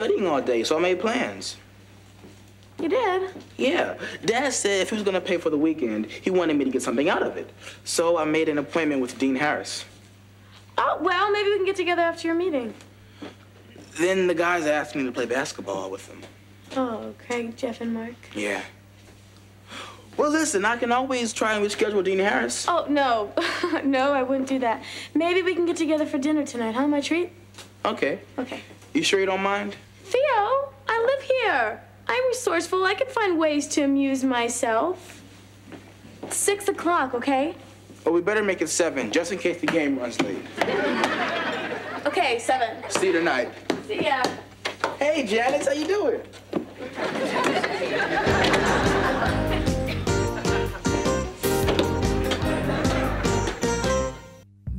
studying all day, so I made plans. You did? Yeah. Dad said if he was going to pay for the weekend, he wanted me to get something out of it. So I made an appointment with Dean Harris. Oh, well, maybe we can get together after your meeting. Then the guys asked me to play basketball with them. Oh, Craig, Jeff, and Mark? Yeah. Well, listen, I can always try and reschedule Dean Harris. Oh, no. No, I wouldn't do that. Maybe we can get together for dinner tonight, huh, my treat? Okay. Okay. You sure you don't mind? Theo, I live here. I'm resourceful. I can find ways to amuse myself. It's 6 o'clock, okay? Well, we better make it 7, just in case the game runs late. Okay, 7. See you tonight. See ya. Hey, Janice, how you doing?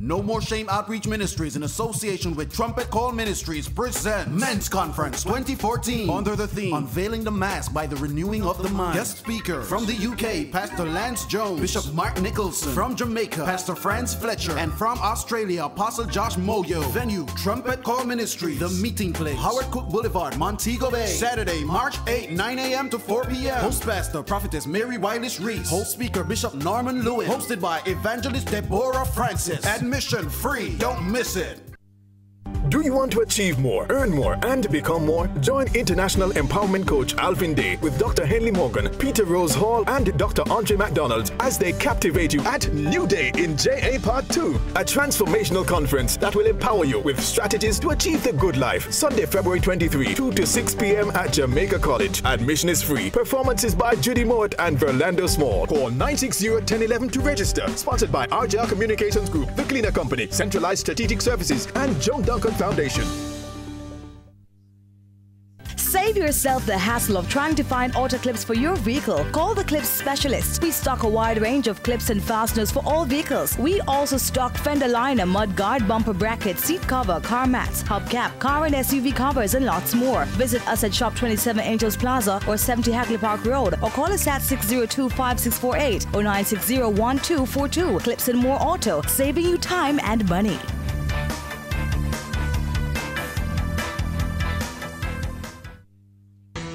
No More Shame Outreach Ministries, in association with Trumpet Call Ministries, present Men's Conference 2014 under the theme Unveiling the Mask by the Renewing of the Mind. Guest speaker from the UK, Pastor Lance Jones, Bishop Mark Nicholson, from Jamaica, Pastor Franz Fletcher, and from Australia, Apostle Josh Moyo. Venue, Trumpet Call Ministries. The meeting place, Howard Cook Boulevard, Montego Bay. Saturday, March 8, 9 a.m. to 4 p.m. Host Pastor, Prophetess Mary Wiley Reese. Host speaker, Bishop Norman Lewin. Hosted by Evangelist Deborah Francis. Admission free. Don't miss it. Do you want to achieve more, earn more, and become more? Join International Empowerment Coach Alvin Day with Dr. Henley Morgan, Peter Rose Hall, and Dr. Andre McDonald as they captivate you at New Day in JA Part 2, a transformational conference that will empower you with strategies to achieve the good life. Sunday, February 23, 2 to 6 p.m. at Jamaica College. Admission is free. Performances by Judy Mort and Verlando Small. Call 960-1011 to register. Sponsored by RJR Communications Group, The Cleaner Company, Centralized Strategic Services, and Joan Duncan Foundation. Save yourself the hassle of trying to find auto clips for your vehicle. Call the Clips Specialist. We stock a wide range of clips and fasteners for all vehicles. We also stock fender liner, mud guard, bumper bracket, seat cover, car mats, hubcap, car and SUV covers, and lots more. Visit us at Shop 27 Angels Plaza or 70 Hagley Park Road, or call us at 602-5648 or 960-1242. Clips and More Auto, saving you time and money.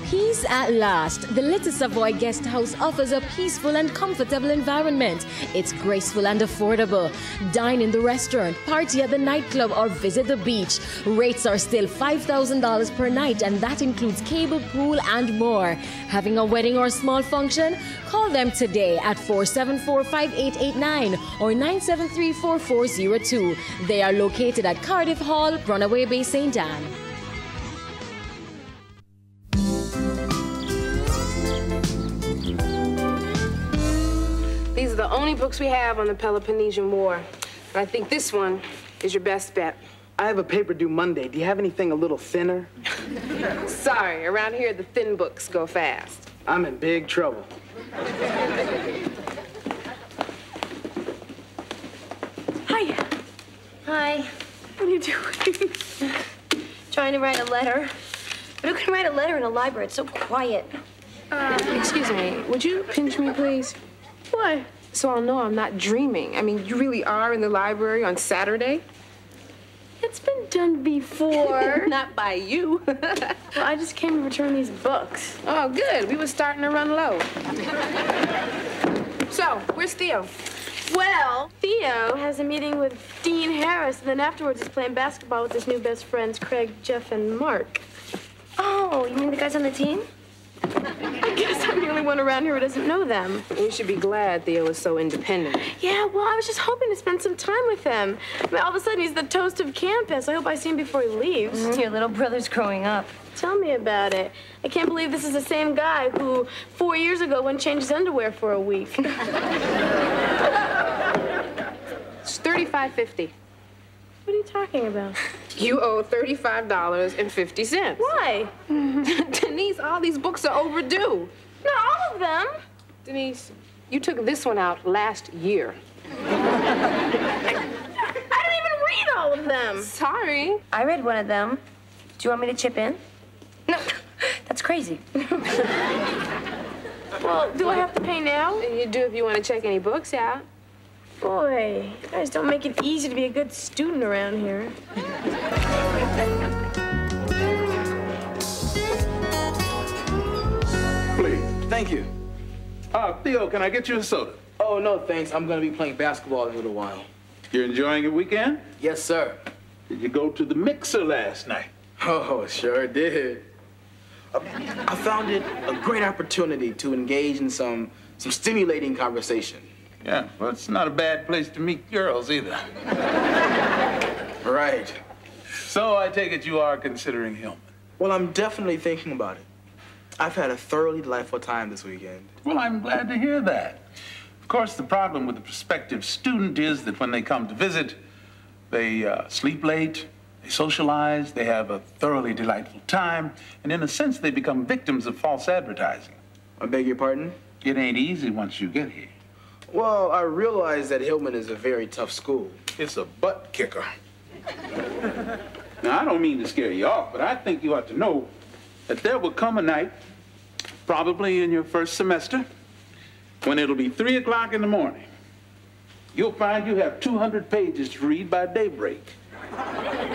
Peace at last. The Little Savoy Guest House offers a peaceful and comfortable environment. It's graceful and affordable. Dine in the restaurant, party at the nightclub, or visit the beach. Rates are still $5,000 per night, and that includes cable, pool, and more. Having a wedding or small function? Call them today at 474-5889 or 973-4402. They are located at Cardiff Hall, Runaway Bay, St. Anne. These are the only books we have on the Peloponnesian War. And I think this one is your best bet. I have a paper due Monday. Do you have anything a little thinner? Sorry, around here the thin books go fast. I'm in big trouble. Hi. Hi. What are you doing? Trying to write a letter. But who can write a letter in a library? It's so quiet. Excuse me, would you pinch me, please? Why? So I'll know I'm not dreaming. I mean, you really are in the library on Saturday? It's been done before. Not by you. Well, I just came to return these books. Oh, good. We were starting to run low. So, where's Theo? Well, Theo has a meeting with Dean Harris, and then afterwards he's playing basketball with his new best friends, Craig, Jeff, and Mark. Oh, you mean the guys on the team? I guess I'm the only one around here who doesn't know them. You should be glad Theo is so independent. Yeah, well, I was just hoping to spend some time with him. I mean, all of a sudden, he's the toast of campus. I hope I see him before he leaves. Your little brother's growing up. Tell me about it. I can't believe this is the same guy who 4 years ago wouldn't change his underwear for a week. It's $35.50. What are you talking about? You owe $35.50. Why? Denise, all these books are overdue. Not all of them. Denise, you took this one out last year. I didn't even read all of them. Sorry. I read one of them. Do you want me to chip in? No, that's crazy. Well, do I have to pay now? You do if you want to check any books out. Boy, you guys don't make it easy to be a good student around here. thank you. Theo, can I get you a soda? Oh, no, thanks. I'm going to be playing basketball in a little while. You're enjoying your weekend? Yes, sir. Did you go to the mixer last night? Oh, sure did. I found it a great opportunity to engage in some stimulating conversation. Yeah, well, it's not a bad place to meet girls either. Right. So I take it you are considering Hillman. Well, I'm definitely thinking about it. I've had a thoroughly delightful time this weekend. Well, I'm glad to hear that. Of course, the problem with the prospective student is that when they come to visit, they sleep late, they socialize, they have a thoroughly delightful time, and in a sense, they become victims of false advertising. I beg your pardon? It ain't easy once you get here. Well, I realize that Hillman is a very tough school. It's a butt kicker. Now, I don't mean to scare you off, but I think you ought to know that there will come a night, probably in your first semester, when it'll be 3 o'clock in the morning. You'll find you have 200 pages to read by daybreak.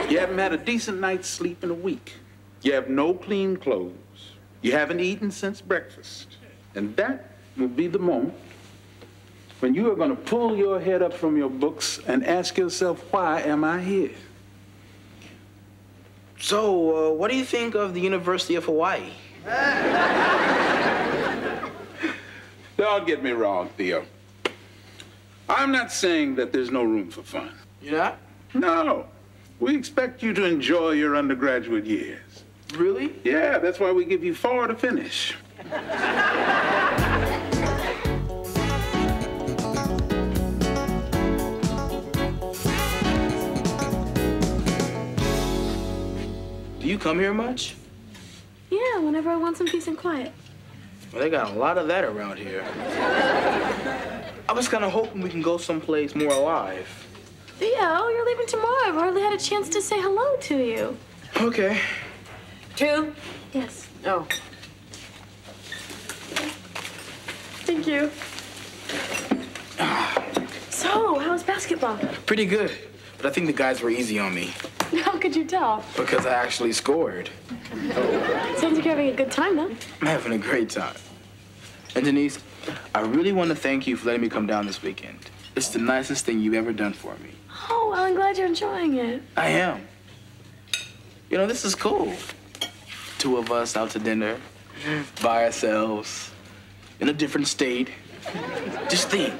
You haven't had a decent night's sleep in a week. You have no clean clothes. You haven't eaten since breakfast. And that will be the moment when you are going to pull your head up from your books and ask yourself, why am I here? So, what do you think of the University of Hawaii? Don't get me wrong, Theo. I'm not saying that there's no room for fun. You're not? No. We expect you to enjoy your undergraduate years. Really? Yeah, that's why we give you 4 to finish. Do you come here much? Yeah, whenever I want some peace and quiet. Well, they got a lot of that around here. I was kind of hoping we can go someplace more alive. Theo, you're leaving tomorrow. I've hardly had a chance to say hello to you. Okay. 2? Yes. Oh. Thank you. So, how was basketball? Pretty good, but I think the guys were easy on me. How could you tell? Because I actually scored. Sounds like you're having a good time, though. I'm having a great time. And Denise, I really want to thank you for letting me come down this weekend. It's the nicest thing you've ever done for me. Oh, well, I'm glad you're enjoying it. I am. You know, this is cool. 2 of us out to dinner, by ourselves, in a different state. Just think,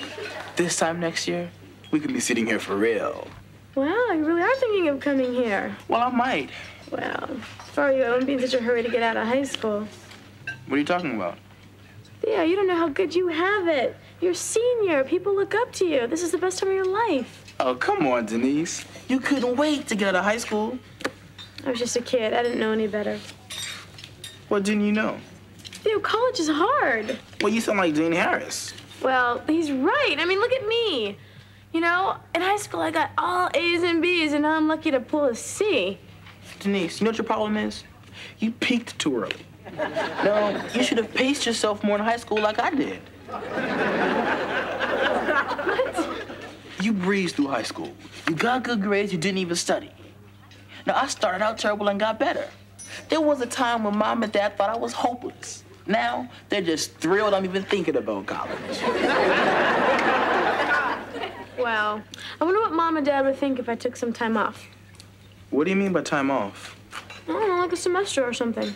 this time next year, we could be sitting here for real. Wow, you really are thinking of coming here. Well, I might. Well, if I were you, I wouldn't be in such a hurry to get out of high school. What are you talking about? Yeah, you don't know how good you have it. You're a senior. People look up to you. This is the best time of your life. Oh, come on, Denise. You couldn't wait to get out of high school. I was just a kid. I didn't know any better. What didn't you know? Theo, college is hard. Well, you sound like Dean Harris. Well, he's right. I mean, look at me. You know, in high school, I got all A's and B's, and now I'm lucky to pull a C. Denise, you know what your problem is? You peaked too early. No, you should have paced yourself more in high school like I did. What? You breezed through high school. You got good grades, you didn't even study. Now, I started out terrible and got better. There was a time when Mom and Dad thought I was hopeless. Now, they're just thrilled I'm even thinking about college. Wow. I wonder what Mom and Dad would think if I took some time off. What do you mean by time off? I don't know, like a semester or something.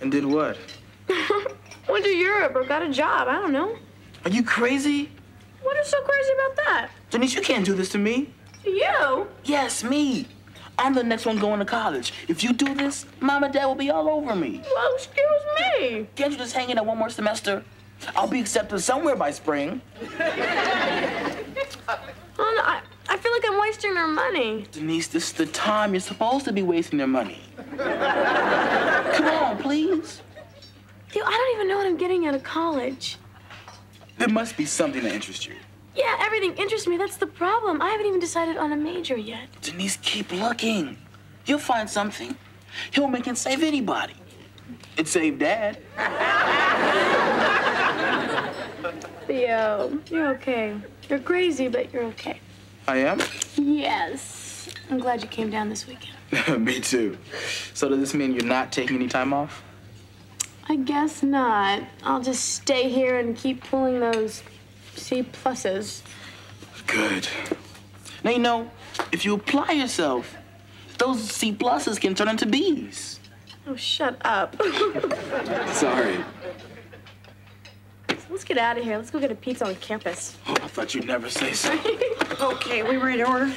And did what? Went to Europe or got a job. I don't know. Are you crazy? What is so crazy about that? Denise, you can't do this to me. To you? Yes, me. I'm the next one going to college. If you do this, Mom and Dad will be all over me. Well, excuse me. Can't you just hang in there one more semester? I'll be accepted somewhere by spring. Oh, no, I feel like I'm wasting their money. Denise, this is the time you're supposed to be wasting their money. Come on, please. Theo, I don't even know what I'm getting out of college. There must be something that interests you. Yeah, everything interests me. That's the problem. I haven't even decided on a major yet. Denise, keep looking. You'll find something. Hillman can save anybody. It saved Dad. Theo, you're okay. You're crazy, but you're okay. I am? Yes. I'm glad you came down this weekend. Me too. So does this mean you're not taking any time off? I guess not. I'll just stay here and keep pulling those C+. Good. Now, you know, if you apply yourself, those C+ can turn into B's. Oh, shut up. Sorry. So let's get out of here. Let's go get a pizza on campus. Oh, I thought you'd never say so. Okay, we ready to order?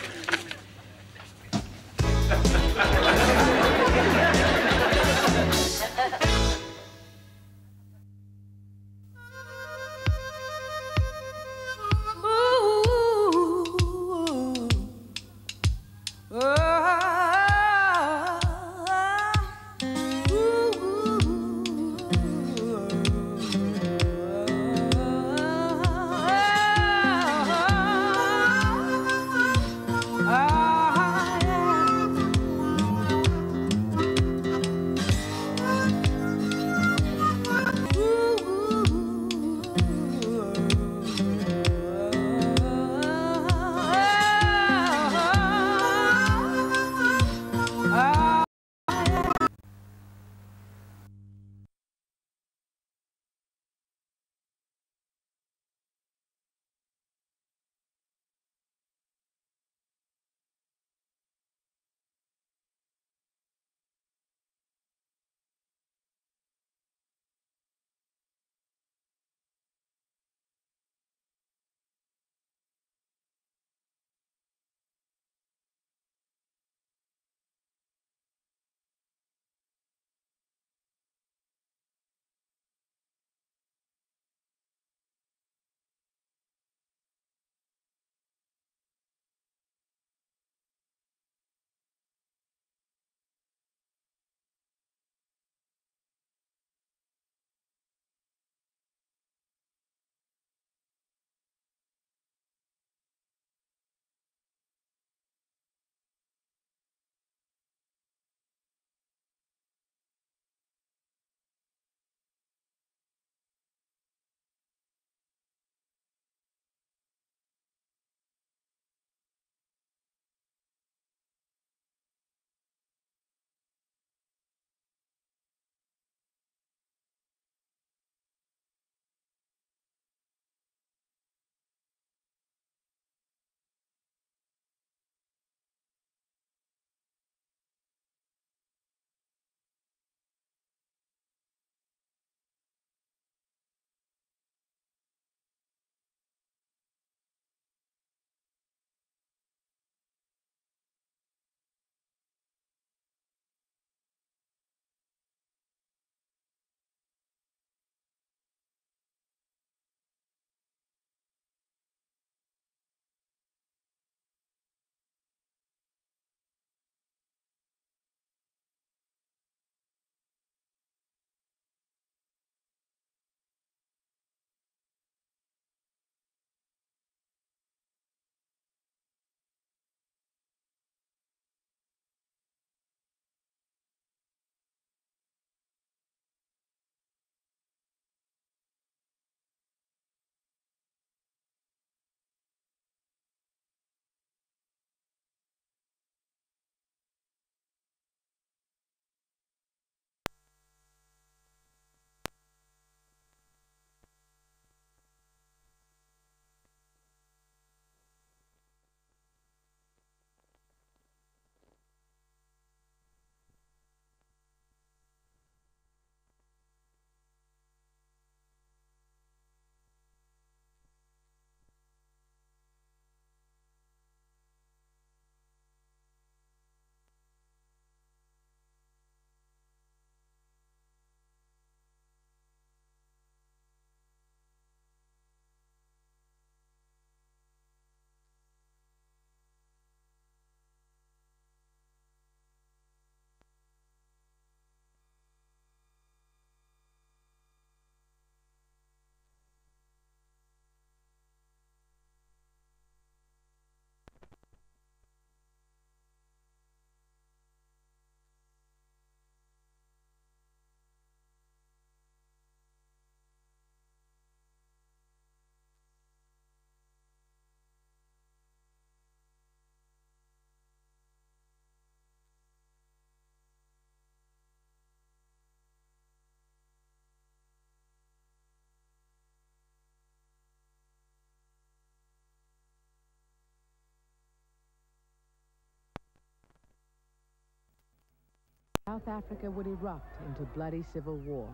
South Africa would erupt into bloody civil war.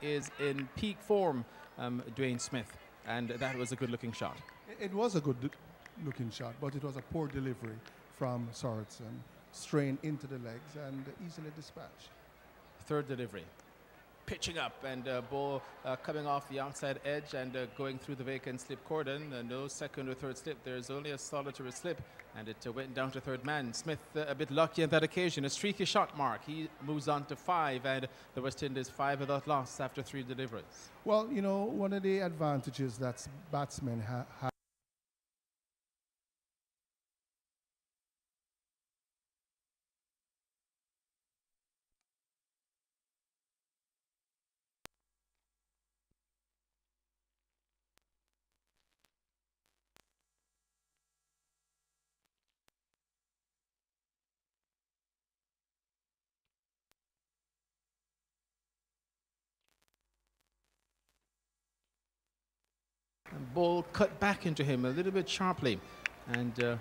Is in peak form, Dwayne Smith, and that was a good-looking shot. It was a good-looking shot, but it was a poor delivery from Sorensen, strained into the legs and easily dispatched. Third delivery. Pitching up and ball coming off the outside edge and going through the vacant slip cordon. No second or third slip. There's only a solitary slip, and it went down to third man. Smith a bit lucky on that occasion. A streaky shot mark. He moves on to 5, and the West Indies 5 without loss after 3 deliveries. Well, you know, one of the advantages that batsmen have. And ball cut back into him a little bit sharply and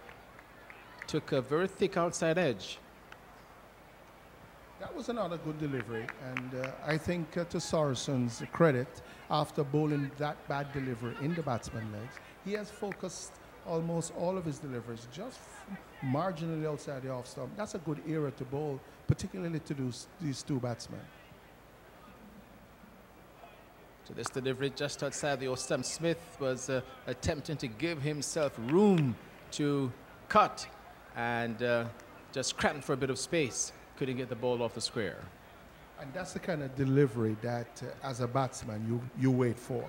took a very thick outside edge. That was another good delivery, and I think to Sorensen's credit, after bowling that bad delivery in the batsman's legs, he has focused almost all of his deliveries just marginally outside the off stump. That's a good area to bowl, particularly to these two batsmen. So this delivery just outside the off stump. Smith was attempting to give himself room to cut and just cramped for a bit of space. Couldn't get the ball off the square. And that's the kind of delivery that, as a batsman, you wait for.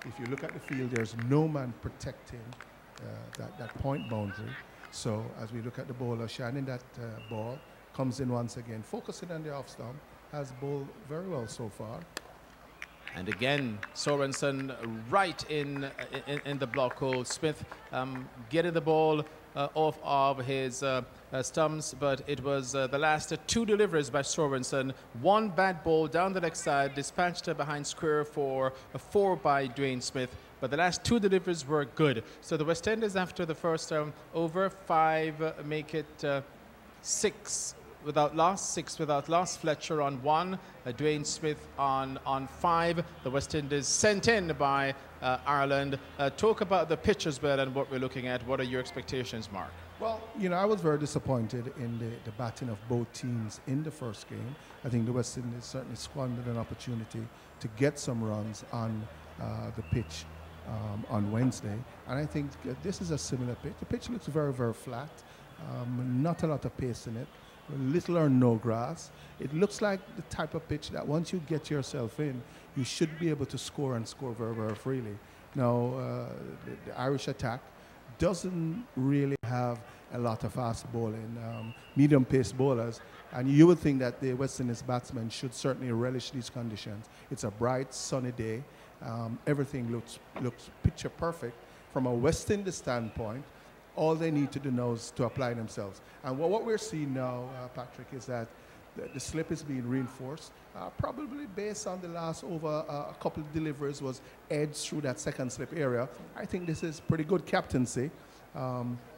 If you look at the field, there's no man protecting that point boundary. So as we look at the bowler shining that ball, comes in once again, focusing on the off stump, has bowled very well so far. And again, Sorensen right in the block hole. Smith getting the ball off of his stumps, but it was the last 2 deliveries by Sorensen. 1 bad ball down the leg side, dispatched behind square for a 4 by Dwayne Smith. But the last 2 deliveries were good. So the West Indies, after the first over 5, make it 6 without loss, 6 without loss. Fletcher on 1, Dwayne Smith on 5. The West Indies sent in by Ireland. Talk about the pitch as well and what we're looking at. What are your expectations, Mark? Well, you know, I was very disappointed in the batting of both teams in the first game. I think the West Indies certainly squandered an opportunity to get some runs on the pitch on Wednesday. And I think this is a similar pitch. The pitch looks very, very flat. Not a lot of pace in it. Little or no grass. It looks like the type of pitch that once you get yourself in, you should be able to score and score very, very freely. Now, the Irish attack doesn't really have a lot of fast bowling, medium pace bowlers, and you would think that the West Indies batsmen should certainly relish these conditions. It's a bright, sunny day. Everything looks picture perfect. From a West Indies standpoint, all they need to do now is to apply themselves. And what we're seeing now, Patrick, is that the slip is being reinforced, probably based on the last over a couple of deliveries was edged through that second slip area. I think this is pretty good captaincy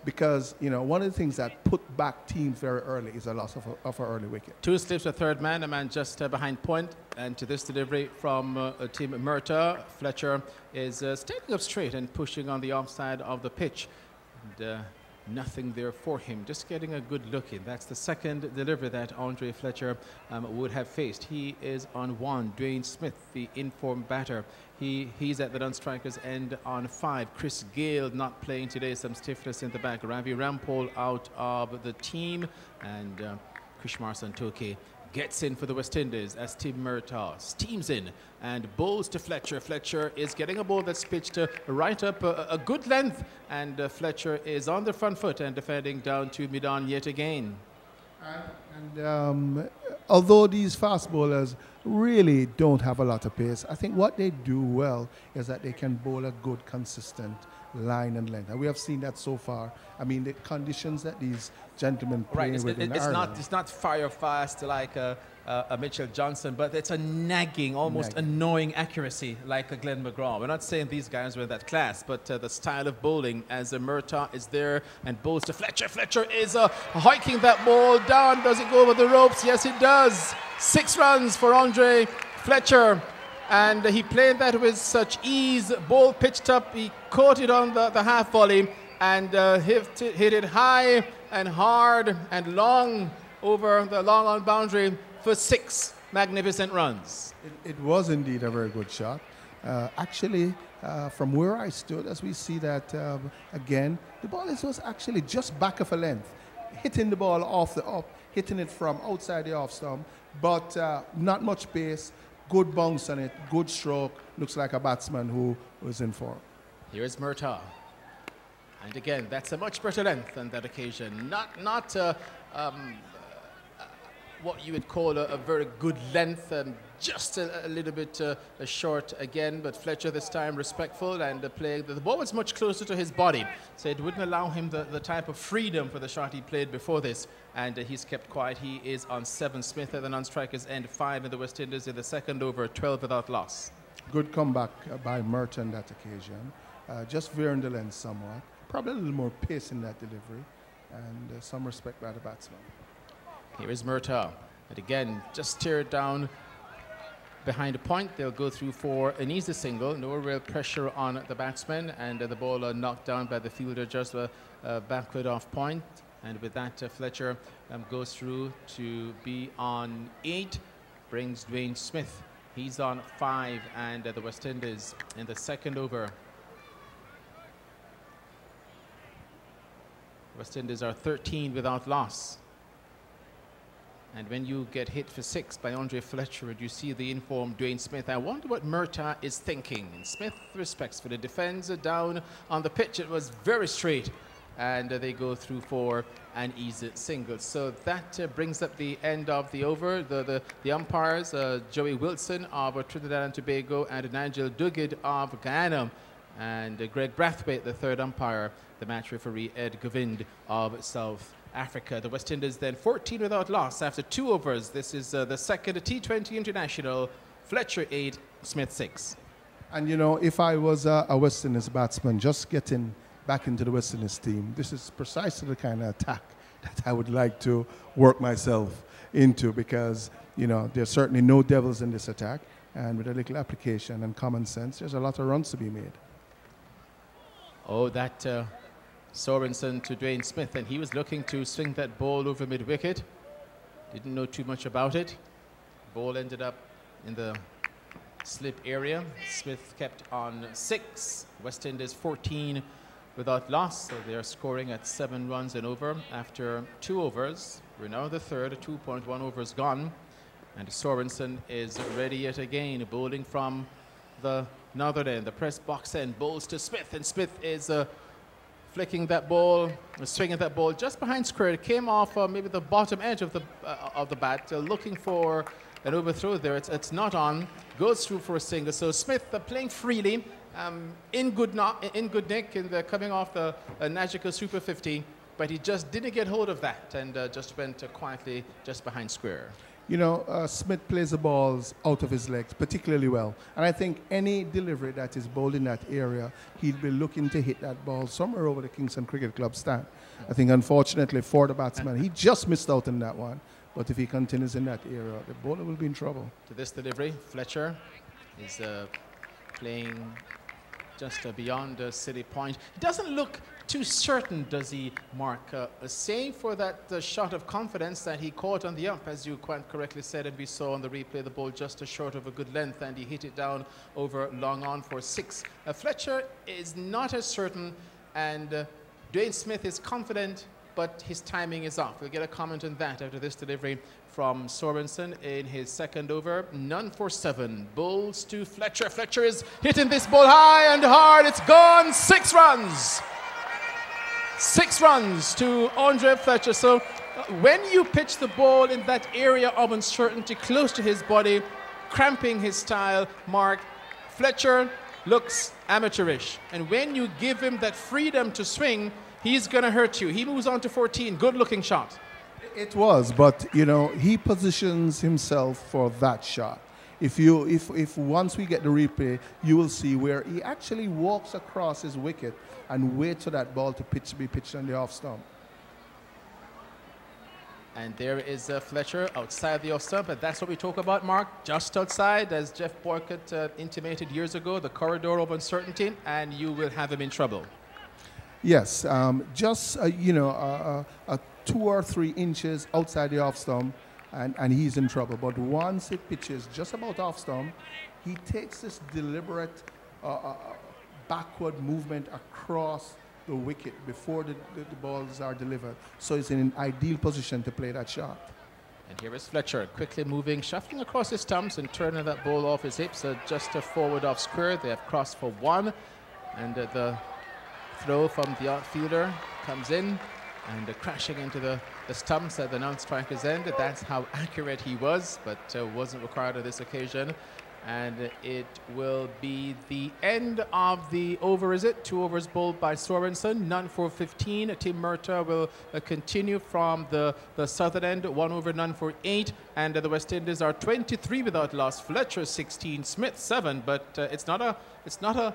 because, you know, one of the things that put back teams very early is a loss of an early wicket. 2 slips, a third man, a man just behind point. And to this delivery from Team Murta, Fletcher is standing up straight and pushing on the offside of the pitch. And nothing there for him, just getting a good look in. That's the second delivery that Andre Fletcher would have faced. He is on 1. Dwayne Smith, the informed batter, he's at the non-strikers end on 5. Chris Gale not playing today, some stiffness in the back. Ravi Rampal out of the team, and Krishmar Santoki gets in for the West Indies as Tim Murtaugh steams in and bowls to Fletcher. Fletcher is getting a ball that's pitched right up a good length, and Fletcher is on the front foot and defending down to mid-on yet again. And although these fast bowlers really don't have a lot of pace, I think what they do well is that they can bowl a good, consistent line and length. And we have seen that so far. I mean, the conditions that these gentlemen play with in Ireland. It's not fire fast like a Mitchell Johnson, but it's a nagging, almost annoying accuracy like a Glenn McGraw. We're not saying these guys were in that class, but the style of bowling as Murtaugh is there and bowls to Fletcher. Fletcher is hiking that ball down. Does it go over the ropes? Yes, it does. 6 runs for Andre Fletcher. And he played that with such ease. Ball pitched up. He caught it on the half volley and hit it high and hard and long over the long on boundary for 6 magnificent runs. It was indeed a very good shot. Actually, from where I stood, as we see that again, the ball was actually just back of a length, hitting the ball off the up, hitting it from outside the off stump, but not much pace. Good bounce on it, good stroke. Looks like a batsman who was in form. Here is Murtaugh. And again, that's a much better length on that occasion. Not what you would call a very good length, just a little bit short again, but Fletcher this time respectful and playing. The ball was much closer to his body, so it wouldn't allow him the type of freedom for the shot he played before this, and he's kept quiet. He is on 7. Smith at the non-strikers end 5 in the West Indies in the second over, 12 without loss. Good comeback by Murtaugh on that occasion, just veering the length somewhat, probably a little more pace in that delivery, and some respect by the batsman. Here is Murtaugh. And again, just steered down behind the point. They'll go through for an easy single. No real pressure on the batsman. And the ball knocked down by the fielder just backward off point. And with that, Fletcher goes through to be on 8. Brings Dwayne Smith. He's on 5. And the West Indies in the second over. West Indies are 13 without loss. And when you get hit for 6 by Andre Fletcher and you see the informed Dwayne Smith, I wonder what Murtaugh is thinking. And Smith respects for the defense down on the pitch. It was very straight. And they go through for an easy single. So that brings up the end of the over. The umpires, Joey Wilson of Trinidad and Tobago and Nigel Duguid of Guyana. And Greg Brathwaite, the third umpire, the match referee Ed Govind of South Africa. The West Indies then 14 without loss after 2 overs. This is the second T20 International. Fletcher 8, Smith 6. And you know, if I was a West Indies batsman just getting back into the West Indies team, this is precisely the kind of attack that I would like to work myself into, because you know there's certainly no devils in this attack, and with a little application and common sense, there's a lot of runs to be made. Oh, that Sorensen to Dwayne Smith, and he was looking to swing that ball over mid-wicket. Didn't know too much about it. Ball ended up in the slip area. Smith kept on 6. West Indies 14 without loss, so they are scoring at 7 runs and over after 2 overs. We're now the third, 2.1 overs gone, and Sorensen is ready yet again, bowling from the northern end, the press box end, bowls to Smith, and Smith is flicking that ball, swinging that ball just behind square. It came off maybe the bottom edge of the bat, looking for an overthrow there. It's not on, goes through for a single. So Smith playing freely, in good nick, coming off the Nagica Super 50, but he just didn't get hold of that and just went quietly just behind square. You know, Smith plays the balls out of his legs particularly well. And I think any delivery that is bowled in that area, he'd be looking to hit that ball somewhere over the Kingston Cricket Club stand. I think, unfortunately, for the batsman, he just missed out on that one. But if he continues in that area, the bowler will be in trouble. To this delivery, Fletcher is playing just beyond City Point. He doesn't look too certain, does he, Mark? Save for that shot of confidence that he caught on the up, as you quite correctly said, and we saw on the replay the ball just short of a good length, and he hit it down over long on for 6. Fletcher is not as certain, and Dwayne Smith is confident, but his timing is off. We'll get a comment on that after this delivery from Sorensen in his second over. None for 7. Bowls to Fletcher. Fletcher is hitting this ball high and hard. It's gone. 6 runs. 6 runs to Andre Fletcher. So when you pitch the ball in that area of uncertainty close to his body, cramping his style, Mark, Fletcher looks amateurish. And when you give him that freedom to swing, he's going to hurt you. He moves on to 14. Good-looking shot. It was, but, you know, he positions himself for that shot. If once we get the replay, you will see where he actually walks across his wicket and waits for that ball to be pitched on the off stump. And there is Fletcher outside the off stump, and that's what we talk about, Mark. Just outside, as Jeff Boycott intimated years ago, the corridor of uncertainty, and you will have him in trouble. Yes, just, you know, 2 or 3 inches outside the off stump, and he's in trouble. But once it pitches just about off stump, he takes this deliberate backward movement across the wicket before the balls are delivered. So he's in an ideal position to play that shot. And here is Fletcher, quickly moving, shuffling across his stumps and turning that ball off his hips. Just a forward off square. They have crossed for 1. And the throw from the outfielder comes in and crashing into the stumps at the non-striker's end. That's how accurate he was, but wasn't required on this occasion. And it will be the end of the over, is it? 2 overs bowled by Sorensen, none for 15. Tim Murtagh will continue from the southern end, 1 over, none for 8. And the West Indies are 23 without loss. Fletcher 16, Smith 7. But it's not a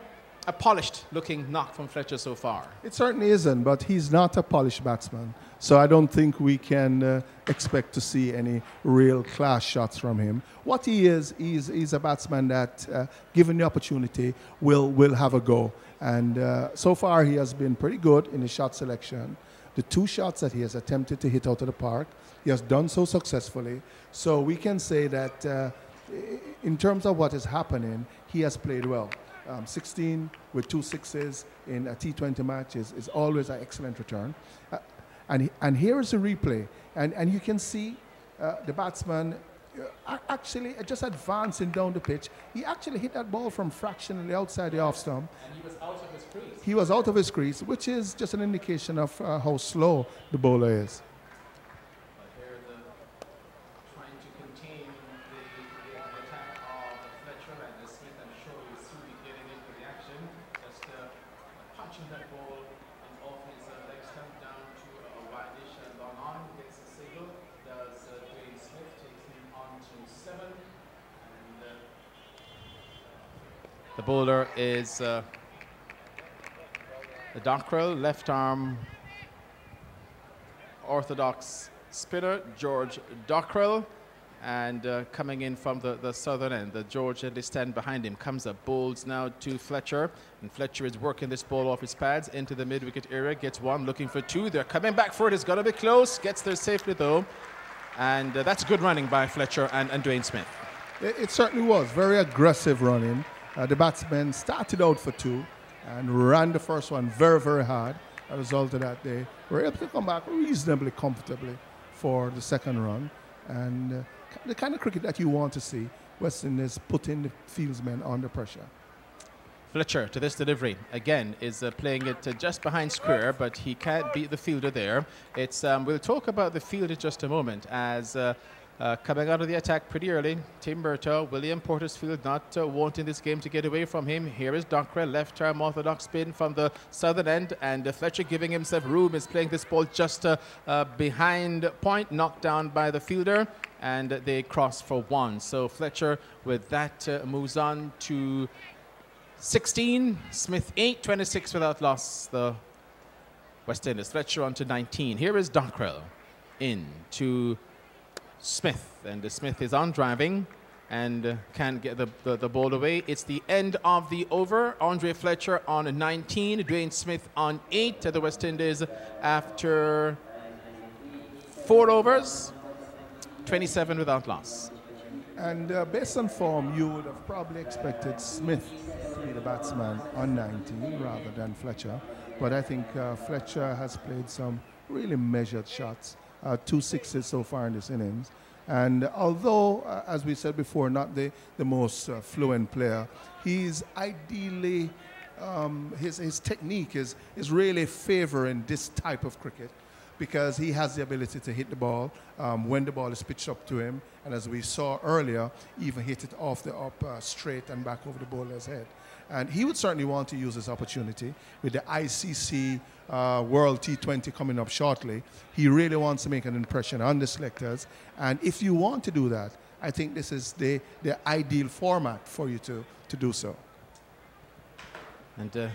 polished looking knock from Fletcher so far. It certainly isn't, but he's not a polished batsman. So I don't think we can expect to see any real class shots from him. What he is, he's a batsman that, given the opportunity, will have a go. And so far he has been pretty good in his shot selection. The 2 shots that he has attempted to hit out of the park, he has done so successfully. So we can say that in terms of what is happening, he has played well. 16 with 2 sixes in a T20 match is always an excellent return. And here is a replay. And you can see the batsman actually just advancing down the pitch. He actually hit that ball from fractionally outside the off stump. And he was out of his crease. He was out of his crease, which is just an indication of how slow the bowler is. The bowler is the Dockrell, left arm orthodox spinner, George Dockrell. And coming in from the southern end, the George, they stand behind him, comes up, bowls now to Fletcher. And Fletcher is working this ball off his pads into the mid-wicket area, gets 1, looking for 2. They're coming back for it, it's got to be close, gets there safely though. And that's good running by Fletcher and Dwayne Smith. It certainly was, very aggressive running. The batsmen started out for 2 and ran the first one very, very hard. As a result of that, they were able to come back reasonably comfortably for the second run. And the kind of cricket that you want to see, West Indies putting the fieldsmen under pressure. Fletcher to this delivery again is playing it just behind square, but he can't beat the fielder there. It's we'll talk about the field in just a moment as coming out of the attack pretty early. Tim Murtagh, William Portersfield not wanting this game to get away from him. Here is Dockrell, left arm orthodox spin from the southern end, and Fletcher giving himself room, is playing this ball just behind point, knocked down by the fielder, and they cross for 1. So Fletcher with that moves on to 16, Smith 8, 26 without loss, the West Indies. Fletcher on to 19. Here is Dockrell in to Smith, and Smith is on driving and can't get the ball away. It's the end of the over. Andre Fletcher on 19, Dwayne Smith on 8 to the West Indies after 4 overs, 27 without loss. And based on form, you would have probably expected Smith to be the batsman on 19 rather than Fletcher. But I think Fletcher has played some really measured shots. 2 sixes so far in this innings. And although, as we said before, not the most fluent player, he's ideally, his technique is really favoring this type of cricket. because he has the ability to hit the ball when the ball is pitched up to him. And as we saw earlier, even hit it off the up straight and back over the bowler's head. And he would certainly want to use this opportunity with the ICC World T20 coming up shortly. He really wants to make an impression on the selectors. And if you want to do that, I think this is the ideal format for you to do so. And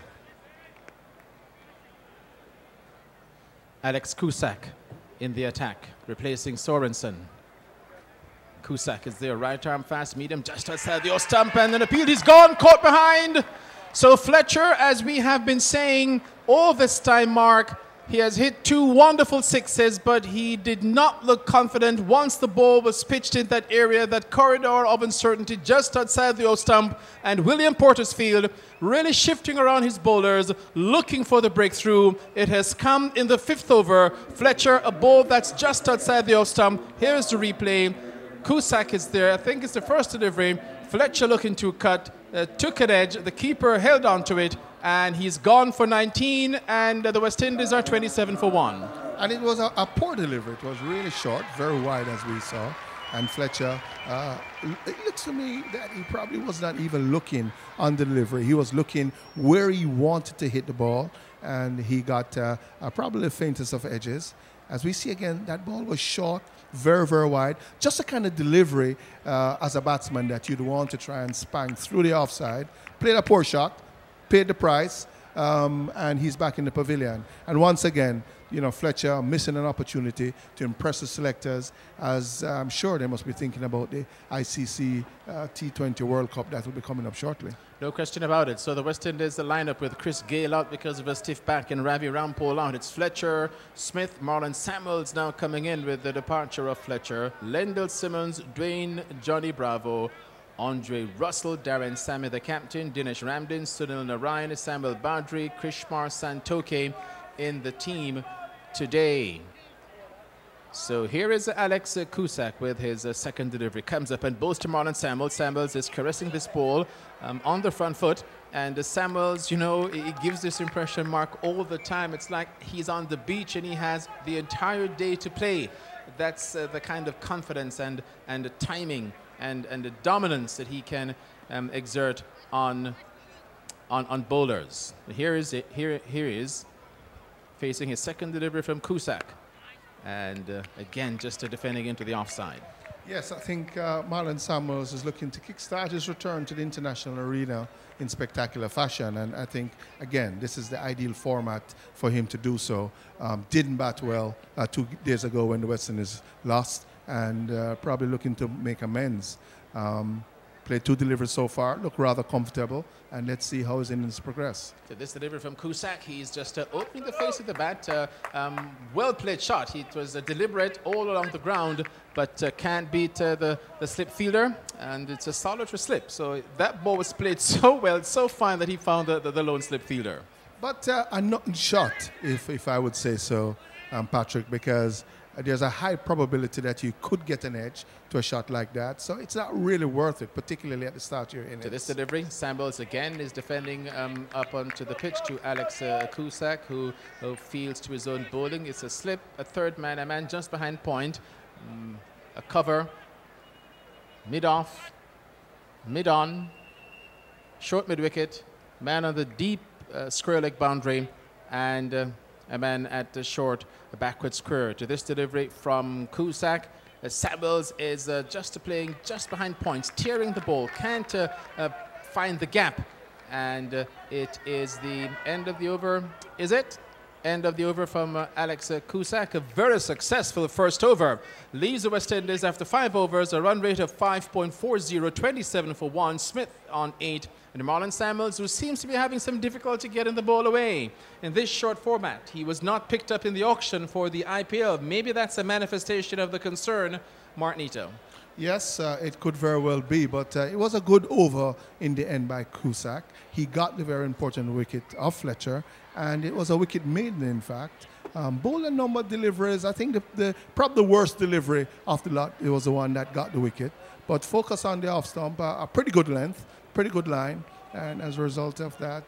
Alex Cusack in the attack, replacing Sorensen. Cusack is there, right arm fast, medium, just outside the stump, and an appeal, he's gone, caught behind. So Fletcher, as we have been saying all this time, Mark, he has hit 2 wonderful sixes, but he did not look confident once the ball was pitched in that area, that corridor of uncertainty just outside the stump, and William Portersfield really shifting around his bowlers, looking for the breakthrough. It has come in the 5th over. Fletcher, a ball that's just outside the stump. Here's the replay. Cusack is there. I think it's the first delivery. Fletcher looking to cut, took an edge. The keeper held on to it, and he's gone for 19, and the West Indies are 27 for 1. And it was a poor delivery. It was really short, very wide as we saw. And Fletcher, it looks to me that he probably was not even looking on the delivery. He was looking where he wanted to hit the ball, and he got probably the faintest of edges. As we see again, that ball was short, very, very wide. Just the kind of delivery as a batsman that you'd want to try and spank through the offside. Played a poor shot, paid the price, and he's back in the pavilion. And once again, you know, Fletcher missing an opportunity to impress the selectors, as I'm sure they must be thinking about the ICC T20 World Cup that will be coming up shortly. No question about it. So the West Indies, the lineup with Chris Gale out because of a stiff back and Ravi Rampole out. It's Fletcher, Smith, Marlon Samuels now coming in with the departure of Fletcher. Lendl Simmons, Dwayne, Johnny Bravo, Andre Russell, Darren Sammy the captain, Dinesh Ramdin, Sunil Narayan, Samuel Badri, Krishmar Santoke in the team today. So here is Alex Cusack with his second delivery. Comes up and bowls to Marlon Samuels. Samuels is caressing this ball on the front foot. And Samuels, you know, he gives this impression, Mark, all the time. It's like he's on the beach and he has the entire day to play. That's the kind of confidence and the timing and the dominance that he can exert on bowlers. Here he is facing his second delivery from Cusack. And again, just defending into the offside. Yes, I think Marlon Samuels is looking to kickstart his return to the international arena in spectacular fashion. And I think, again, this is the ideal format for him to do so. Didn't bat well 2 days ago when the West Indies lost, and probably looking to make amends. Played 2 deliveries so far, look rather comfortable, and let's see how his innings progress. So this delivery from Cusack, he's just opening the face of the bat. Well played shot. It was deliberate all along the ground, but can't beat the slip fielder, and it's a solitary slip. So that ball was played so well, so fine that he found the lone slip fielder. But a nothing shot, if I would say so, Patrick, because there's a high probability that you could get an edge to a shot like that. So it's not really worth it, particularly at the start of your innings. To this delivery, Samuels again is defending up onto the pitch to Alex Cusack, who fields to his own bowling. It's a slip, a third man, a man just behind point. A cover, mid-off, mid-on, short mid-wicket, man on the deep square leg boundary, and a man at the short backward square. To this delivery from Cusack, Samuels is just playing just behind points, tearing the ball, can't find the gap, and it is the end of the over. Is it? End of the over from Alex Cusack. A very successful first over. Leaves the West Indies after 5 overs, a run rate of 5.40, 27 for 1. Smith on 8. And Marlon Samuels, who seems to be having some difficulty getting the ball away in this short format. He was not picked up in the auction for the IPL. Maybe that's a manifestation of the concern, Mark Nito. Yes, it could very well be, but it was a good over in the end by Cusack. He got the very important wicket of Fletcher, and it was a wicket maiden, in fact. Bowler number deliveries, I think probably the worst delivery of the lot, it was the one that got the wicket. But focus on the off stump, a pretty good length, pretty good line, and as a result of that,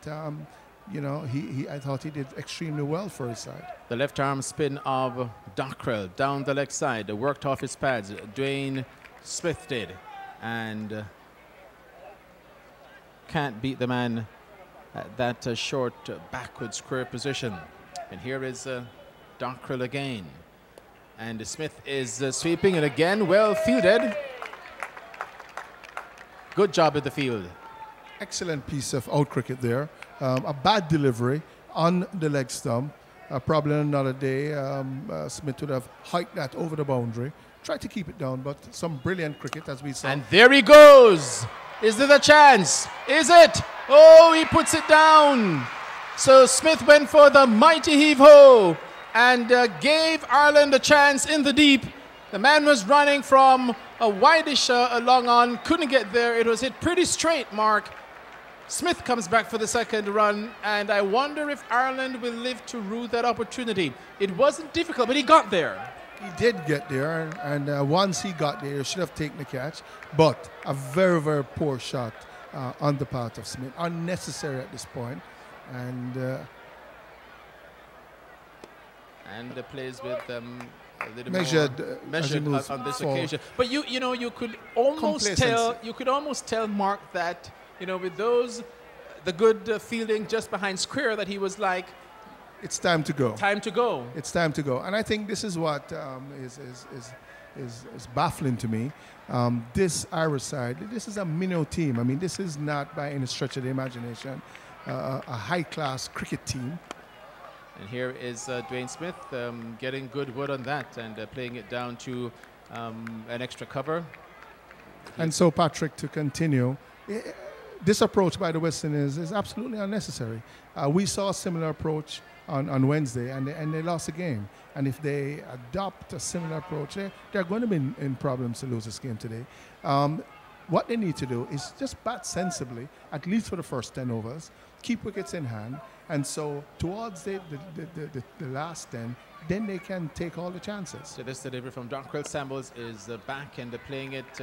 you know, I thought he did extremely well for his side. The left arm spin of Dockrell down the leg side, worked off his pads. Dwayne Smith did, and can't beat the man at that short backward square position. And here is Dockrell again, and Smith is sweeping, and again well fielded. Good job at the field. Excellent piece of out cricket there. A bad delivery on the leg stump. Probably another day, Smith would have hiked that over the boundary. Tried to keep it down, but some brilliant cricket as we saw. And there he goes. Is there a chance? Is it? Oh, he puts it down. So Smith went for the mighty heave-ho and gave Ireland a chance in the deep. The man was running from a wideish long on, couldn't get there. It was hit pretty straight, Mark. Smith comes back for the second run, and I wonder if Ireland will live to rue that opportunity. It wasn't difficult, but he got there. He did get there, and once he got there, he should have taken the catch. But a very, very poor shot on the part of Smith. Unnecessary at this point. And plays with a little measured more on this occasion. But you know, you could almost tell Mark that, you know, with the good fielding just behind square, that he was like, it's time to go. Time to go. It's time to go. And I think this is what is baffling to me. This Irish side, this is a minnow team. I mean, this is not by any stretch of the imagination a high-class cricket team. And here is Dwayne Smith getting good wood on that and playing it down to an extra cover. And so, Patrick, to continue, this approach by the West Indies is absolutely unnecessary. We saw a similar approach on Wednesday, and they lost the game. And if they adopt a similar approach, they're going to be in problems to lose this game today. What they need to do is just bat sensibly, at least for the first 10 overs, keep wickets in hand, and so towards the last 10, then they can take all the chances. So this delivery from Dockrell. Samuels is back and playing it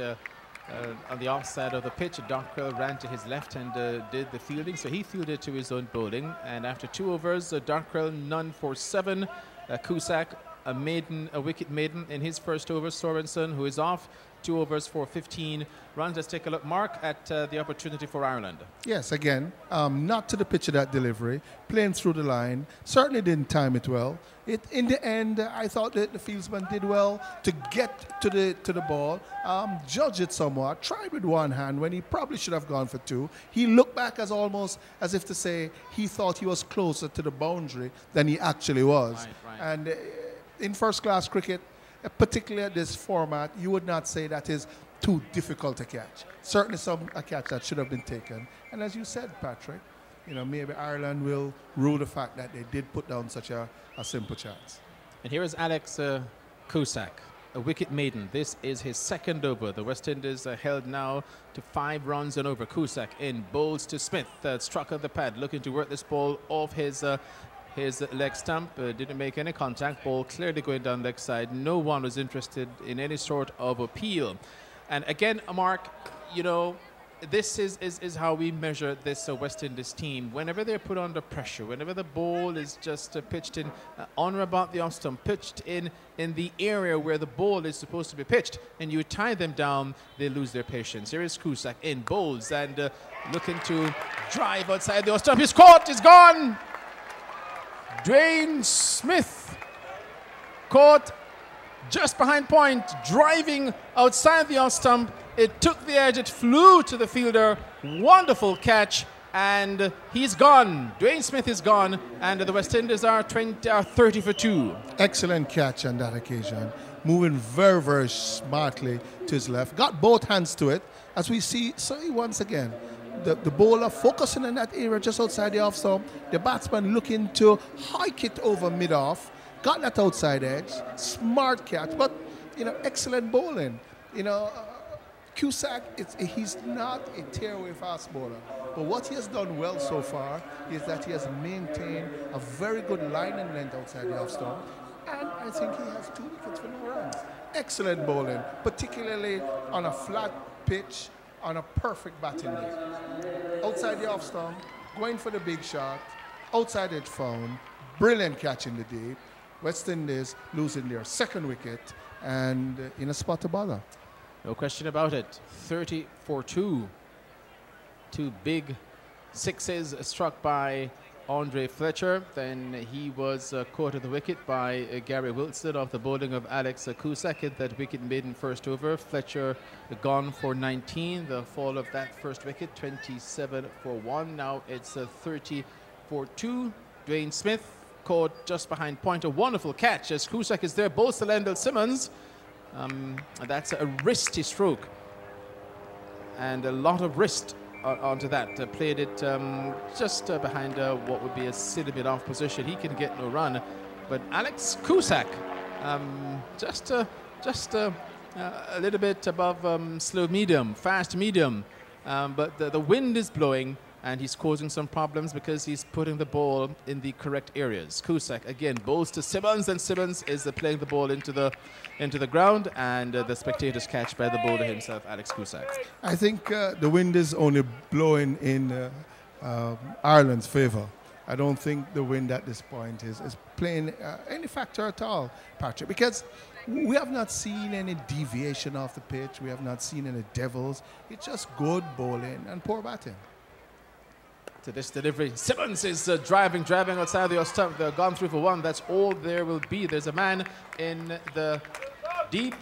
on the offside of the pitch. Dockrell ran to his left and did the fielding, so he fielded to his own bowling. And after 2 overs, Dockrell none for 7. Cusack a wicket maiden in his first over. Sorensen, who is off, 2 overs for 15 runs. Let's take a look, Mark, at the opportunity for Ireland. Yes, again, not to the pitch of that delivery, playing through the line. Certainly didn't time it well. In the end, I thought that the fieldsman did well to get to the ball, judge it somewhat, tried with one hand when he probably should have gone for 2. He looked back almost as if to say he thought he was closer to the boundary than he actually was. Right. And in first-class cricket, particularly at this format, you would not say that is too difficult to catch. Certainly a catch that should have been taken. And as you said, Patrick, you know, maybe Ireland will rue the fact that they did put down such a simple chance. And here is Alex Cusack, a wicket maiden. This is his second over. The West Indies are held now to 5 runs and over. Cusack in, bowls to Smith, struck on the pad, looking to work this ball off his leg stump. Didn't make any contact. Ball clearly going down leg side. No one was interested in any sort of appeal. And again, Mark, you know, this is how we measure this West Indies team. Whenever they're put under pressure, whenever the ball is just pitched in on or about the off stump, pitched in the area where the ball is supposed to be pitched, and you tie them down, they lose their patience. Here is Cusack in, bowls, and looking to drive outside the off stump. He's caught, he's gone. Dwayne Smith caught just behind point, driving outside the off stump. It took the edge, it flew to the fielder. Wonderful catch, and he's gone. Dwayne Smith is gone, and the West Indies are 30 for 2. Excellent catch on that occasion. Moving very, very smartly to his left. Got both hands to it, as we see once again. The bowler focusing in that area just outside the off stump. The batsman looking to hike it over mid-off. Got that outside edge. Smart catch, but, you know, excellent bowling. You know, Cusack, he's not a tearaway fast bowler. But what he has done well so far is that he has maintained a very good line and length outside the off stump. And I think he has 2 wickets for no runs. Excellent bowling, particularly on a flat pitch, on a perfect batting day. Outside the off stump, going for the big shot, outside edge found, brilliant catch in the deep. West Indies losing their second wicket and in a spot to bother. No question about it. 30 for 2. 2 big sixes struck by Andre Fletcher. Then he was caught at the wicket by Gary Wilson off the bowling of Alex Cusack at that wicket maiden first over. Fletcher gone for 19. The fall of that first wicket, 27 for 1. Now it's 30 for 2. Dwayne Smith caught just behind point. A wonderful catch as Cusack is there. Bowls to Lendl Simmons. That's a wristy stroke. And a lot of wrist onto that. Played it just behind what would be a silly bit off position. He can get no run. But Alex Cusack, just a little bit above slow medium, fast medium. But the wind is blowing and he's causing some problems because he's putting the ball in the correct areas. Cusack again bowls to Simmons, and Simmons is playing the ball into the ground, and the spectators catch by the bowler himself, Alex Cusack. I think the wind is only blowing in Ireland's favour. I don't think the wind at this point is playing any factor at all, Patrick, because we have not seen any deviation off the pitch. We have not seen any devils. It's just good bowling and poor batting. To this delivery, Simmons is driving outside the stump. They're gone through for 1. That's all there will be. There's a man in the deep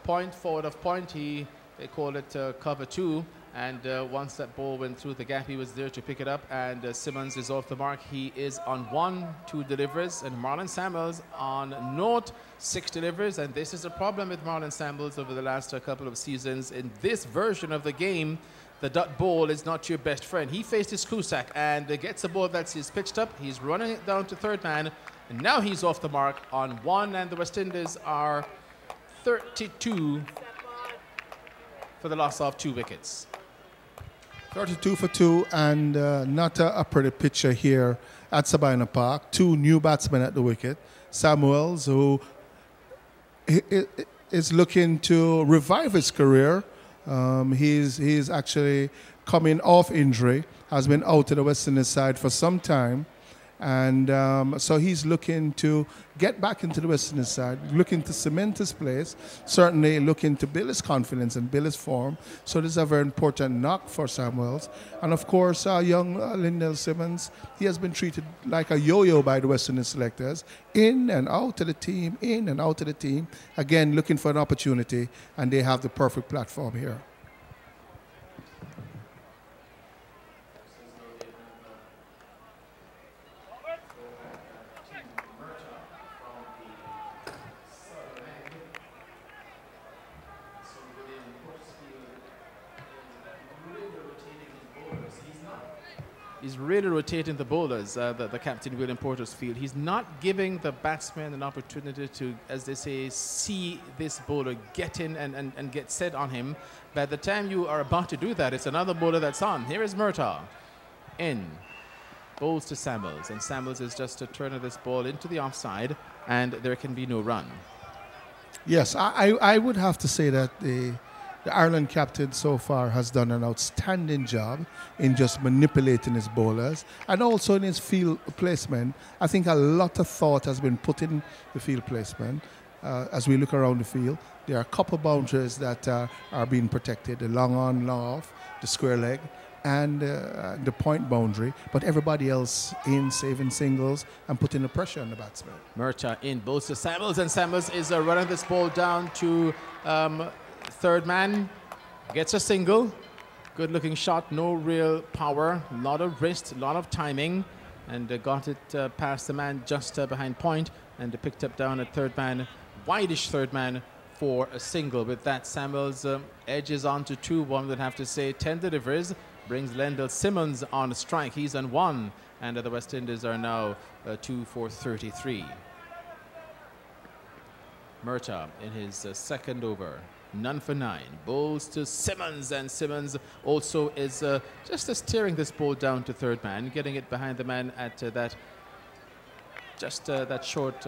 point, forward of point. They call it cover 2. And once that ball went through the gap, he was there to pick it up. And Simmons is off the mark. He is on 2 deliveries. And Marlon Samuels on 6 deliveries. And this is a problem with Marlon Samuels over the last couple of seasons. In this version of the game, the dot ball is not your best friend. He faces Cusack and gets a ball that's pitched up. He's running it down to third man. And now he's off the mark on 1. And the West Indies are 32 for the loss of 2 wickets. 32 for 2, and not a pretty picture here at Sabina Park. 2 new batsmen at the wicket. Samuels, who is looking to revive his career. He's actually coming off injury, has been out to the West Indies side for some time. And so he's looking to get back into the West Indies side, looking to cement his place, certainly looking to build his confidence and build his form. So this is a very important knock for Samuels. And of course, young Lendl Simmons, he has been treated like a yo-yo by the West Indies selectors, in and out of the team, in and out of the team. Again, looking for an opportunity, and they have the perfect platform here. He's really rotating the bowlers, the captain William Portersfield. He's not giving the batsman an opportunity to, as they say, see this bowler get in and get set on him. By the time you are about to do that, it's another bowler that's on. Here is Murtaugh. In. Bowls to Samuels. And Samuels is just a turn of this ball into the offside, and there can be no run. Yes, I would have to say that the Ireland captain so far has done an outstanding job in just manipulating his bowlers and also in his field placement. I think a lot of thought has been put in the field placement. As we look around the field, there are a couple of boundaries that are being protected, the long on, long off, the square leg, and the point boundary, but everybody else in saving singles and putting the pressure on the batsman. Murtaugh in, bowls to Samuels, and Samuels is running this ball down to third man, gets a single. Good looking shot, no real power, a lot of wrist, a lot of timing, and got it past the man just behind point, and picked up down at third man, wideish third man for a single. With that, Samuels edges on to 2. One would have to say 10 deliveries, brings Lendl Simmons on a strike. He's on 1, and the West Indies are now 2 for 33. Murtaugh in his second over. None for 9. Bowls to Simmons, and Simmons also is just steering this ball down to third man, getting it behind the man at that short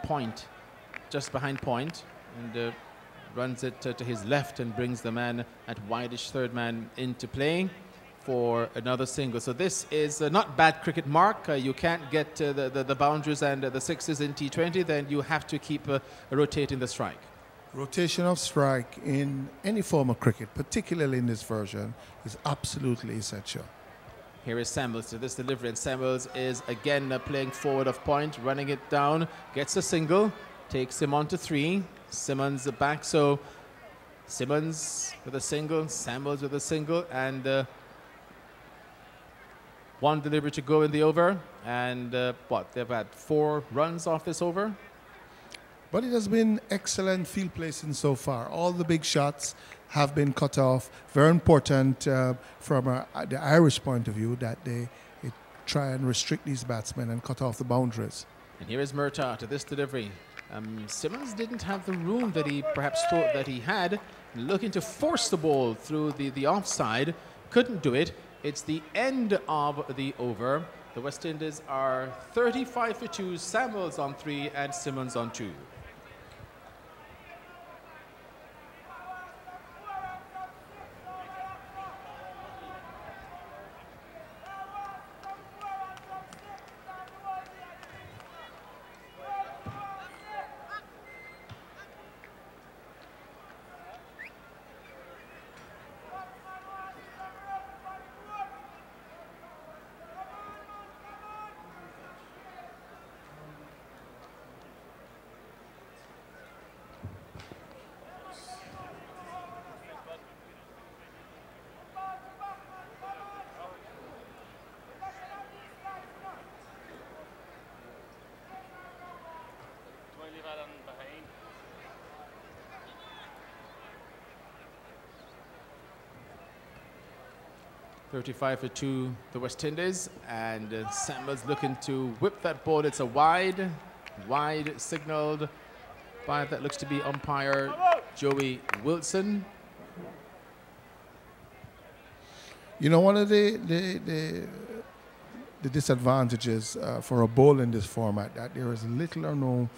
point, just behind point, and runs it to his left and brings the man at wideish third man into play. for another single. So this is not bad cricket, Mark. You can't get the boundaries and the sixes in T20, then you have to keep rotating the strike. Rotation of strike in any form of cricket, particularly in this version, is absolutely essential. Here is Samuels to this delivery, and Samuels is again playing forward of point, running it down, gets a single, takes him on to 3. Simmons back, so Simmons with a single, Samuels with a single, and 1 delivery to go in the over. And they've had 4 runs off this over. But it has been excellent field placing so far. All the big shots have been cut off. Very important from the Irish point of view that they try and restrict these batsmen and cut off the boundaries. And here is Murtagh to this delivery. Simmons didn't have the room that he perhaps thought that he had. Looking to force the ball through the offside. Couldn't do it. It's the end of the over. The West Indies are 35 for 2, Samuels on 3 and Simmons on 2. .35 for 2, the West Indies, and Samuels looking to whip that ball. It's a wide signaled by that looks to be umpire Joey Wilson. You know, one of the disadvantages for a bowler in this format that there is little or no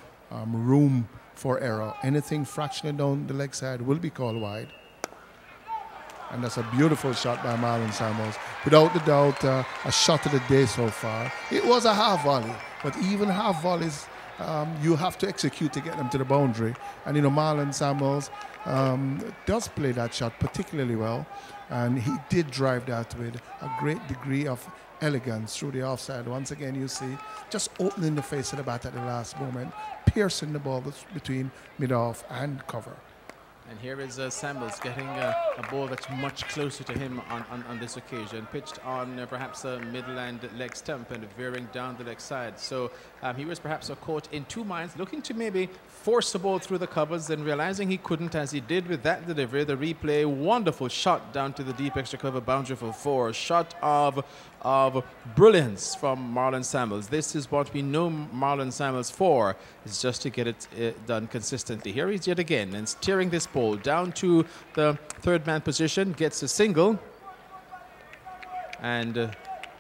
room for error. Anything fractionally down the leg side will be called wide. And that's a beautiful shot by Marlon Samuels. Without a doubt, a shot of the day so far. It was a half volley, but even half volleys, you have to execute to get them to the boundary. And, you know, Marlon Samuels does play that shot particularly well. And he did drive that with a great degree of elegance through the offside. Once again, you see, just opening the face of the bat at the last moment, piercing the ball between mid-off and cover. And here is Samuels getting a ball that's much closer to him on this occasion. Pitched on perhaps a middle and leg stump and veering down the leg side. So he was perhaps caught in 2 minds, looking to maybe force the ball through the covers, and realizing he couldn't, as he did with that delivery. The replay, wonderful shot down to the deep extra cover boundary for 4. Shot of brilliance from Marlon Samuels. This is what we know Marlon Samuels for, is just to get it done consistently. Here he's yet again and steering this ball down to the 3rd man position, gets a single, and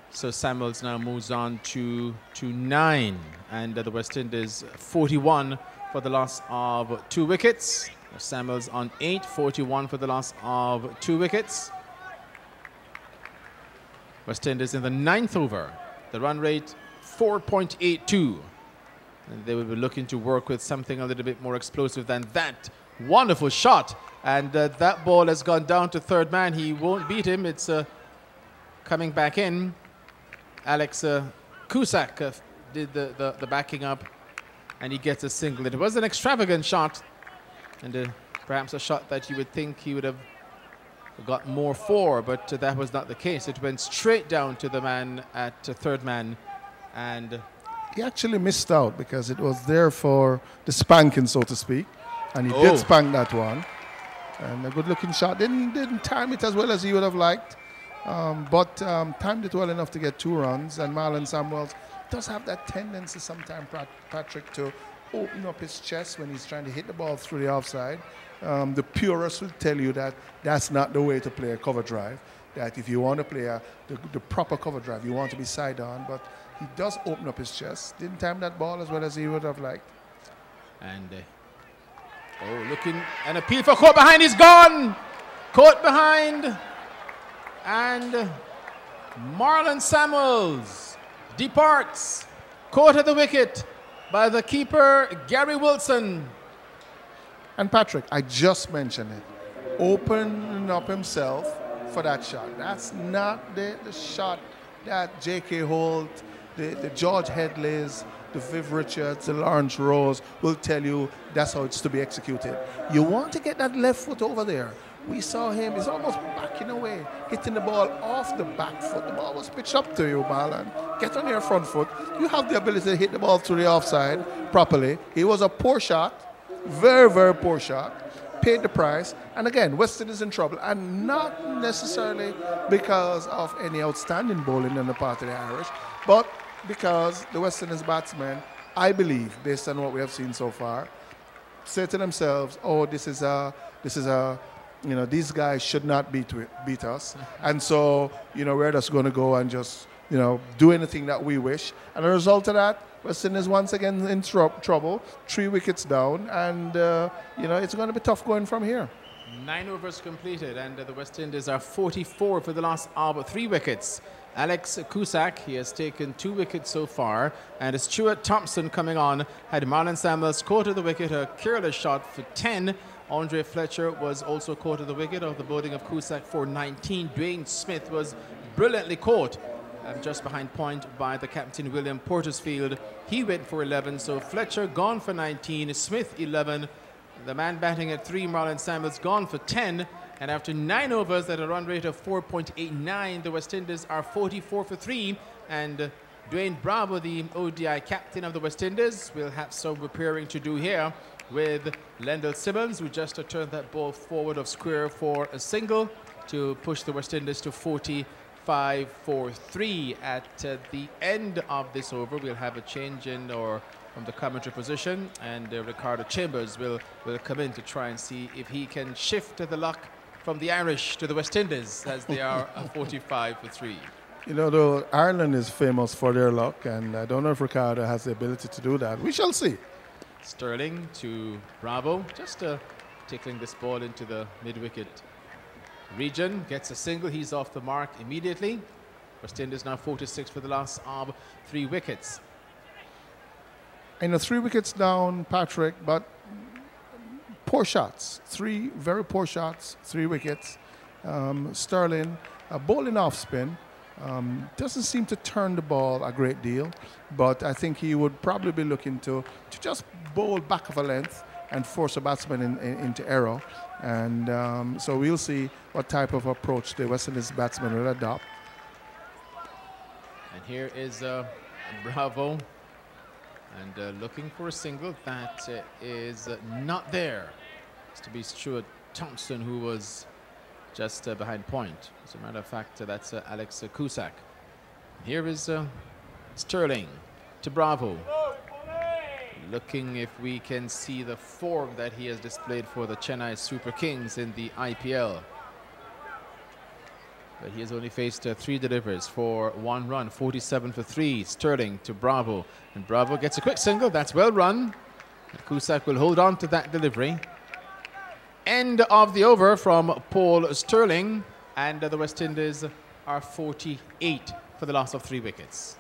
so Samuels now moves on to 9, and the West Indies 41 for the loss of 2 wickets. Samuels on 8, 41 for the loss of 2 wickets. West Indies in the 9th over. The run rate 4.82. And they will be looking to work with something a little bit more explosive than that. Wonderful shot. And that ball has gone down to 3rd man. He won't beat him. It's coming back in. Alex Cusack did the backing up, and he gets a single. It was an extravagant shot, and perhaps a shot that you would think he would have got more for, but that was not the case. It went straight down to the man at 3rd man, and he actually missed out because it was there for the spanking, so to speak, and he did spank that one. And a good-looking shot. Didn't time it as well as he would have liked, but timed it well enough to get 2 runs. And Marlon Samuels does have that tendency sometimes, Patrick, to open up his chest when he's trying to hit the ball through the offside. The purists will tell you that that's not the way to play a cover drive, that if you want to play the proper cover drive, you want to be side on, but he does open up his chest. Didn't time that ball as well as he would have liked. And looking, an appeal for caught behind, he's gone! Caught behind, and Marlon Samuels departs, caught at the wicket by the keeper, Gary Wilson. And Patrick, I just mentioned it, opening up himself for that shot. That's not the shot that J.K. Holt, the George Headleys, the Viv Richards, the Lawrence Rose will tell you that's how it's to be executed. You want to get that left foot over there. We saw him, he's almost backing away, hitting the ball off the back foot. The ball was pitched up to you, Marlon. Get on your front foot. You have the ability to hit the ball to the offside properly. It was a poor shot, very, very poor shot. Paid the price. And again, Western is in trouble. And not necessarily because of any outstanding bowling on the part of the Irish, but because the West Indies batsmen, I believe, based on what we have seen so far, say to themselves, oh, this is a, you know, these guys should not beat us. And so, you know, we're just going to go and just, you know, do anything that we wish. And the result of that, West Indies once again in trouble, 3 wickets down, and, you know, it's going to be tough going from here. 9 overs completed, and the West Indies are 44 for the loss of 3 wickets. Alex Cusack, he has taken 2 wickets so far, and Stuart Thompson coming on had Marlon Samuels caught at the wicket, a careless shot for 10. Andre Fletcher was also caught at the wicket of the bowling of Cusack for 19. Dwayne Smith was brilliantly caught just behind point by the captain William Portersfield. He went for 11, so Fletcher gone for 19, Smith 11. The man batting at 3, Marlon Samuels, gone for 10. And after 9 overs at a run rate of 4.89, the West Indies are 44 for 3. And Dwayne Bravo, the ODI captain of the West Indies, will have some repairing to do here with Lendl Simmons, who just turned that ball forward of square for a single to push the West Indies to 45 for 3. At the end of this over, we'll have a change in from the commentary position, and Ricardo Chambers will come in to try and see if he can shift the luck from the Irish to the West Indies, as they are 45 for 3. You know, though, Ireland is famous for their luck, and I don't know if Ricardo has the ability to do that. We shall see. Sterling to Bravo, just tickling this ball into the mid-wicket region. Gets a single, he's off the mark immediately. West Indies now 46 for the loss of 3 wickets. And the 3 wickets down, Patrick, but poor shots. 3 very poor shots, 3 wickets. Sterling, bowling off spin. Doesn't seem to turn the ball a great deal, but I think he would probably be looking to just bowl back of a length and force a batsman into error. And so we'll see what type of approach the West Indies batsman will adopt. And here is Bravo, and looking for a single that is not there. It's to be Stuart Thompson, who was just behind point. As a matter of fact, that's Alex Cusack. Here is Sterling to Bravo. Looking if we can see the form that he has displayed for the Chennai Super Kings in the IPL. But he has only faced 3 deliveries for 1 run, 47 for 3. Sterling to Bravo, and Bravo gets a quick single. That's well run. And Cusack will hold on to that delivery. End of the over from Paul Sterling, and the West Indies are 48 for the loss of 3 wickets.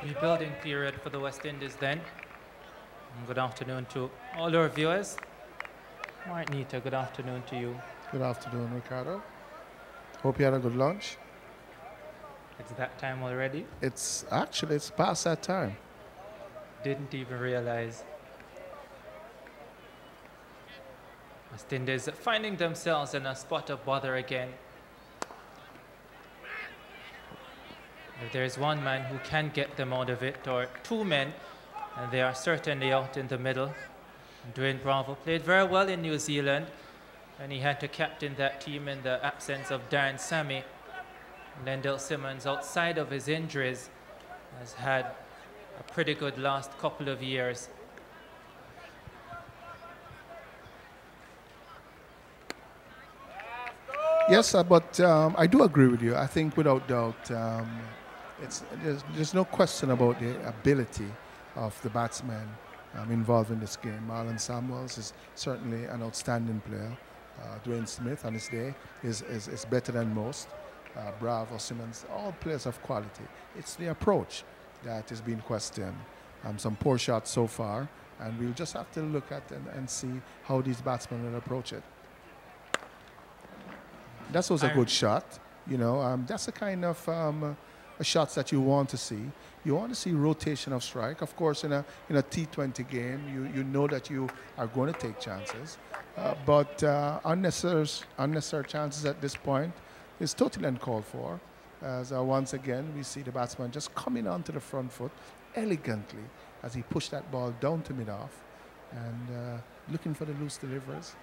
Rebuilding period for the West Indies then. And good afternoon to all our viewers. Martinita, good afternoon to you. Good afternoon, Ricardo. Hope you had a good lunch. It's that time already? It's past that time. Didn't even realize. West Indies finding themselves in a spot of bother again. If there's one man who can get them out of it, or two men, and they are certainly out in the middle. Dwayne Bravo played very well in New Zealand, and he had to captain that team in the absence of Darren Sammy. Lendell Simmons, outside of his injuries, has had a pretty good last couple of years. Yes, but I do agree with you. I think without doubt, there's no question about the ability of the batsmen involved in this game. Marlon Samuels is certainly an outstanding player. Dwayne Smith on his day is better than most. Bravo, Simmons, all players of quality. It's the approach that is being questioned. Some poor shots so far, and we'll just have to look at and see how these batsmen will approach it. That was a good shot. You know, that's the kind of shots that you want to see. You want to see rotation of strike. Of course, in a T20 game, you know that you are going to take chances, but unnecessary chances at this point is totally uncalled for. As once again we see the batsman just coming onto the front foot elegantly as he pushed that ball down to mid-off and looking for the loose deliveries.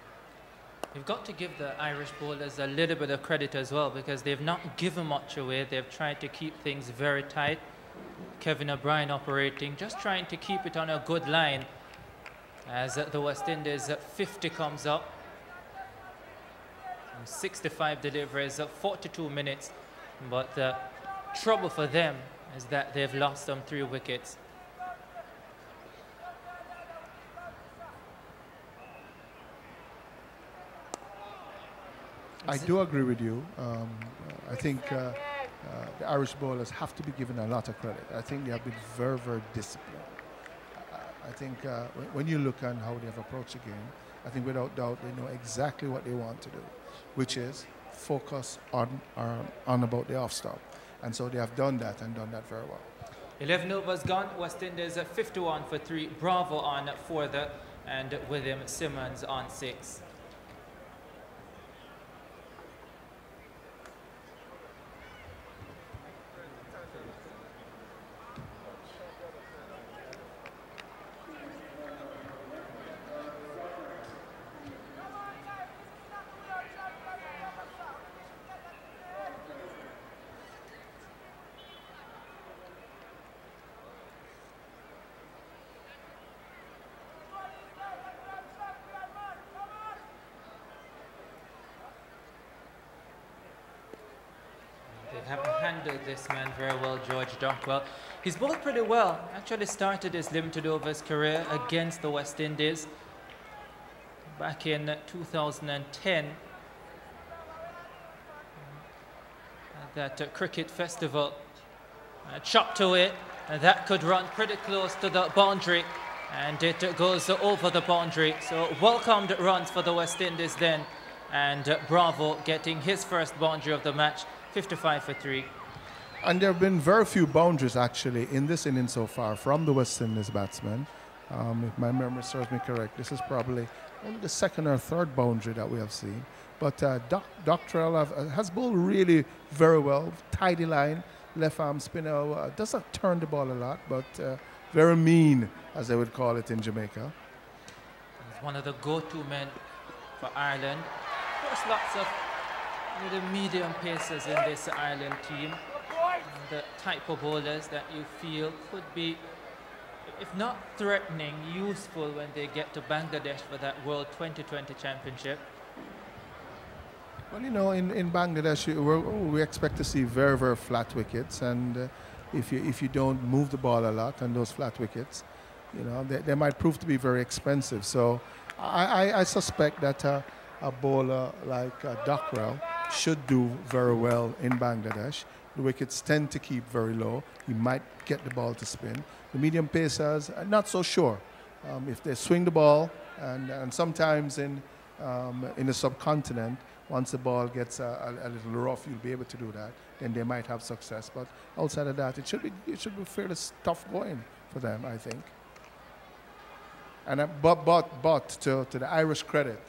You've got to give the Irish bowlers a little bit of credit as well, because they've not given much away. They've tried to keep things very tight. Kevin O'Brien operating, just trying to keep it on a good line as the West Indies 50 comes up. 65 deliveries, 42 minutes. But the trouble for them is that they've lost them 3 wickets. I do agree with you. I think the Irish bowlers have to be given a lot of credit. I think they have been very, very disciplined. I think when you look on how they have approached the game, I think without doubt they know exactly what they want to do, which is focus on about the off-stop. And so they have done that and done that very well. 11 overs gone. West Indies at 51 for 3. Bravo on 4, and William Simmons on 6. Haven't handled this man very well, George Dockwell. He's bowled pretty well. Actually started his limited overs career against the West Indies back in 2010 at that cricket festival. Chopped away, and that could run pretty close to the boundary, and it goes over the boundary. So welcomed runs for the West Indies then, and Bravo getting his first boundary of the match. 55 for 3. And there have been very few boundaries actually in this inning so far from the West Indies batsmen. If my memory serves me correct, this is probably only the second or third boundary that we have seen. But Doctrell has bowled really very well. Tidy line, left arm spinner, doesn't turn the ball a lot, but very mean, as they would call it in Jamaica. He's one of the go-to men for Ireland. Of course, lots of the medium pacers in this Ireland team, the type of bowlers that you feel could be, if not threatening, useful when they get to Bangladesh for that World 2020 Championship. Well, you know, in Bangladesh, we expect to see very, very flat wickets, and if you don't move the ball a lot on those flat wickets, you know, they might prove to be very expensive. So I suspect that a bowler like Dockwell should do very well in Bangladesh. The wickets tend to keep very low. He might get the ball to spin. The medium pacers, not so sure. If they swing the ball, and sometimes in the subcontinent, once the ball gets a little rough, you'll be able to do that. Then they might have success. But outside of that, it should be fairly tough going for them, I think. And but to the Irish credit,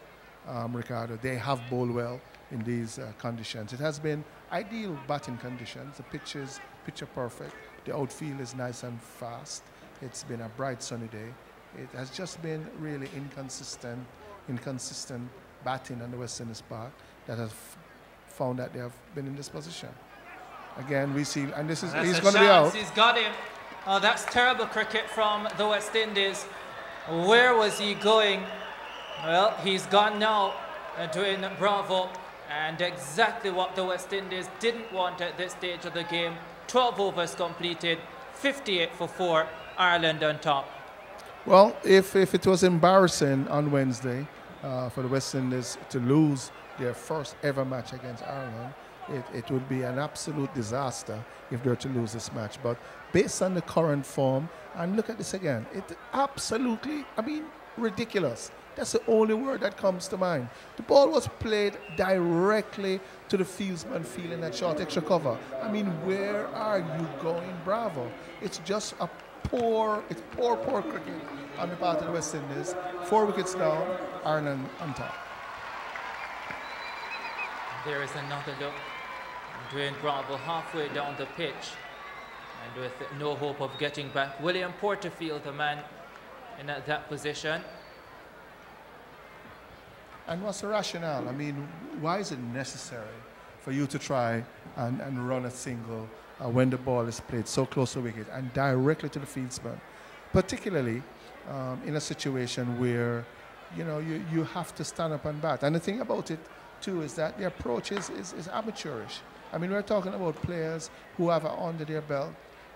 Ricardo, they have bowled well in these conditions. It has been ideal batting conditions. The pitch is picture perfect. The outfield is nice and fast. It's been a bright sunny day. It has just been really inconsistent batting on the West Indies part that has found that they have been in this position. Again, we see, and this is, he's going to be out. He's got him. Oh, that's terrible cricket from the West Indies. Where was he going? Well, he's gone now, doing Bravo, and exactly what the West Indies didn't want at this stage of the game. 12 overs completed, 58 for 4, Ireland on top. Well, if it was embarrassing on Wednesday for the West Indies to lose their first ever match against Ireland, it would be an absolute disaster if they were to lose this match. But based on the current form, and look at this again, it's absolutely, I mean, ridiculous. That's the only word that comes to mind. The ball was played directly to the fieldsman fielding that short extra cover. I mean, where are you going, Bravo? It's just a poor cricket on the part of the West Indies. 4 wickets down, Ireland on top. There is another look. Dwayne Bravo halfway down the pitch, and with no hope of getting back. William Porterfield, the man in that position. And what's the rationale? I mean, why is it necessary for you to try and run a single when the ball is played so close to the wicket and directly to the fieldsman, particularly in a situation where, you know, you have to stand up and bat. And the thing about it, too, is that the approach is amateurish. I mean, we're talking about players who have under their belt,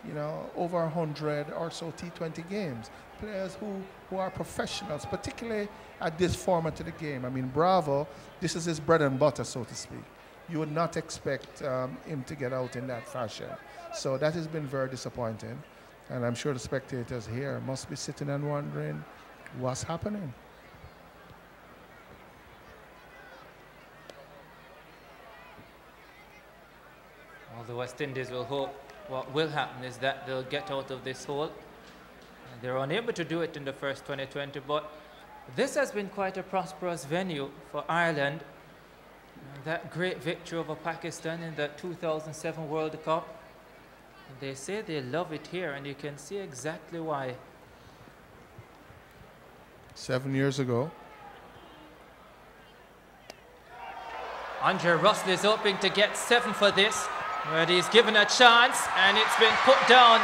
you know, over 100 or so T20 games. Players who are professionals, particularly at this format of the game. I mean, Bravo, this is his bread and butter, so to speak. You would not expect him to get out in that fashion. So that has been very disappointing. And I'm sure the spectators here must be sitting and wondering what's happening. Well, the West Indies will hope what will happen is that they'll get out of this hole. They're unable to do it in the first 2020, but this has been quite a prosperous venue for Ireland. That great victory over Pakistan in the 2007 World Cup. They say they love it here, and you can see exactly why. 7 years ago. Andre Russell is hoping to get 7 for this, but he's given a chance, and it's been put down.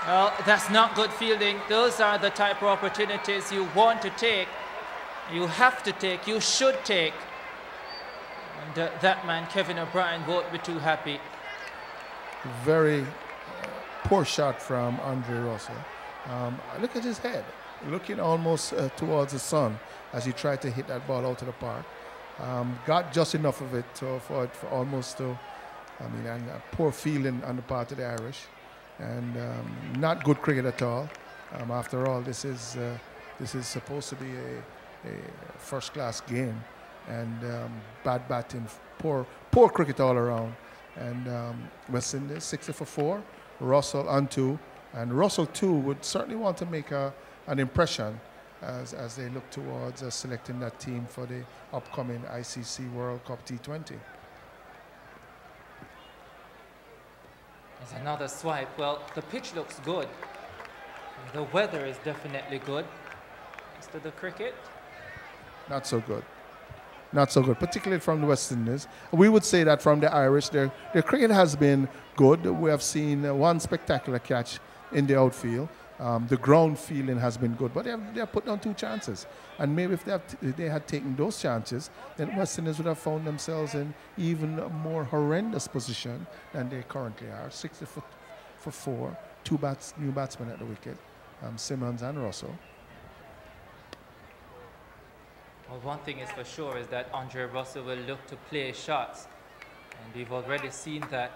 Well, that's not good fielding. Those are the type of opportunities you want to take, you have to take, you should take. And that man, Kevin O'Brien, won't be too happy. Very poor shot from Andre Russell. Look at his head, looking almost towards the sun as he tried to hit that ball out of the park. Got just enough of it for almost to, I mean, and poor fielding on the part of the Irish. And not good cricket at all. After all, this is supposed to be a first-class game, and bad batting, poor cricket all around. And West Indies 60 for 4, Russell on 2, and Russell too would certainly want to make an impression as they look towards selecting that team for the upcoming ICC World Cup T20. There's another swipe. Well, the pitch looks good. The weather is definitely good. As to the cricket, not so good. Not so good, particularly from the West Indies. We would say that from the Irish, their cricket has been good. We have seen one spectacular catch in the outfield. The ground feeling has been good, but they have put down 2 chances. And maybe if they had taken those chances, then West Indies would have found themselves in even a more horrendous position than they currently are. 60 for 4, 2 new batsmen at the wicket, Simmons and Russell. Well, one thing is for sure is that Andre Russell will look to play shots, and we've already seen that.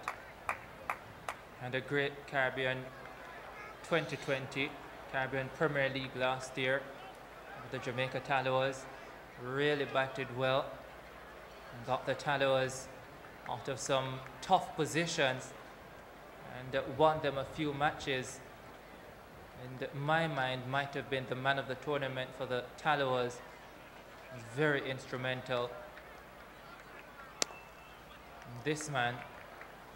And a great Caribbean 2020 Caribbean Premier League last year, the Jamaica Tallowas really batted well and got the Tallowas out of some tough positions and won them a few matches. in my mind, might have been the man of the tournament for the Tallowers. Very instrumental. This man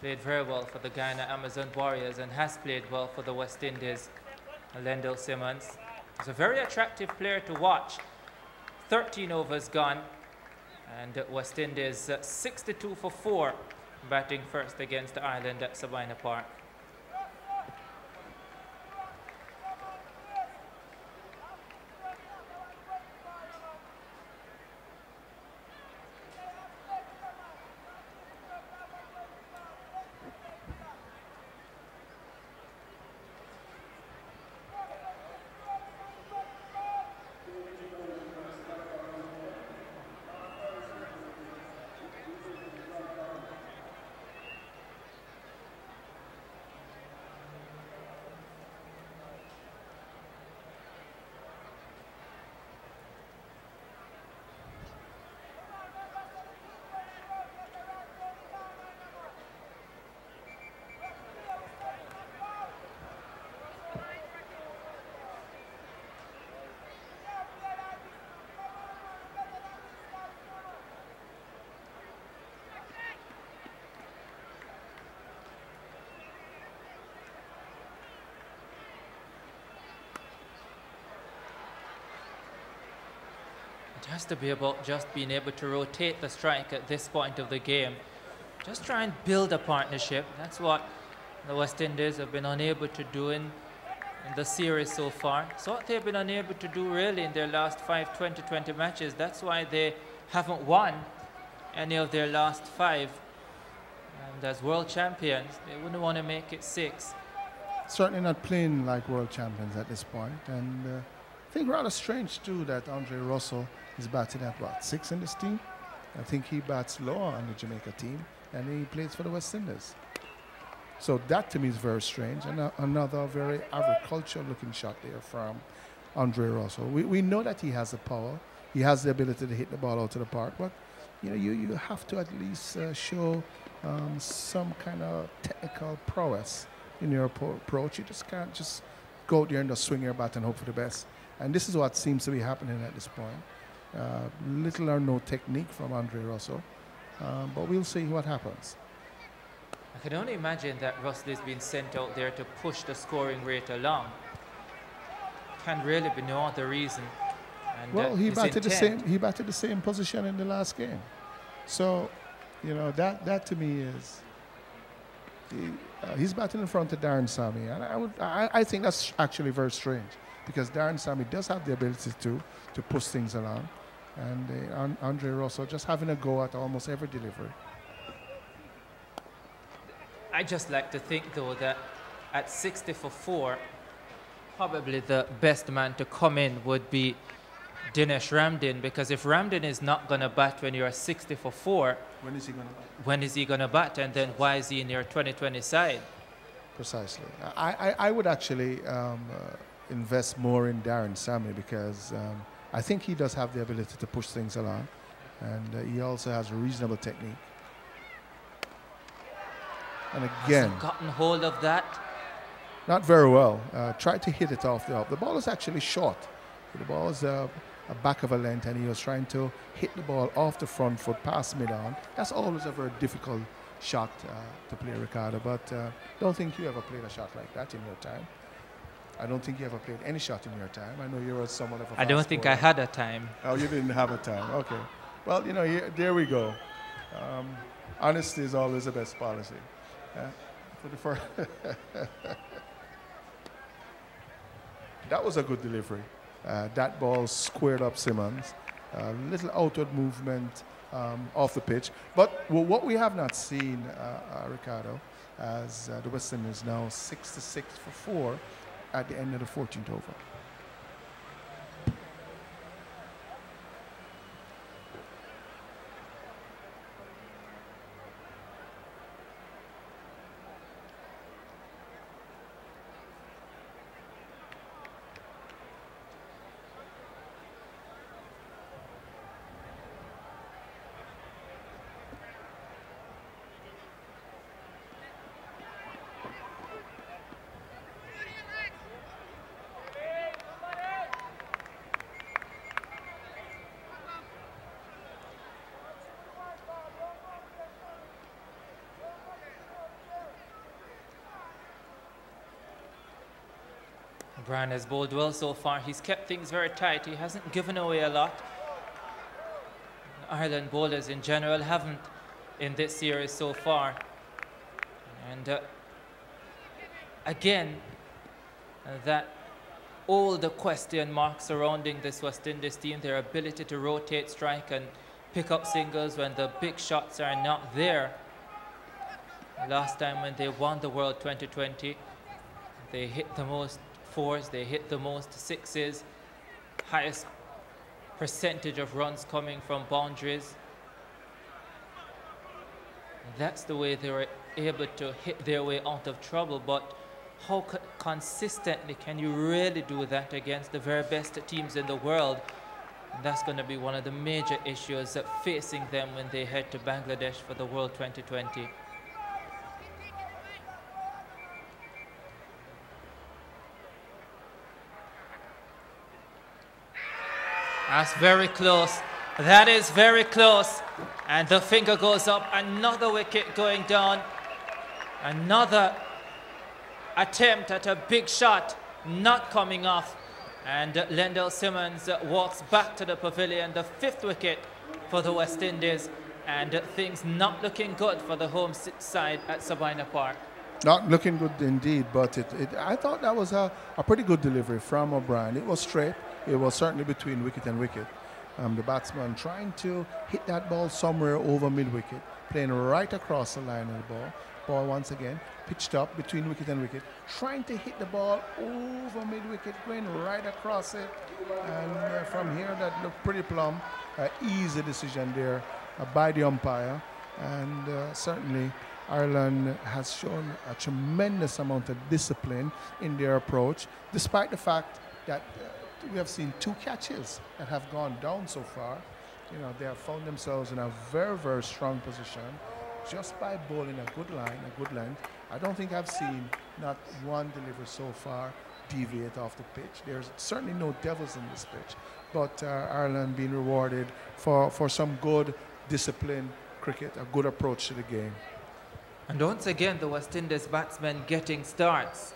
played very well for the Guyana Amazon Warriors and has played well for the West Indies. Lendl Simmons is a very attractive player to watch. 13 overs gone, and West Indies 62 for 4, batting first against Ireland at Sabina Park. It has to be about just being able to rotate the strike at this point of the game. Just try and build a partnership. That's what the West Indies have been unable to do in the series so far. It's what they've been unable to do really in their last 5 20-20 matches. That's why they haven't won any of their last 5. And as world champions, they wouldn't want to make it 6. Certainly not playing like world champions at this point. And I think rather strange too that Andre Russell is batting at what, 6 in this team? I think he bats lower on the Jamaica team and he plays for the West Indies. So that to me is very strange, and another very agricultural looking shot there from Andre Russell. We know that he has the power, he has the ability to hit the ball out of the park, but you know, you have to at least show some kind of technical prowess in your approach. You just can't just go out there and just swing your bat and hope for the best. And this is what seems to be happening at this point. Little or no technique from Andre Russell, but we'll see what happens. I can only imagine that Russell is being sent out there to push the scoring rate along. Can really be no other reason. And, well, he batted the same position in the last game. So, you know, that to me is he's batting in front of Darren Sammy, and I think that's actually very strange, because Darren Sammy does have the ability to push things along, and Andre Russell just having a go at almost every delivery. I just like to think, though, that at 60 for 4, probably the best man to come in would be Dinesh Ramdin, because if Ramdin is not going to bat when you're 60 for 4, when is he going to bat? When is he going to bat, and then why is he in your 2020 side? Precisely. I would actually invest more in Darren Sammy, because I think he does have the ability to push things along, and he also has a reasonable technique. And again, has he gotten hold of that? Not very well. Tried to hit it off the up. The ball is actually short. The ball is a back of a length, and he was trying to hit the ball off the front foot past mid-on. That's always a very difficult shot to play, Ricardo, but don't think you ever played a shot like that in your time. I don't think you ever played any shot in your time. I know you were somewhat of a I don't think I had a time. Oh, you didn't have a time. Okay. Well, you know, there we go. Honesty is always the best policy. For the first that was a good delivery. That ball squared up Simmons. Little outward movement off the pitch. But what we have not seen, Ricardo, as the West Indies now 66 for 4 at the end of the 14th over. Brian has bowled well so far. He's kept things very tight. He hasn't given away a lot. Ireland bowlers in general haven't in this series so far. And again, that all the question marks surrounding this West Indies team, their ability to rotate, strike and pick up singles when the big shots are not there. Last time when they won the World 2020, they hit the most fours, they hit the most sixes, highest percentage of runs coming from boundaries. That's the way they were able to hit their way out of trouble, but how consistently can you really do that against the very best teams in the world? And that's going to be one of the major issues facing them when they head to Bangladesh for the World 2020. That's very close. That is very close. And the finger goes up. Another wicket going down. Another attempt at a big shot not coming off. And Lendl Simmons walks back to the pavilion. The fifth wicket for the West Indies. And things not looking good for the home side at Sabina Park. Not looking good indeed, but I thought that was a pretty good delivery from O'Brien. It was straight. It was certainly between wicket and wicket. The batsman trying to hit that ball somewhere over mid-wicket, playing right across the line of the ball. Ball once again pitched up between wicket and wicket, trying to hit the ball over mid-wicket, going right across it. And from here, that looked pretty plumb. Easy decision there by the umpire. And certainly Ireland has shown a tremendous amount of discipline in their approach, despite the fact that we have seen 2 catches that have gone down so far. You know, they have found themselves in a very, very strong position just by bowling a good line, a good length. I don't think I've seen not one delivery so far deviate off the pitch. There's certainly no devils in this pitch, but Ireland being rewarded for some good disciplined cricket, a good approach to the game. And once again, the West Indies batsmen getting starts.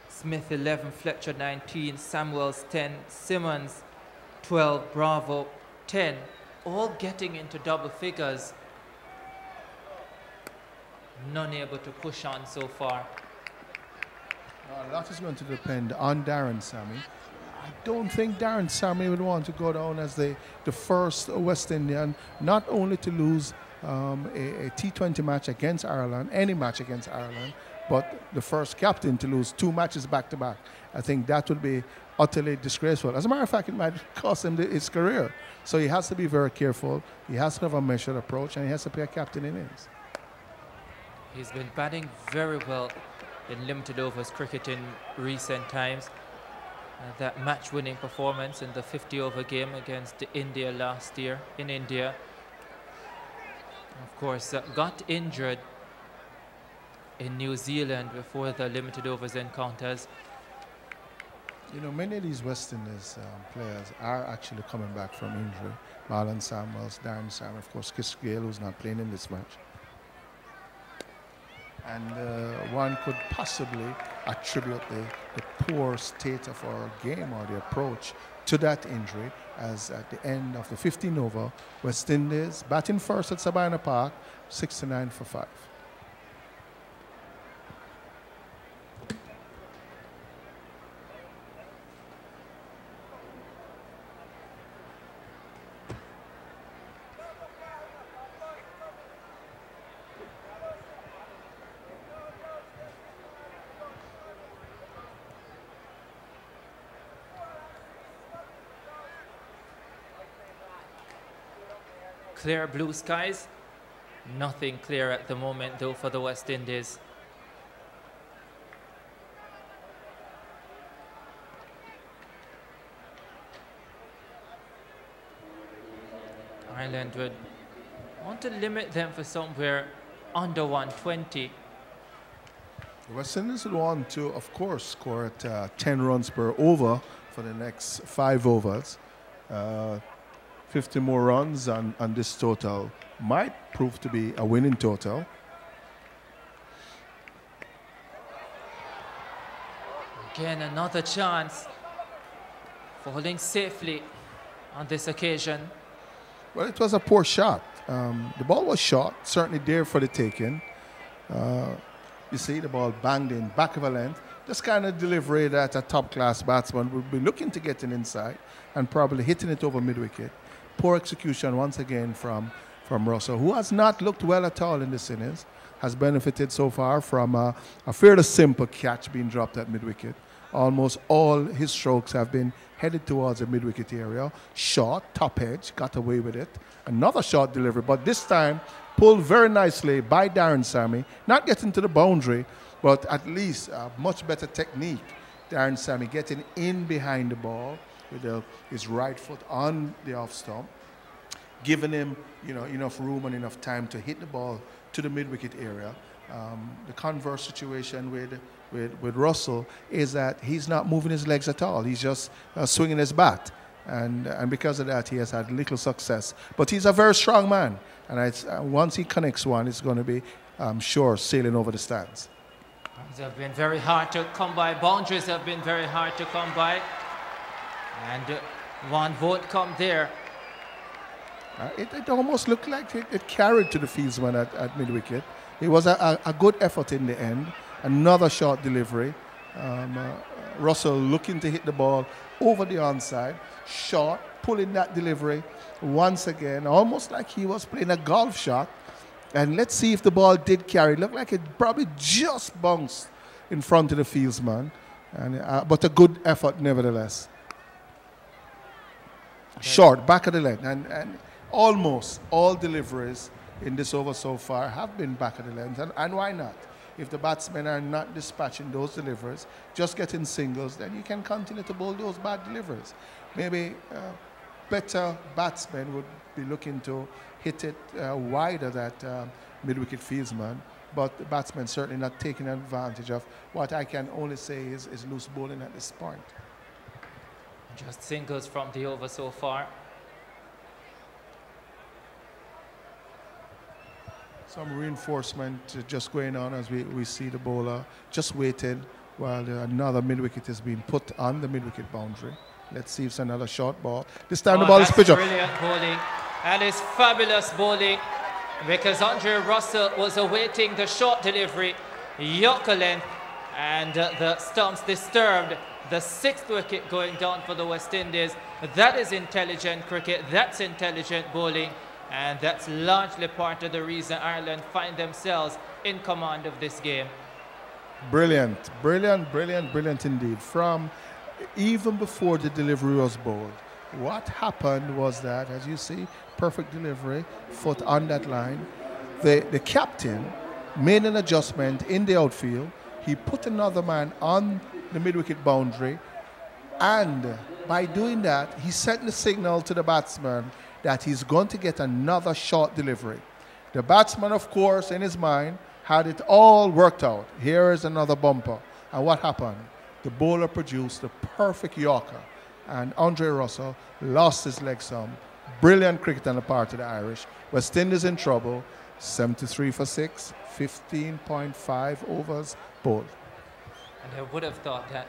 Smith 11, Fletcher 19, Samuels 10, Simmons 12, Bravo 10, all getting into double figures. None able to push on so far. A lot is going to depend on Darren Sammy. I don't think Darren Sammy would want to go down as the first West Indian, not only to lose a T20 match against Ireland, any match against Ireland, but the first captain to lose 2 matches back-to-back. I think that would be utterly disgraceful. As a matter of fact, it might cost him his career. So he has to be very careful. He has to have a measured approach, and he has to play a captain innings. He's been batting very well in limited overs cricket in recent times. That match-winning performance in the 50-over game against India last year in India. Of course, got injured in New Zealand before the limited overs encounters. You know, many of these West Indies players are actually coming back from injury. Marlon Samuels, Darren Sam, of course, Chris Gayle, who's not playing in this match. And one could possibly attribute the poor state of our game or the approach to that injury, as at the end of the 15th over, West Indies batting first at Sabina Park, 69 for 5. Clear blue skies. Nothing clear at the moment, though, for the West Indies. Ireland would want to limit them for somewhere under 120. The West Indies would want to, of course, score at 10 runs per over for the next 5 overs. 50 more runs on this total might prove to be a winning total. Again, another chance for holding safely on this occasion. Well, it was a poor shot. The ball was short, certainly there for the taking. You see the ball banged in, back of a length. This kind of delivery that a top-class batsman would be looking to get in inside and probably hitting it over mid-wicket. Poor execution once again from Russell, who has not looked well at all in this innings, has benefited so far from a fairly simple catch being dropped at mid-wicket. Almost all his strokes have been headed towards the mid-wicket area. Short, top edge, got away with it. Another short delivery, but this time pulled very nicely by Darren Sammy. Not getting to the boundary, but at least a much better technique. Darren Sammy getting in behind the ball with his right foot on the off stump, giving him enough room and enough time to hit the ball to the mid-wicket area. The converse situation with Russell is that he's not moving his legs at all. He's just swinging his bat. And because of that, he has had little success. But he's a very strong man. And once he connects one, it's going to be, I'm sure, sailing over the stands. They have been very hard to come by. Boundaries have been very hard to come by. And one won't come there. It almost looked like it carried to the fieldsman at mid-wicket. It was a good effort in the end. Another short delivery. Russell looking to hit the ball over the onside. Short, pulling that delivery once again, almost like he was playing a golf shot. And let's see if the ball did carry. It looked like it probably just bounced in front of the fieldsman. But a good effort nevertheless. Short, back of the leg. And almost all deliveries in this over so far have been back of the length. And why not? If the batsmen are not dispatching those deliveries, just getting singles, then you can continue to bowl those bad deliveries. Maybe better batsmen would be looking to hit it wider that mid-wicket fieldsman, but the batsmen certainly not taking advantage of what I can only say is loose bowling at this point. Just singles from the over so far. Some reinforcement just going on as we see the bowler just waiting while another mid-wicket is being put on the mid-wicket boundary. Let's see if it's another short ball. This time the ball is pitched up. Brilliant bowling. And it's fabulous bowling because Andre Russell was awaiting the short delivery, Yorker length, and the stumps disturbed. The sixth wicket going down for the West Indies. That is intelligent cricket. That's intelligent bowling. And that's largely part of the reason Ireland find themselves in command of this game. Brilliant, brilliant, brilliant, brilliant indeed. From even before the delivery was bowled, what happened was that, as you see, perfect delivery, foot on that line. The captain made an adjustment in the outfield. He put another man on the mid-wicket boundary. And by doing that, he sent the signal to the batsman that he's going to get another short delivery. The batsman, of course, in his mind, had it all worked out. Here is another bumper. And what happened? The bowler produced the perfect Yorker. And Andre Russell lost his leg some. Brilliant cricket on the part of the Irish. West Indies in trouble. 73 for 6, 15.5 overs bowled. And I would have thought that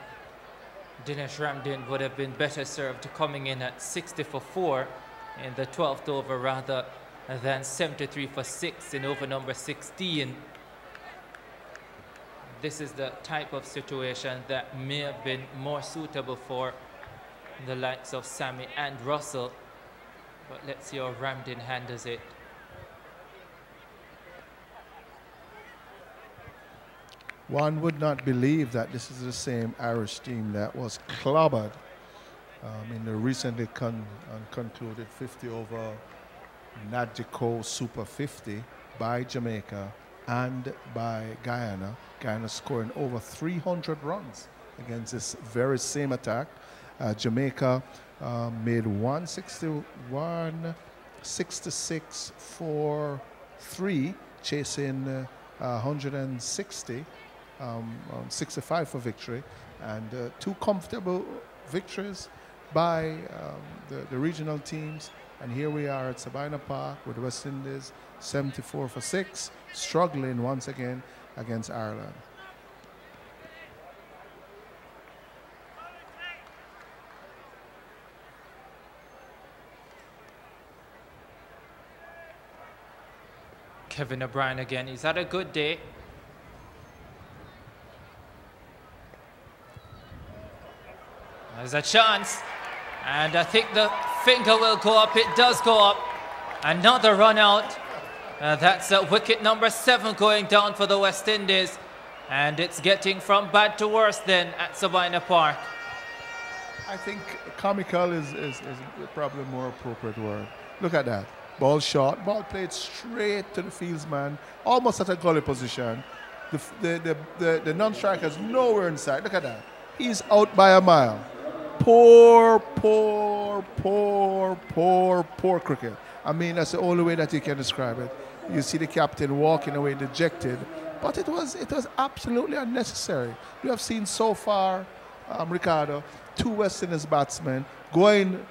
Dinesh Ramdin would have been better served coming in at 60 for 4 in the 12th over rather than 73 for 6 in over number 16. This is the type of situation that may have been more suitable for the likes of Sammy and Russell. But let's see how Ramdin handles it. One would not believe that this is the same Irish team that was clobbered in the recently concluded 50 over Nadjico Super 50 by Jamaica and by Guyana. Guyana scoring over 300 runs against this very same attack. Jamaica made 166 for 3, chasing 160, 65 for victory, and 2 comfortable victories by the regional teams. And here we are at Sabina Park with West Indies 74 for 6, struggling once again against Ireland. Kevin O'Brien again. He's had a good day. There's a chance. And I think the finger will go up. It does go up. Another run out. That's wicket number 7 going down for the West Indies. And it's getting from bad to worse then at Sabina Park. I think comical is probably a more appropriate word. Look at that. Ball short, ball played straight to the fieldsman, almost at a gully position. The non-striker's nowhere in sight. Look at that. He's out by a mile. Poor cricket. I mean, that's the only way that you can describe it. You see the captain walking away dejected, but it was absolutely unnecessary. We have seen so far, Ricardo, 2 West Indies batsmen going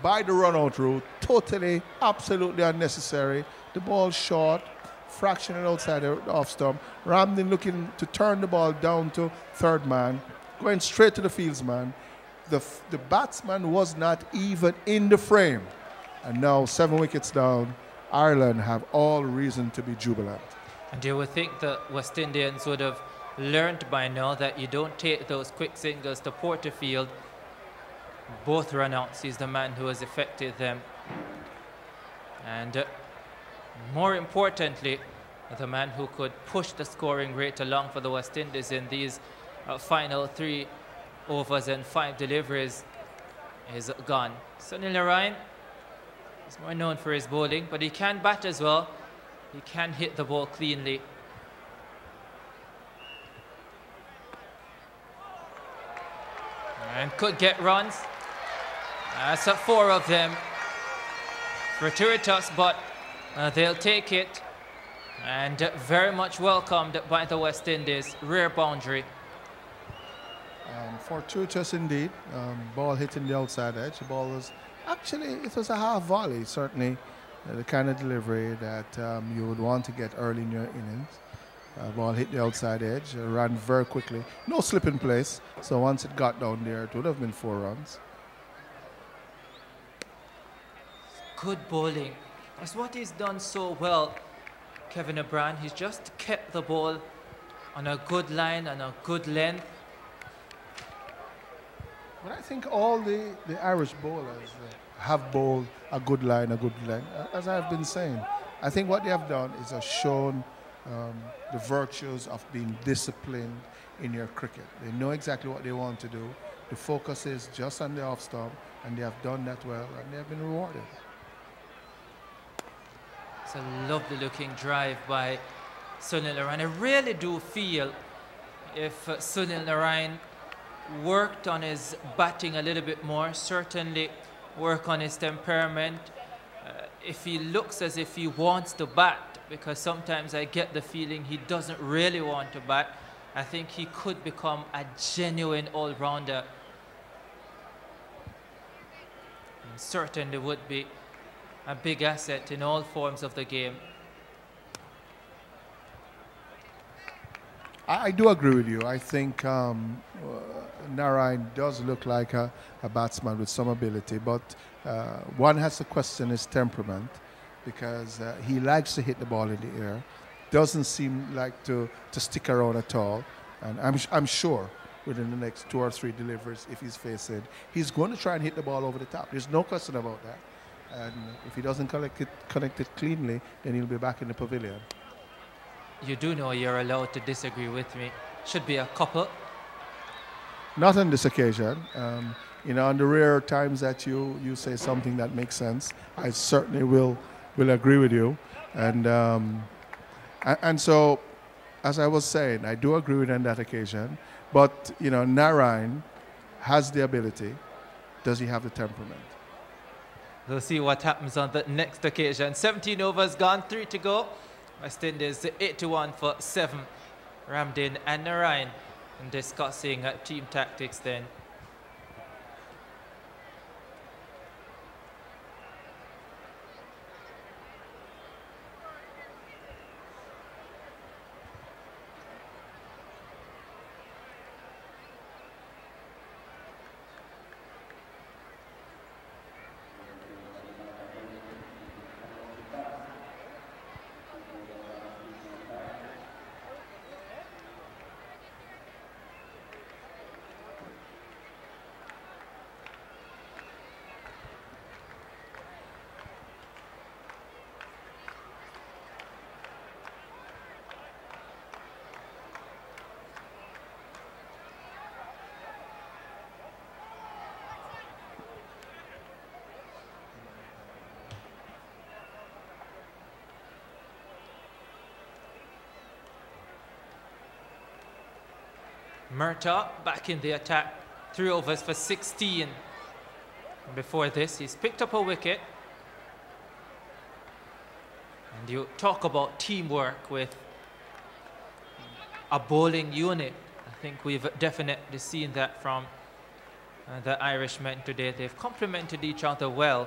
by the run-out route, totally, absolutely unnecessary. The ball short, fractioning outside the off stump. Ramdin looking to turn the ball down to third man, going straight to the fieldsman. The batsman was not even in the frame. And now 7 wickets down, Ireland have all reason to be jubilant. And you would think the West Indians would have learned by now that you don't take those quick singles to Porterfield. Both run-outs, he's the man who has affected them. And more importantly, the man who could push the scoring rate along for the West Indies in these final 3 overs and 5 deliveries is gone. Sunil Narine is more known for his bowling, but he can bat as well. He can hit the ball cleanly. And could get runs. That's 4 of them. Gratuitous, but they'll take it. And very much welcomed by the West Indies. Rear boundary. Fortuitous indeed. Ball hitting the outside edge. The ball was actually, it was a half volley, certainly. The kind of delivery that you would want to get early in your innings. Ball hit the outside edge, ran very quickly. No slip in place. So once it got down there, it would have been 4 runs. Good bowling. That's what he's done so well, Kevin O'Brien. He's just kept the ball on a good line and a good length. But I think all the Irish bowlers have bowled a good line, a good length. As I've been saying, I think what they have done is have shown the virtues of being disciplined in your cricket. They know exactly what they want to do. The focus is just on the off stump, and they have done that well, and they have been rewarded. It's a lovely looking drive by Sunil Narine. I really do feel if Sunil Narine worked on his batting a little bit more, certainly work on his temperament. If he looks as if he wants to bat, because sometimes I get the feeling he doesn't really want to bat, I think he could become a genuine all-rounder. And certainly would be a big asset in all forms of the game. I do agree with you. I think Narine does look like a batsman with some ability, but one has to question his temperament, because he likes to hit the ball in the air, doesn't seem like to stick around at all, and I'm sure within the next 2 or 3 deliveries, if he's faced it, he's going to try and hit the ball over the top. There's no question about that. And if he doesn't connect it cleanly, then he'll be back in the pavilion. You do know you're allowed to disagree with me. Should be a couple. Not on this occasion. You know, on the rare times that you say something that makes sense, I certainly will agree with you. And so, as I was saying, I do agree with you on that occasion. But, you know, Narine has the ability. Does he have the temperament? We'll see what happens on the next occasion. 17 overs gone, 3 to go. West Indies 8-1 for 7. Ramdin and Narine discussing team tactics then. Murtaugh back in the attack, 3 overs for 16. And before this, he's picked up a wicket. And you talk about teamwork with a bowling unit. I think we've definitely seen that from the Irishmen today. They've complemented each other well.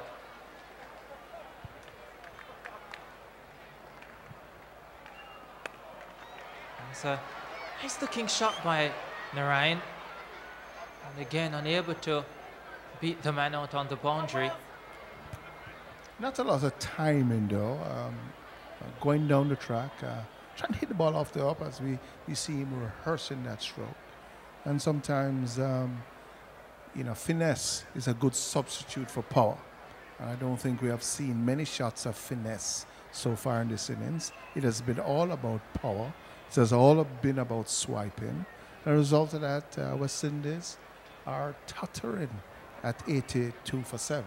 It's a nice looking shot by Narayan. And again, unable to beat the man out on the boundary. Not a lot of timing though. Going down the track, trying to hit the ball off the up as we see him rehearsing that stroke. And sometimes, you know, finesse is a good substitute for power. And I don't think we have seen many shots of finesse so far in this innings. It has been all about power. It has all been about swiping. And a result of that, West Indies are tottering at 82 for 7.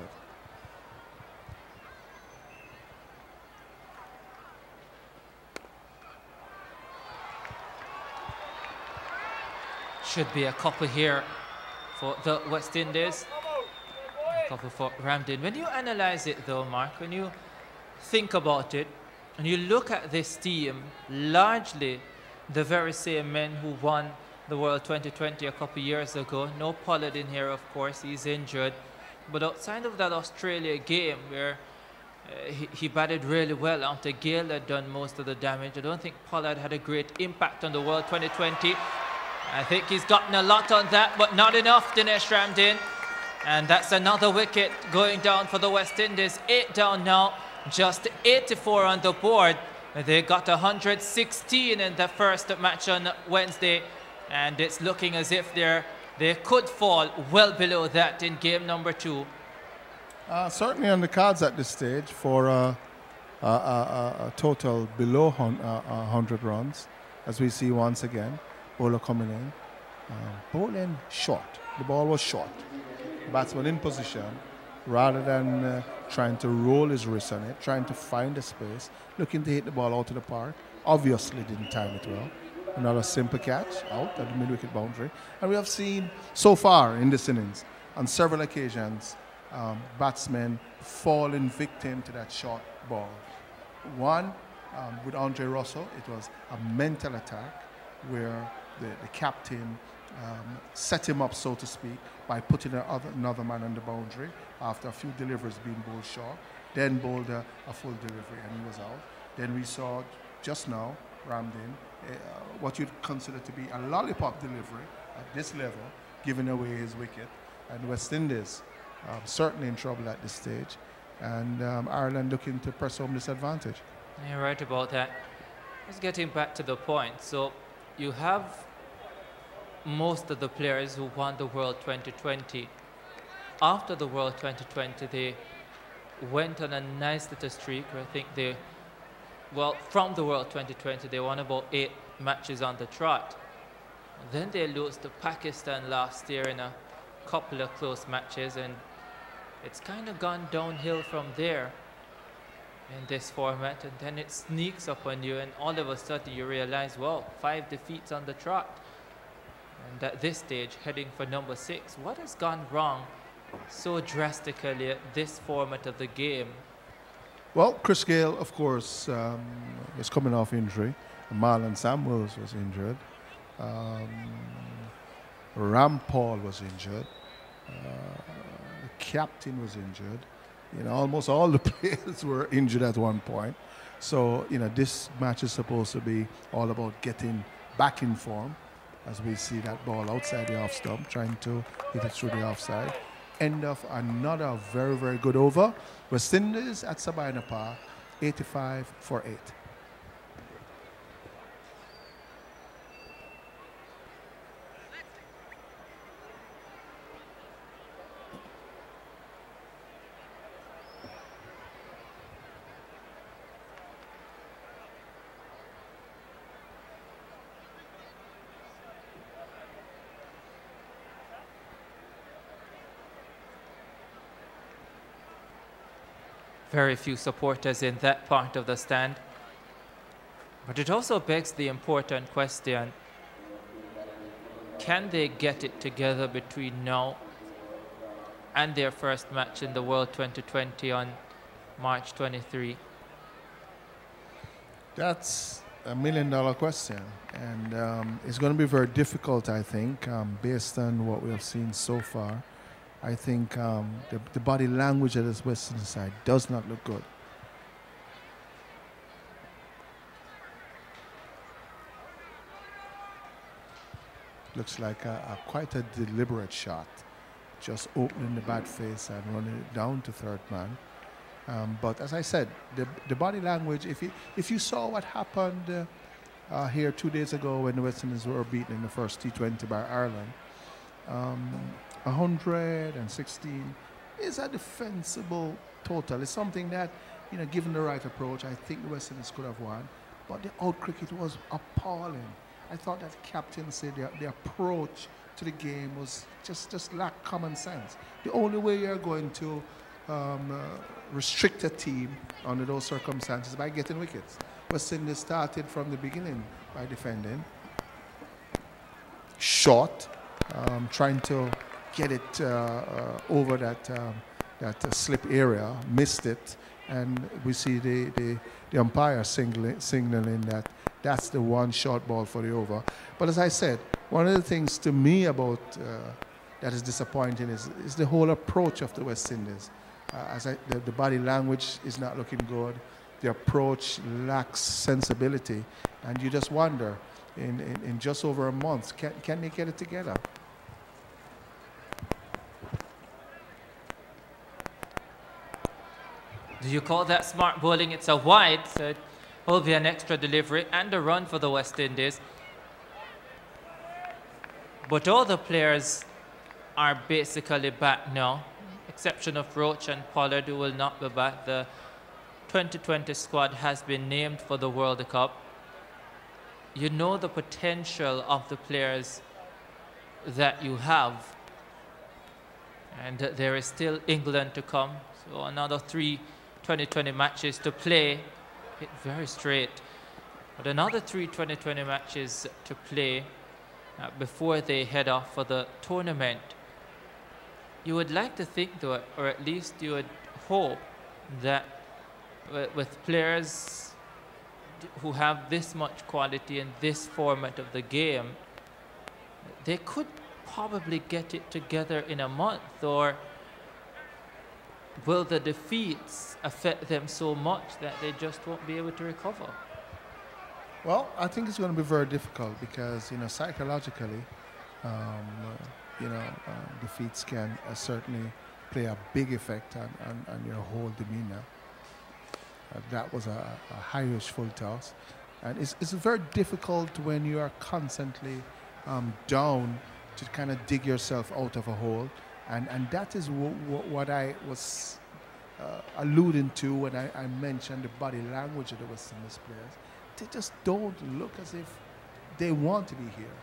Should be a couple here for the West Indies. A couple for Ramdin. When you analyze it though, Mark, when you think about it, and you look at this team, largely the very same men who won the World 2020 a couple years ago. No Pollard in here, of course, he's injured. But outside of that Australia game where he batted really well after Gale had done most of the damage, I don't think Pollard had a great impact on the World 2020. I think he's gotten a lot on that, but not enough, Dinesh Ramdin. And that's another wicket going down for the West Indies. 8 down now, just 84 on the board. They got 116 in the first match on Wednesday, and it's looking as if they could fall well below that in game number 2. Certainly on the cards at this stage for a total below 100 runs, as we see once again. Bowler coming in, bowling short. The ball was short. Batsman in position, rather than trying to roll his wrist on it, trying to find a space, looking to hit the ball out of the park. Obviously didn't time it well. Another simple catch out at the mid-wicket boundary. And we have seen so far in this innings, on several occasions, batsmen falling victim to that short ball. One, with Andre Russell, it was a mental attack where the captain set him up, so to speak, by putting another man on the boundary after a few deliveries being bowled short, then bowled a full delivery and he was out. Then we saw just now, Ramdin, what you'd consider to be a lollipop delivery at this level, giving away his wicket. And West Indies certainly in trouble at this stage. And Ireland looking to press home this advantage. You're right about that. Just getting back to the point. So you have most of the players who won the World 2020. After the World 2020, they went on a nice little streak where I think they, well, from the World 2020, they won about 8 matches on the trot. And then they lost to Pakistan last year in a couple of close matches, and it's kind of gone downhill from there in this format, and then it sneaks up on you, and all of a sudden you realize, well, 5 defeats on the trot. And at this stage, heading for number 6. What has gone wrong so drastically at this format of the game? Well, Chris Gale, of course, was coming off injury. Marlon Samuels was injured. Ram Paul was injured. The captain was injured. You know, almost all the players were injured at one point. So, you know, this match is supposed to be all about getting back in form, as we see that ball outside the off stump, trying to hit it through the offside. End of another very, very good over. West Indies at Sabina Park, 85 for 8. Very few supporters in that part of the stand. But it also begs the important question, can they get it together between now and their first match in the World 2020 on March 23? That's $1 million question, and it's going to be very difficult, I think, based on what we have seen so far. I think the body language of this Western side does not look good. Looks like quite a deliberate shot, just opening the bat face and running it down to third man. But as I said, the body language, if you saw what happened here 2 days ago when the West Indies were beaten in the first T20 by Ireland, 116 is a defensible total. It's something that, you know, given the right approach, I think the West Indies could have won. But the out cricket was appalling. I thought that the captain said the approach to the game was just lacked common sense. The only way you're going to restrict a team under those circumstances by getting wickets. West Indies started from the beginning by defending short, trying to get it over that slip area, missed it, and we see the umpire signaling that that's the one short ball for the over. But as I said, one of the things to me about that is disappointing is the whole approach of the West Indies. The body language is not looking good. The approach lacks sensibility, and you just wonder, in just over a month, can they get it together? Do you call that smart bowling? It's a wide, so it will be an extra delivery and a run for the West Indies. But all the players are basically back now, exception of Roach and Pollard, who will not be back. The 2020 squad has been named for the World Cup. You know the potential of the players that you have. And there is still England to come. So another 3 2020 matches to play. Hit very straight. But another 3 2020 matches to play before they head off for the tournament. You would like to think, though, or at least you would hope, that with players who have this much quality in this format of the game, they could probably get it together in a month. Or will the defeats affect them so much that they just won't be able to recover? Well, I think it's going to be very difficult because, you know, psychologically, defeats can certainly play a big effect on your whole demeanor. That was a high-ish full toss. And it's very difficult when you are constantly down to kind of dig yourself out of a hole. And that is what I was alluding to when I mentioned the body language of the West Indies players. They just don't look as if they want to be here.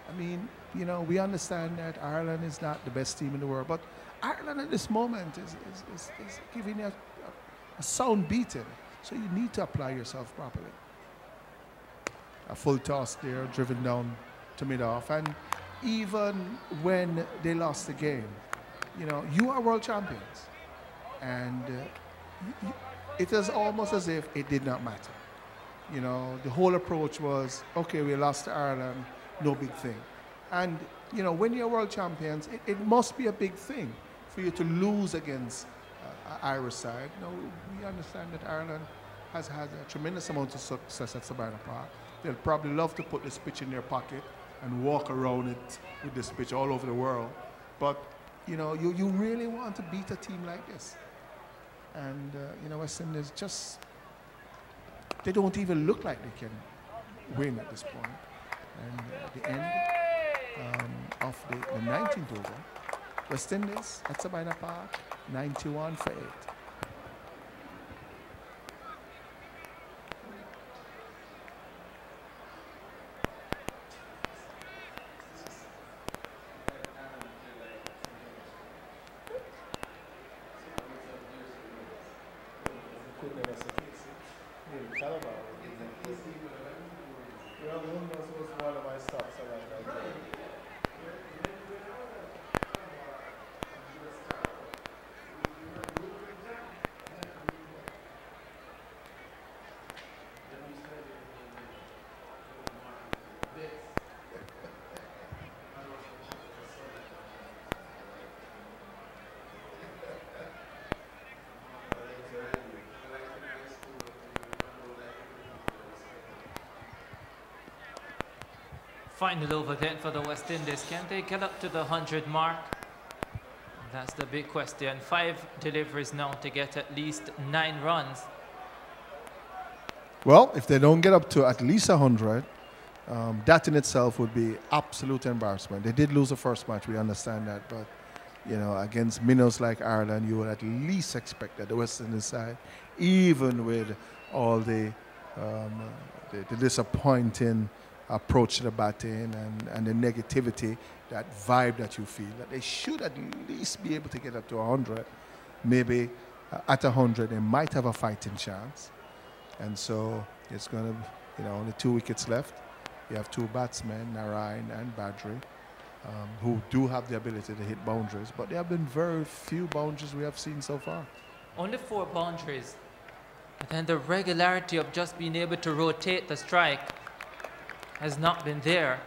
I mean, you know, we understand that Ireland is not the best team in the world, but Ireland at this moment is giving you a sound beating. So you need to apply yourself properly. A full toss there, driven down to mid-off. And even when they lost the game, you know, you are world champions. And it is almost as if it did not matter. You know, the whole approach was, okay, we lost to Ireland, no big thing. And, you know, when you're world champions, it must be a big thing for you to lose against Irish side. You know, we understand that Ireland has had a tremendous amount of success at Sabina Park. They'll probably love to put this pitch in their pocket and walk around it with this pitch all over the world. But, you know, you really want to beat a team like this. And, you know, West Indies just, they don't even look like they can win at this point. And at the end of the 19th over, West Indies at Sabina Park, 91 for 8. Final over then for the West Indies. Can they get up to the 100 mark? That's the big question. 5 deliveries now to get at least 9 runs. Well, if they don't get up to at least 100, that in itself would be absolute embarrassment. They did lose the first match, we understand that, but you know, against minnows like Ireland, you would at least expect that the West Indies side, even with all the disappointing approach to the batting and the negativity, that vibe that you feel, that they should at least be able to get up to 100. Maybe at 100 they might have a fighting chance. And so it's going to, you know, only 2 wickets left. You have 2 batsmen, Narayan and Badri, who do have the ability to hit boundaries, but there have been very few boundaries we have seen so far. Only 4 boundaries. But then the regularity of just being able to rotate the strike has not been there.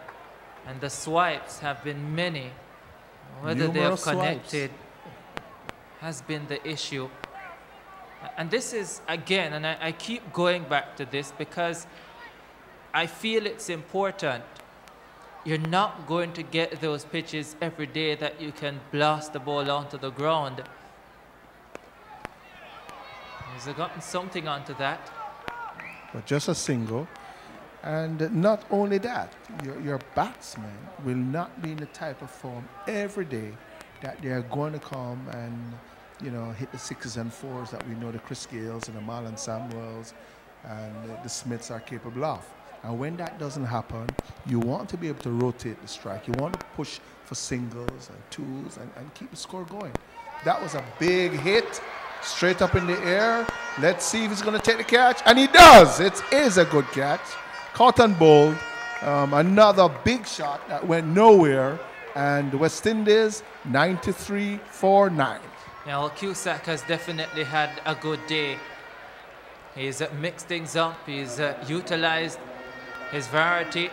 And the swipes have been many. Whether they have connected has been the issue. And this is, again, and I keep going back to this because I feel it's important. You're not going to get those pitches every day that you can blast the ball onto the ground. He's gotten something onto that. But just a single. And not only that, your batsmen will not be in the type of form every day that they are going to come and, you know, hit the 6s and 4s that we know the Chris Gales and the Marlon Samuels and the Smiths are capable of. And when that doesn't happen, you want to be able to rotate the strike. You want to push for singles and 2s and keep the score going. That was a big hit, straight up in the air. Let's see if he's going to take the catch. And he does. It is a good catch. Caught and bowled. Another big shot that went nowhere. And West Indies, 93 for 9. Yeah, well, Cusack has definitely had a good day. He's mixed things up. He's utilized his variety.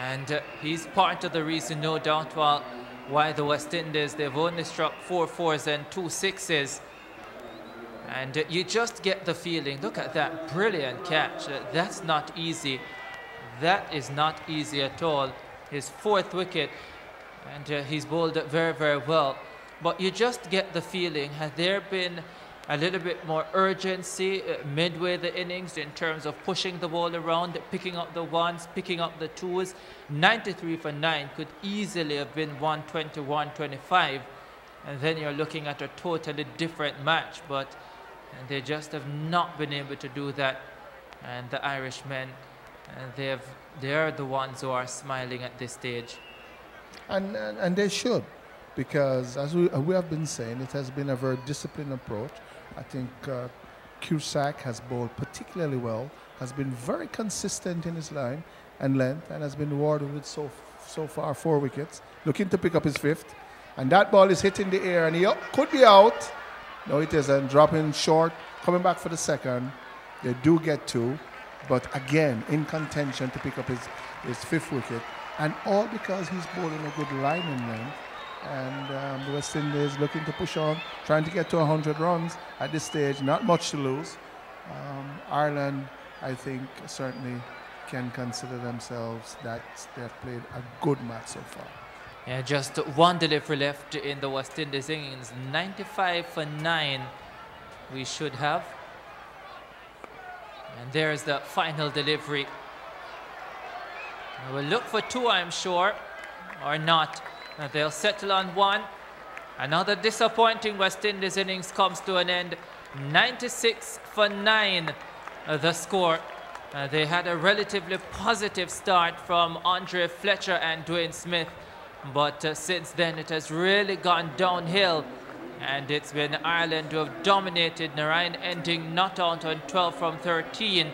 And he's part of the reason, no doubt, why the West Indies, they've only struck 4 4s and 2 6s. And you just get the feeling, look at that brilliant catch. That's not easy. That is not easy at all. His 4th wicket, and he's bowled it very, very well. But you just get the feeling, had there been a little bit more urgency midway the innings in terms of pushing the ball around, picking up the 1s, picking up the 2s, 93 for 9 could easily have been 120, 125. And then you're looking at a totally different match. But they just have not been able to do that. And the Irishmen, they're the ones who are smiling at this stage. And they should, because as we have been saying, it has been a very disciplined approach. I think Cusack has bowled particularly well, has been very consistent in his line and length, and has been rewarded with so far 4 wickets, looking to pick up his 5th. And that ball is hitting the air, and he could be out. No, it isn't. Dropping short, coming back for the 2nd. They do get 2, but again, in contention to pick up his 5th wicket. And all because he's bowling a good line in length. And the West Indies looking to push on, trying to get to 100 runs at this stage. Not much to lose. Ireland, I think, certainly can consider themselves that they've played a good match so far. Yeah, just 1 delivery left in the West Indies innings. 95 for 9 we should have. And there's the final delivery. We'll look for 2, I'm sure, or not. They'll settle on 1. Another disappointing West Indies innings comes to an end. 96 for 9 the score. They had a relatively positive start from Andre Fletcher and Dwayne Smith. But since then, it has really gone downhill. And it's been Ireland who have dominated. Narayan ending not out on 12 from 13.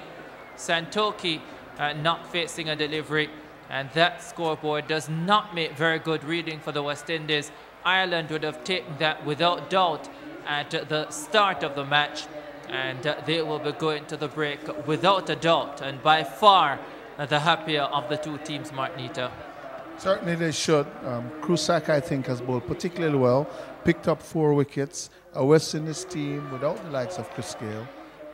Santoki not facing a delivery. And that scoreboard does not make very good reading for the West Indies. Ireland would have taken that without doubt at the start of the match. And they will be going to the break without a doubt. And by far the happier of the 2 teams, Martinita. Certainly they should. Cusack, I think, has bowled particularly well. Picked up 4 wickets. A West Indies team without the likes of Chris Gale.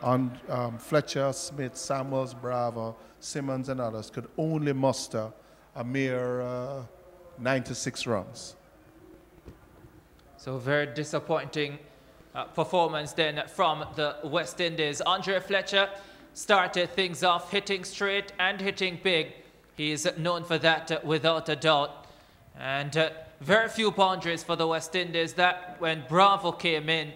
On Fletcher, Smith, Samuels, Bravo, Simmons and others could only muster a mere 96 runs. So very disappointing performance then from the West Indies. Andre Fletcher started things off hitting straight and hitting big. He's known for that without a doubt. And very few boundaries for the West Indies. That when Bravo came in,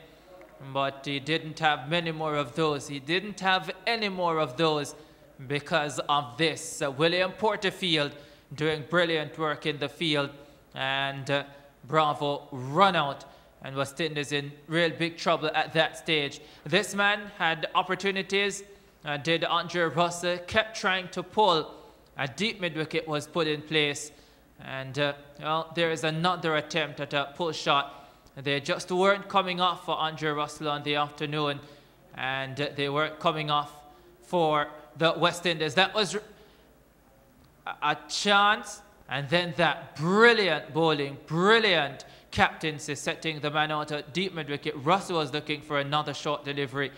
but he didn't have many more of those. He didn't have any more of those because of this. William Porterfield doing brilliant work in the field, and Bravo run out, and West Indies in real big trouble at that stage. This man had opportunities, did Andre Russell, kept trying to pull. A deep mid-wicket was put in place, and well, there is another attempt at a pull shot. They just weren't coming off for Andre Russell on the afternoon, and they weren't coming off for the West Indies. That was a chance, and then that brilliant bowling, brilliant captaincy, setting the man out at deep mid-wicket. Russell was looking for another short delivery,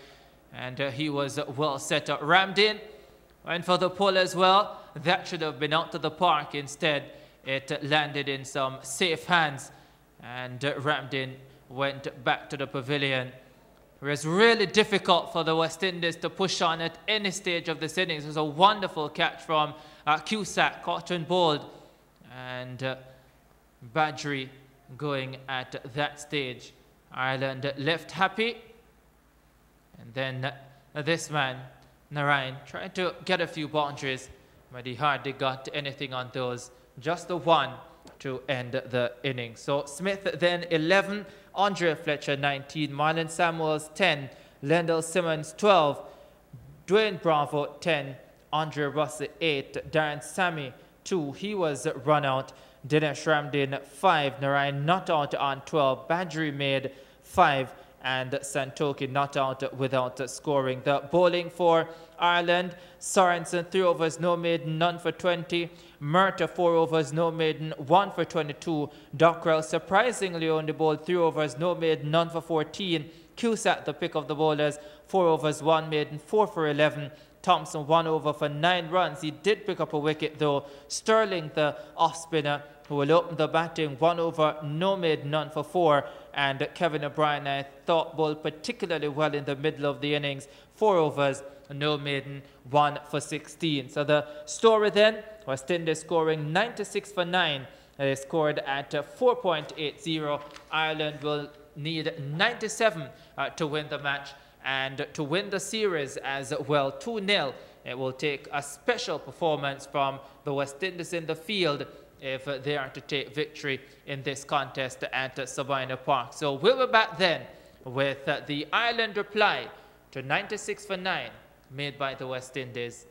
and he was well set up. Ramdin went for the pull as well. That should have been out to the park. Instead, it landed in some safe hands, and Ramdin went back to the pavilion. It was really difficult for the West Indies to push on at any stage of this innings. It was a wonderful catch from Cusack, caught and bowled, and Badri going at that stage. Ireland left happy, and then this man, Narayan, tried to get a few boundaries, but he hardly got anything on those. Just the one to end the innings. So Smith then 11, Andre Fletcher 19, Marlon Samuels 10, Lendl Simmons 12, Dwayne Bravo 10, Andre Russell 8, Darren Sammy 2, he was run out, Dinesh Ramdin 5, Narayan not out on 12, Badri made 5, and Santoki not out without scoring. The bowling for Ireland, Sorensen 3 overs, no maiden, none for 20. Murta 4 overs, no maiden, 1 for 22. Dockrell surprisingly only bowled 3 overs, no maiden, none for 14. Cusack, the pick of the bowlers, 4 overs, 1 maiden, 4 for 11. Thompson 1 over for 9 runs. He did pick up a wicket though. Sterling, the off-spinner, who will open the batting, 1 over, no maiden, none for 4. And Kevin O'Brien, I thought, bowled particularly well in the middle of the innings, 4 overs, no maiden, 1 for 16. So the story then, West Indies scoring 96 for 9. They scored at 4.80. Ireland will need 97 to win the match and to win the series as well. 2-0. It will take a special performance from the West Indies in the field if they are to take victory in this contest at Sabina Park. So we'll be back then with the Ireland reply to 96 for 9 made by the West Indies.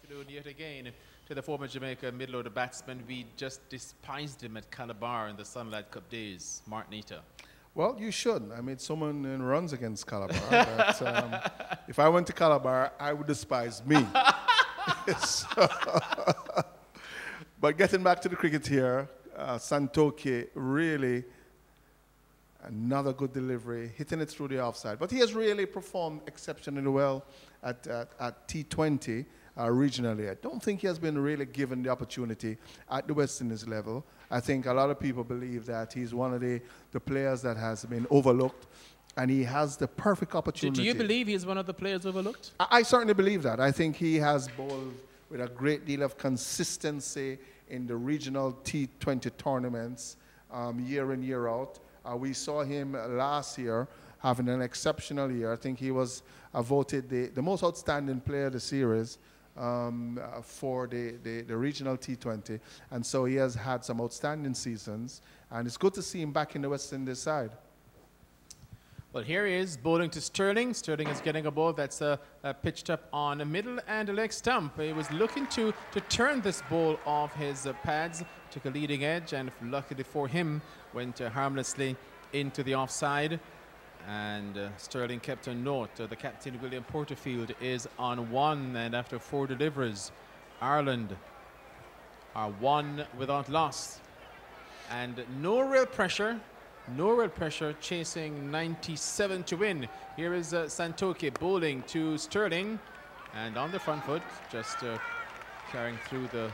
afternoon yet again to the former Jamaica middle-order batsman. We just despised him at Calabar in the Sunlight Cup days. Martinita. Well, you should. I made so many runs against Calabar that if I went to Calabar, I would despise me. But getting back to the cricket here, Santoki really another good delivery, hitting it through the offside. But he has really performed exceptionally well at T20 regionally. I don't think he has been really given the opportunity at the West Indies level. I think a lot of people believe that he's one of the players that has been overlooked, and he has the perfect opportunity. Do you believe he's one of the players overlooked? I certainly believe that. I think he has bowled with a great deal of consistency in the regional T20 tournaments year in, year out. We saw him last year having an exceptional year. I think he was voted the most outstanding player of the series for the regional T20. And so he has had some outstanding seasons. And it's good to see him back in the West Indies side. Well, here he is bowling to Sterling. Sterling is getting a ball that's pitched up on a middle and a leg stump. He was looking to turn this ball off his pads, took a leading edge, and luckily for him, went harmlessly into the offside. And Sterling kept a note. The captain, William Porterfield, is on one, and after 4 deliveries, Ireland are 1 without loss. And no real pressure, chasing 97 to win. Here is Santoki bowling to Sterling, and on the front foot, just carrying through the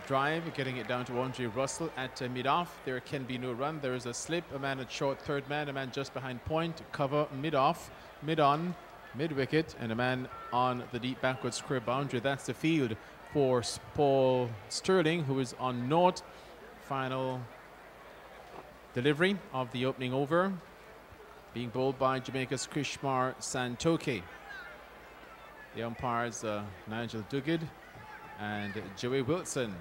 drive, getting it down to Andre Russell at mid-off. There can be no run. There is a slip, a man at short third man, a man just behind point, cover mid-off, mid-on, mid-wicket, and a man on the deep backward square boundary. That's the field for Paul Sterling, who is on naught. Final delivery of the opening over, being bowled by Jamaica's Krishmar Santoki. The umpires, Nigel Duguid and Joey Wilson.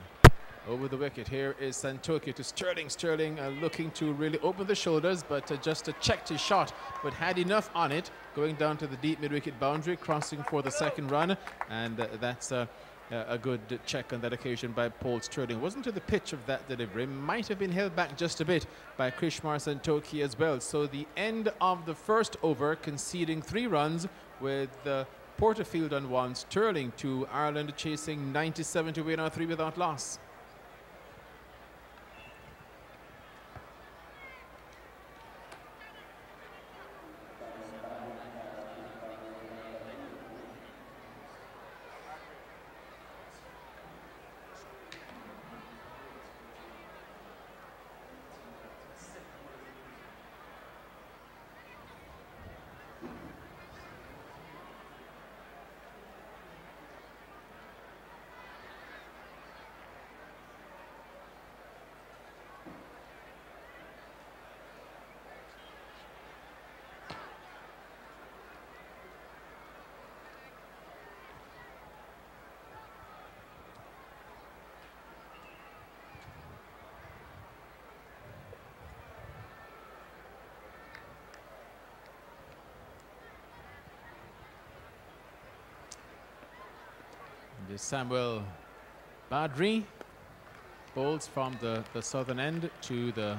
Over the wicket, here is Santoki to Sterling. Sterling looking to really open the shoulders, but just checked his shot, but had enough on it, going down to the deep mid-wicket boundary, crossing for the second run, and that's a good check on that occasion by Paul Sterling. Wasn't to the pitch of that delivery, might have been held back just a bit by Krishmar Santoki as well. So the end of the first over, conceding 3 runs with Porterfield on 1, Sterling to Ireland chasing 97 to win on 3 without loss. Samuel Badri bowls from the southern end to the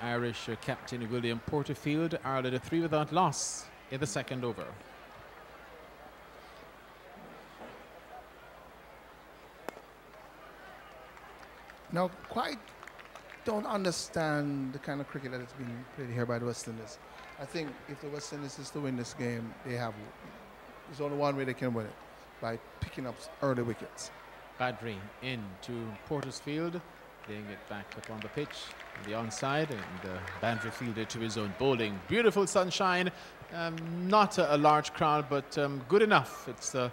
Irish captain William Porterfield. Ireland a 3 without loss in the second over. Now, quite don't understand the kind of cricket that has been played here by the West Indies. I think if the West Indies is to win this game, there's only one way they can win it, by picking up early wickets. Badri in to Porterfield, laying it back up on the pitch, on the onside, and Badri fielded to his own bowling. Beautiful sunshine, not a large crowd, but good enough. It's a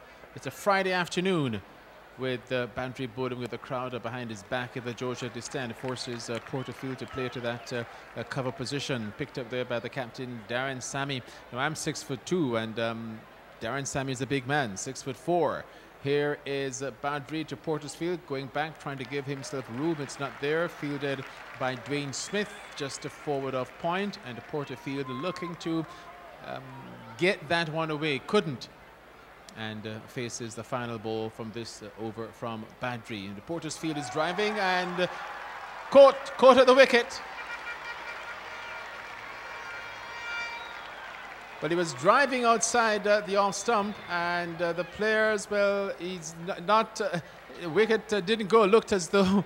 Friday afternoon with Badri bowling with the crowd behind his back at the Georgia stand. Forces Porterfield to play to that cover position, picked up there by the captain Darren Sammy. Now I'm 6'2", and Darren Sammy is a big man, 6'4". Here is Badri to Porterfield, going back, trying to give himself room. It's not there. Fielded by Dwayne Smith, just a forward off point, and Porterfield looking to get that one away. Couldn't. and faces the final ball from this over from Badri. And the Porter's field is driving and caught at the wicket. But he was driving outside the off stump, and the players, well, he's not. Wicket didn't go. Looked as though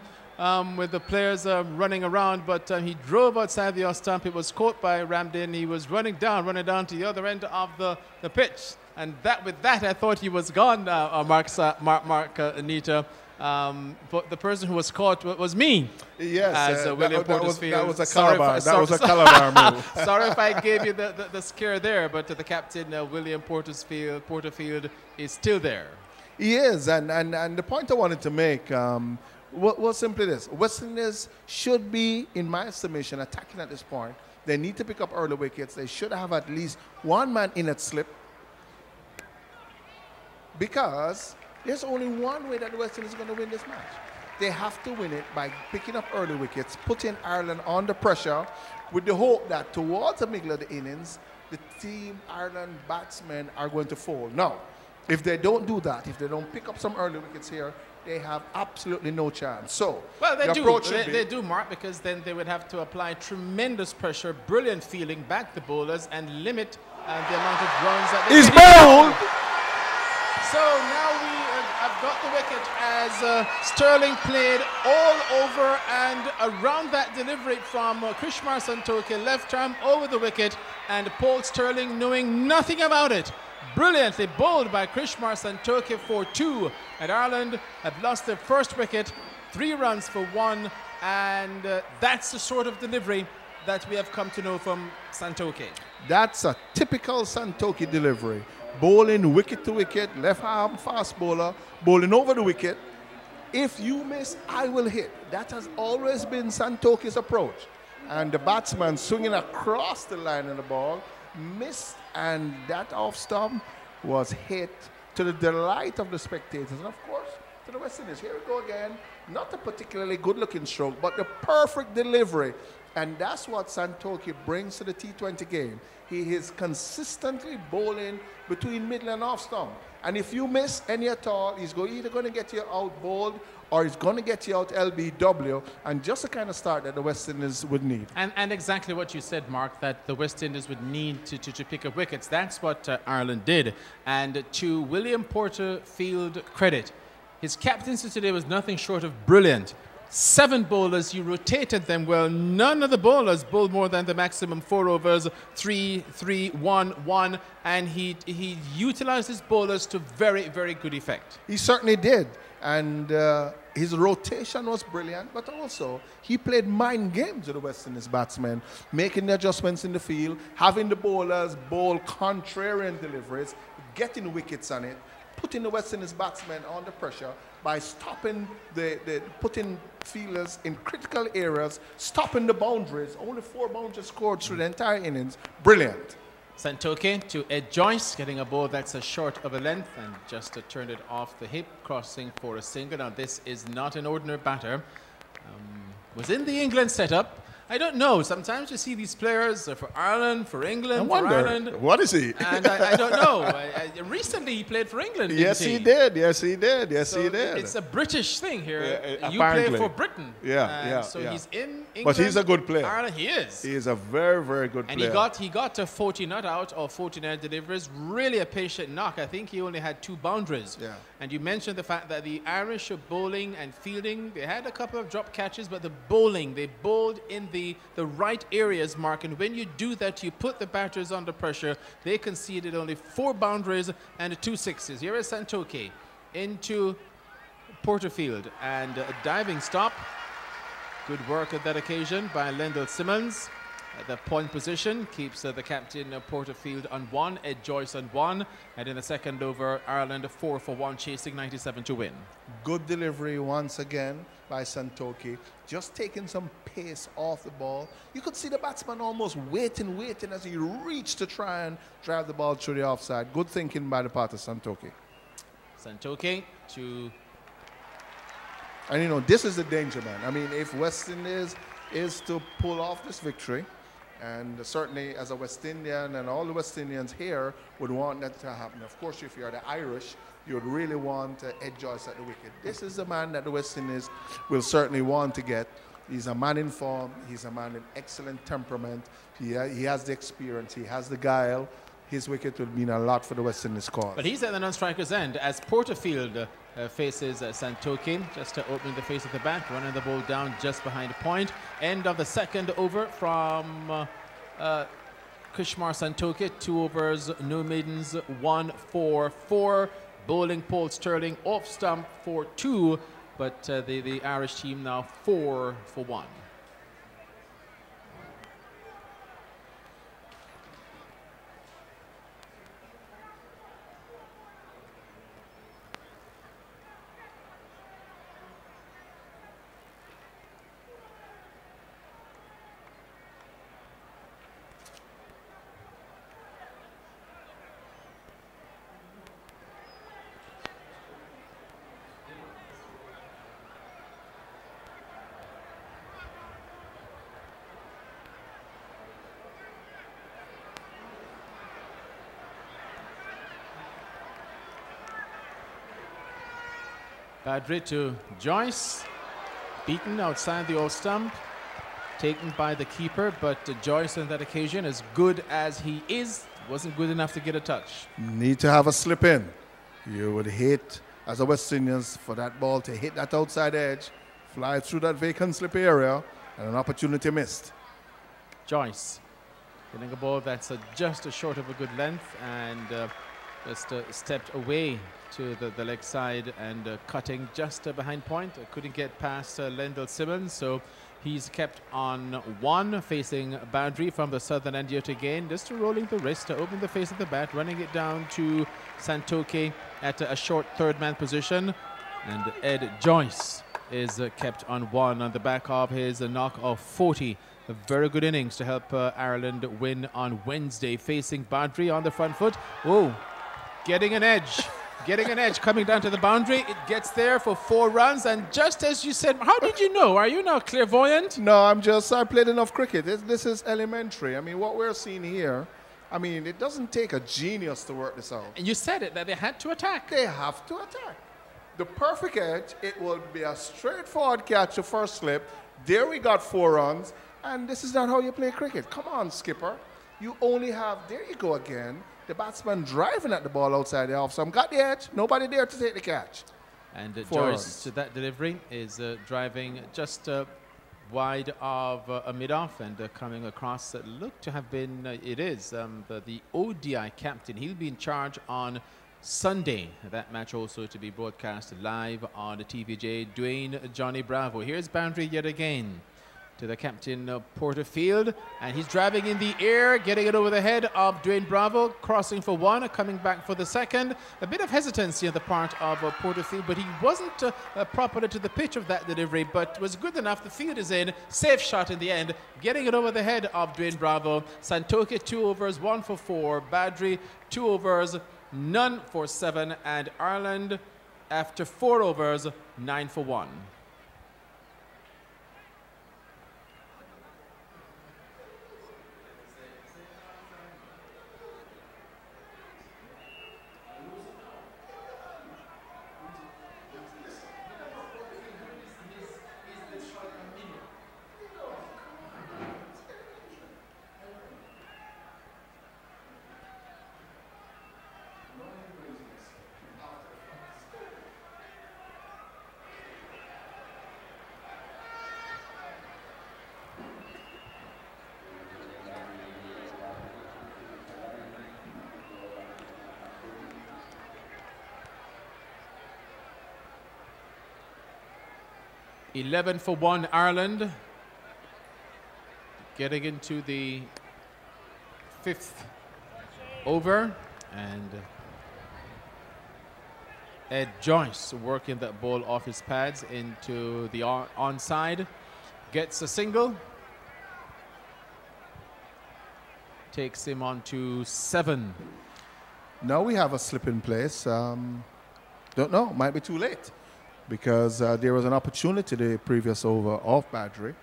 with the players running around, but he drove outside the off stump. It was caught by Ramdin. He was running down to the other end of the pitch, and with that, I thought he was gone. Mark Anita. But the person who was caught was me. Yes, as William that was a Calabar. That was a Calabar move. Sorry if I gave you the scare there, but the captain, William Porterfield, is still there. He is, and the point I wanted to make was simply this. West Indies should be, in my estimation, attacking at this point. They need to pick up early wickets. They should have at least one man in at slip, because there's only one way that the West Indies is going to win this match. They have to win it by picking up early wickets, putting Ireland under pressure, with the hope that towards the middle of the innings, the team Ireland batsmen are going to fall. Now, if they don't do that, if they don't pick up some early wickets here, they have absolutely no chance. So, well, they do, Mark, because then they would have to apply tremendous pressure, brilliant fielding, back the bowlers, and limit the amount of runs that they He's bowled! So now I've got the wicket as Sterling played all over and around that delivery from Krishmar Santoki, left arm over the wicket, and Paul Sterling knowing nothing about it. Brilliantly bowled by Krishmar Santoki for 2, and Ireland have lost their first wicket, 3 runs for 1, and that's the sort of delivery that we have come to know from Santoki. That's a typical Santoki delivery. Bowling wicket to wicket, left arm fast bowler, bowling over the wicket. If you miss, I will hit. That has always been Santoki's approach. And the batsman swinging across the line of the ball, missed, and that off stump was hit to the delight of the spectators. And of course, to the West Indies. Here we go again. Not a particularly good-looking stroke, but the perfect delivery. And that's what Santoki brings to the T20 game. He is consistently bowling between middle and off stump. And if you miss any at all, he's either going to get you out bowled or he's going to get you out LBW, and just the kind of start that the West Indies would need. And exactly what you said, Mark, that the West Indies would need to pick up wickets. That's what Ireland did. And to William Porterfield credit, his captaincy today was nothing short of brilliant. 7 bowlers, you rotated them well. None of the bowlers bowled more than the maximum 4 overs, 3, 3, 1, 1, and he utilized his bowlers to very, very good effect. He certainly did, and his rotation was brilliant, but also he played mind games with the West Indies batsmen, making the adjustments in the field, having the bowlers bowl contrarian deliveries, getting wickets on it, putting the West Indies batsmen under pressure by stopping putting fielders in critical areas, stopping the boundaries. Only 4 boundaries scored through the entire innings. Brilliant. Santoki to Ed Joyce, getting a ball that's a short of a length and just to turn it off the hip, crossing for a single. Now this is not an ordinary batter. Was in the England setup. I don't know. Sometimes you see these players for Ireland, for England, for Ireland. What is he? And I don't know. Recently he played for England. Yes, he did. Yes, he did. Yes, he did. It's a British thing here. You apparently. play for Britain. Yeah. So he's in England. But he's a good player. Ireland, he is. He is a very, very good player. And he got to 40 not out or 49 deliveries. Really a patient knock. I think he only had 2 boundaries. Yeah. And you mentioned the fact that the Irish are bowling and fielding. They had a couple of drop catches, but the bowling, they bowled in the right areas, Mark, and when you do that, you put the batters under pressure. They conceded only 4 boundaries and 2 sixes. Here is Santoki into Porterfield, and a diving stop. Good work at that occasion by Lendl Simmons. At the point position keeps the captain Porterfield on 1, Ed Joyce on 1, and in the second over, Ireland 4 for 1, chasing 97 to win. Good delivery once again by Santoki, just taking some pace off the ball. You could see the batsman almost waiting as he reached to try and drive the ball through the offside. Good thinking by the part of Santoki. Santoki to... And you know, this is the danger, man. I mean, if West Indies is to pull off this victory, And certainly as a West Indian, and all the West Indians here would want that to happen. Of course, if you're the Irish, you would really want Ed Joyce at the wicket. This is the man that the West Indies will certainly want to get. He's a man in form. He's a man in excellent temperament. He has the experience. He has the guile. His wicket will mean a lot for the West Indies cause. But he's at the non-striker's end as Porterfield faces Santoki, just opening the face of the bat, running the ball down just behind the point. End of the second over from Kushmar Santoki. 2 overs, no maidens, 1 for 4. Bowling Paul Sterling off stump for 2, but the Irish team now 4 for 1. Badri to Joyce, beaten outside the old stump, taken by the keeper, but Joyce on that occasion, as good as he is, wasn't good enough to get a touch. Need to have a slip in. You would hate, as a West Indians, for that ball to hit that outside edge, fly through that vacant slip area, and an opportunity missed. Joyce hitting a ball that's just short of a good length, and just stepped away to the leg side and cutting just behind point. Couldn't get past Lendl Simmons, so he's kept on 1, facing Badri from the southern end yet again, just rolling the wrist, opening the face of the bat, running it down to Santoki at a short third man position, and Ed Joyce is kept on 1 on the back of his knock of 40. A very good innings to help Ireland win on Wednesday, facing Badri on the front foot. Oh, getting an edge. Getting an edge, coming down to the boundary. It gets there for 4 runs, and just as you said, how did you know? Are you not clairvoyant? No, I played enough cricket. This is elementary. I mean, what we're seeing here, I mean, it doesn't take a genius to work this out. And you said it, that they had to attack. They have to attack. The perfect edge, it will be a straightforward catch to first slip. There we got 4 runs, and this is not how you play cricket. Come on, skipper. You only have, there you go again, the batsman driving at the ball outside the off stump. Got the edge, nobody there to take the catch. And Joyce, to that delivery, is driving just wide of a mid-off and coming across. Looked to have been, it is, the ODI captain. He'll be in charge on Sunday. That match also to be broadcast live on the TVJ. Dwayne Johnny Bravo. Here's boundary yet again to the captain Porterfield, and he's driving in the air, getting it over the head of Dwayne Bravo, crossing for 1, coming back for the second. A bit of hesitancy on the part of Porterfield, but he wasn't properly to the pitch of that delivery, but was good enough. The field is in, safe shot in the end, getting it over the head of Dwayne Bravo. Santoki 2 overs, 1 for 4. Badri 2 overs, none for 7, and Ireland after 4 overs, 9 for 1. $11 for 1 Ireland, getting into the 5th over, and Ed Joyce working that ball off his pads into the onside, gets a single, takes him on to 7. Now we have a slip in place. Don't know, might be too late, because there was an opportunity the previous over off Badri.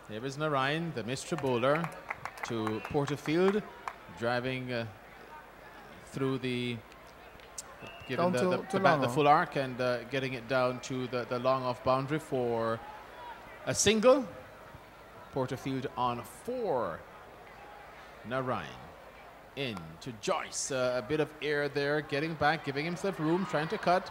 There is Narayan, the mystery bowler, to Porterfield, driving through the, giving the full arc and getting it down to the long off boundary for a single. Porterfield on 4. Narayan in to Joyce. A bit of air there, getting back, giving himself room, trying to cut.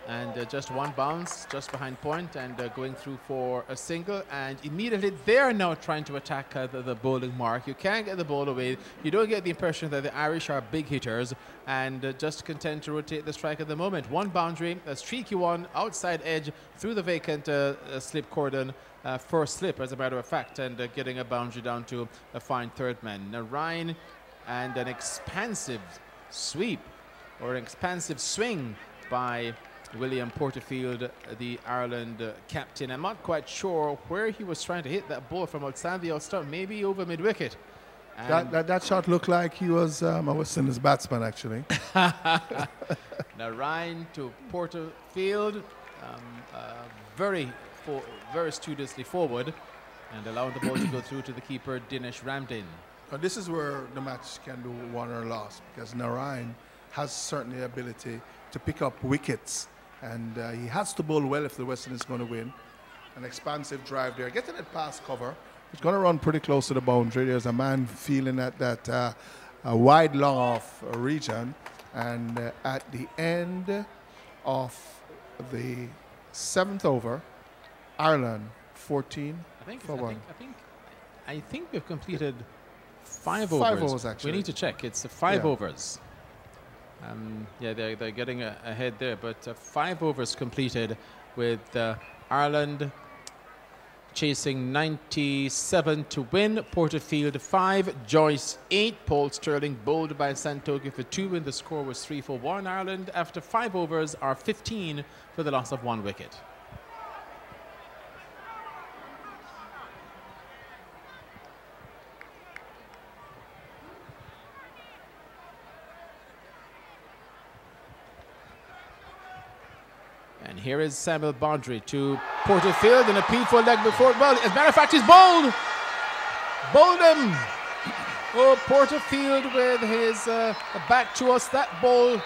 And just one bounce just behind point and going through for a single. And immediately they're now trying to attack the bowling mark. You can't get the ball away. You don't get the impression that the Irish are big hitters and just content to rotate the strike at the moment. One boundary, a streaky one, outside edge through the vacant slip cordon. First slip, as a matter of fact, and getting a boundary down to a fine third man. Narayan and an expansive sweep or an expansive swing by William Porterfield, the Ireland captain. I'm not quite sure where he was trying to hit that ball from outside the outstump, maybe over mid-wicket. That shot looked like he was a West Indies batsman, actually. Narayan to Porterfield, very studiously forward and allowing the ball to go through to the keeper, Dinesh Ramdin. This is where the match can be won or lost, because Narayan has certainly the ability to pick up wickets, and he has to bowl well if the West Indies is going to win. An expansive drive there, getting it past cover. It's going to run pretty close to the boundary. There's a man feeling at that wide long off region, and at the end of the 7th over, Ireland 14 for 1. I think we've completed 5 overs. 5 overs, actually. We need to check. It's 5 overs. Yeah, they're getting ahead there, but 5 overs completed with Ireland chasing 97 to win. Porterfield 5, Joyce 8, Paul Sterling bowled by Santoki for 2, and the score was 3 for 1. Ireland, after 5 overs, are 15 for the loss of 1 wicket. And here is Samuel Baudry to Porterfield, and a appeal for leg before. Well, as a matter of fact, he's bowled. Bowled him. Oh, Porterfield with his back to us. That ball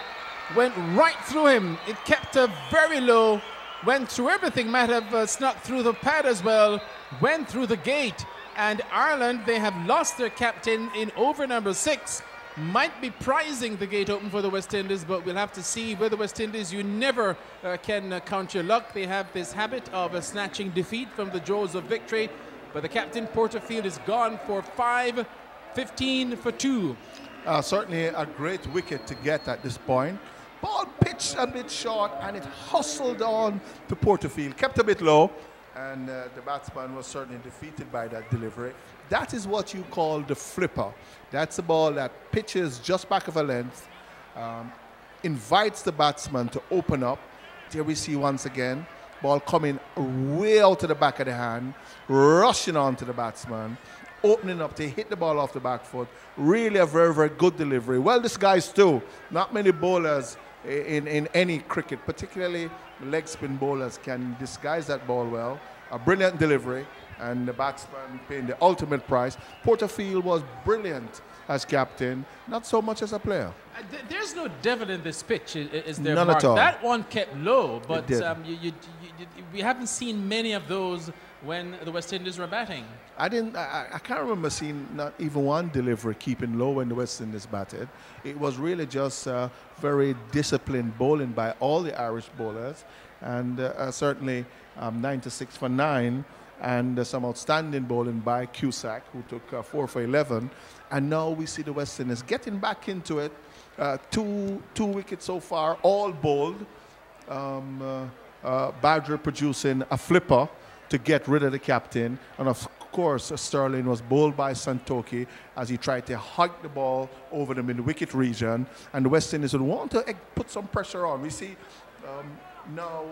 went right through him. It kept very low. Went through everything. Might have snuck through the pad as well. Went through the gate. And Ireland, they have lost their captain in over number 6. Might be prizing the gate open for the West Indies, but we'll have to see. With the West Indies, you never can count your luck. They have this habit of snatching defeat from the jaws of victory. But the captain, Porterfield, is gone for 5, 15 for 2. Certainly a great wicket to get at this point. Ball pitched a bit short, and it hustled on to Porterfield. Kept a bit low, and the batsman was certainly defeated by that delivery. That is what you call the flipper. That's a ball that pitches just back of a length, invites the batsman to open up. There we see once again, ball coming way out to the back of the hand, rushing on to the batsman, opening up to hit the ball off the back foot. Really a very, very good delivery. Well disguised too. Not many bowlers in any cricket, particularly leg spin bowlers, can disguise that ball well. A brilliant delivery, and the batsman paying the ultimate price. Porterfield was brilliant as captain, not so much as a player. There's no devil in this pitch, is there, None Mark? at all. That one kept low, but we haven't seen many of those when the West Indies were batting. I can't remember seeing not even one delivery keeping low when the West Indies batted. It was really just very disciplined bowling by all the Irish bowlers, and certainly 96 for 9. And some outstanding bowling by Cusack, who took 4 for 11. And now we see the West Indies getting back into it. Two wickets so far, all bowled. Badger producing a flipper to get rid of the captain. And of course, Sterling was bowled by Santoki as he tried to hike the ball over the mid-wicket region. And the West Indies would want to put some pressure on. We see now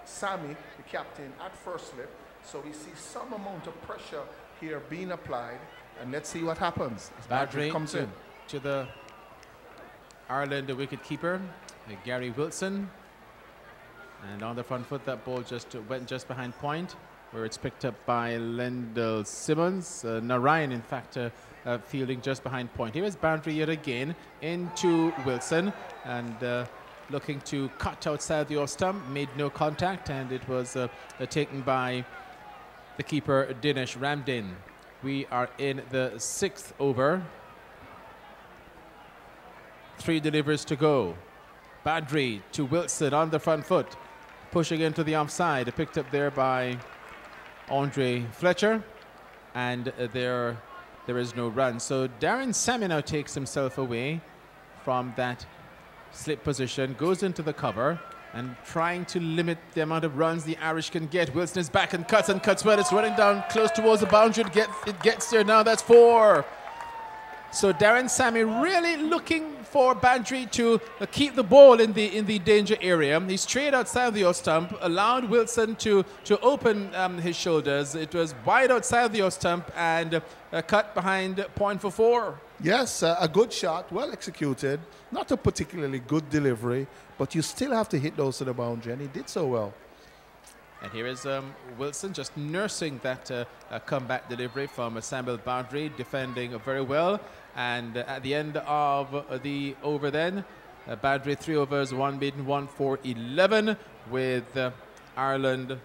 Sammy, the captain, at first slip. So we see some amount of pressure here being applied, and let's see what happens. Badry comes in to the Ireland wicket keeper, Gary Wilson, and on the front foot that ball just went just behind point. where it's picked up by Lendl Simmons. Narayan, in fact, fielding just behind point. Here is boundary yet again into Wilson, and looking to cut outside the off stump, made no contact, and it was taken by the keeper Dinesh Ramdin. We are in the 6th over. 3 deliveries to go. Badri to Wilson on the front foot, pushing into the offside, picked up there by Andre Fletcher, and there is no run. So Darren Sammy now takes himself away from that slip position, goes into the cover, and trying to limit the amount of runs the Irish can get. Wilson is back and cuts well. It's running down close towards the boundary. It gets there now. That's 4. So Darren Sammy really looking for Badri to keep the ball in the danger area. He strayed outside the off stump, allowed Wilson to open his shoulders. It was wide outside the off stump and cut behind point for 4. Yes, a good shot, well executed. Not a particularly good delivery, but you still have to hit those to the boundary, and he did so well. And here is Wilson just nursing that comeback delivery from Samuel Badri, defending very well. And at the end of the over then, Badri 3 overs, 1 beaten, 1 for 11, with Ireland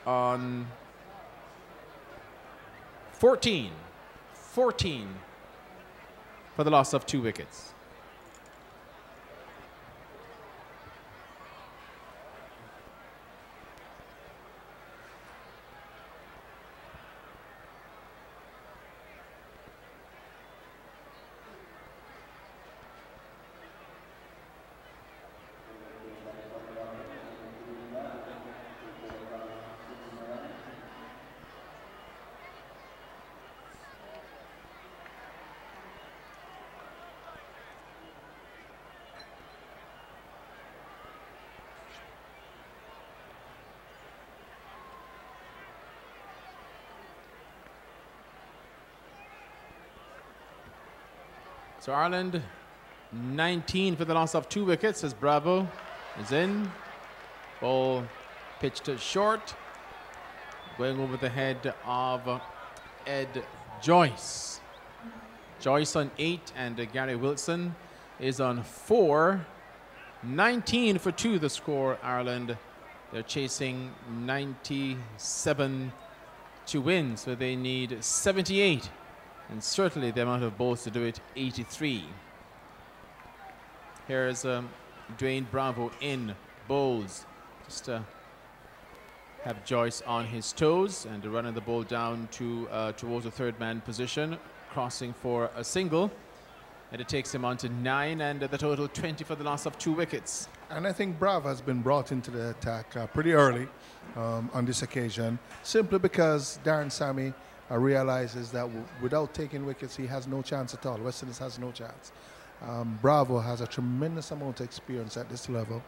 on 14 for the loss of 2 wickets. So Ireland 19 for the loss of 2 wickets as Bravo is in. Ball pitched short, going over the head of Ed Joyce. Joyce on 8 and Gary Wilson is on 4. 19 for 2 the score, Ireland. They're chasing 97 to win, so they need 78. And certainly the amount of balls to do it, 83. Here's Dwayne Bravo in bowls. Just have Joyce on his toes and running the ball down to towards the 3rd man position, crossing for a single. And it takes him on to 9, and the total 20 for the loss of 2 wickets. And I think Bravo has been brought into the attack pretty early on this occasion, simply because Darren Sammy realizes that without taking wickets, he has no chance at all. West Indies has no chance. Bravo has a tremendous amount of experience at this level,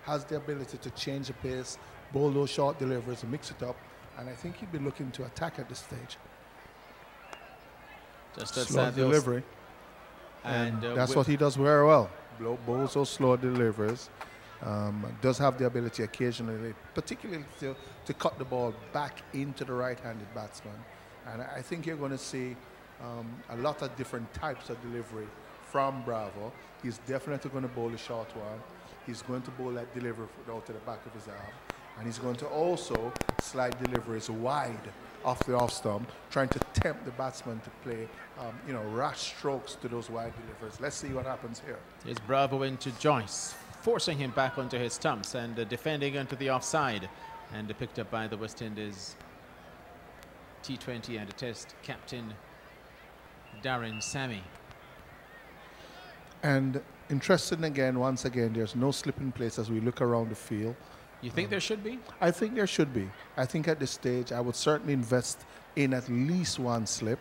has the ability to change the pace, bowl those short deliveries, mix it up, and I think he'd be looking to attack at this stage. Just slow delivery. And that's what he does very well. Bowls those slow deliveries. Does have the ability occasionally, particularly to cut the ball back into the right-handed batsman. And I think you're going to see a lot of different types of delivery from Bravo. He's definitely going to bowl a short one. He's going to bowl that delivery out to the back of his arm. And he's going to also slide deliveries wide off the off stump, trying to tempt the batsman to play, rash strokes to those wide deliveries. Let's see what happens here. Here's Bravo into Joyce, forcing him back onto his stumps and defending onto the offside. And picked up by the West Indies T20 and Test captain Darren Sammy. And interesting again, once again, there's no slip in place as we look around the field. You think there should be? I think there should be. I think at this stage, I would certainly invest in at least 1 slip,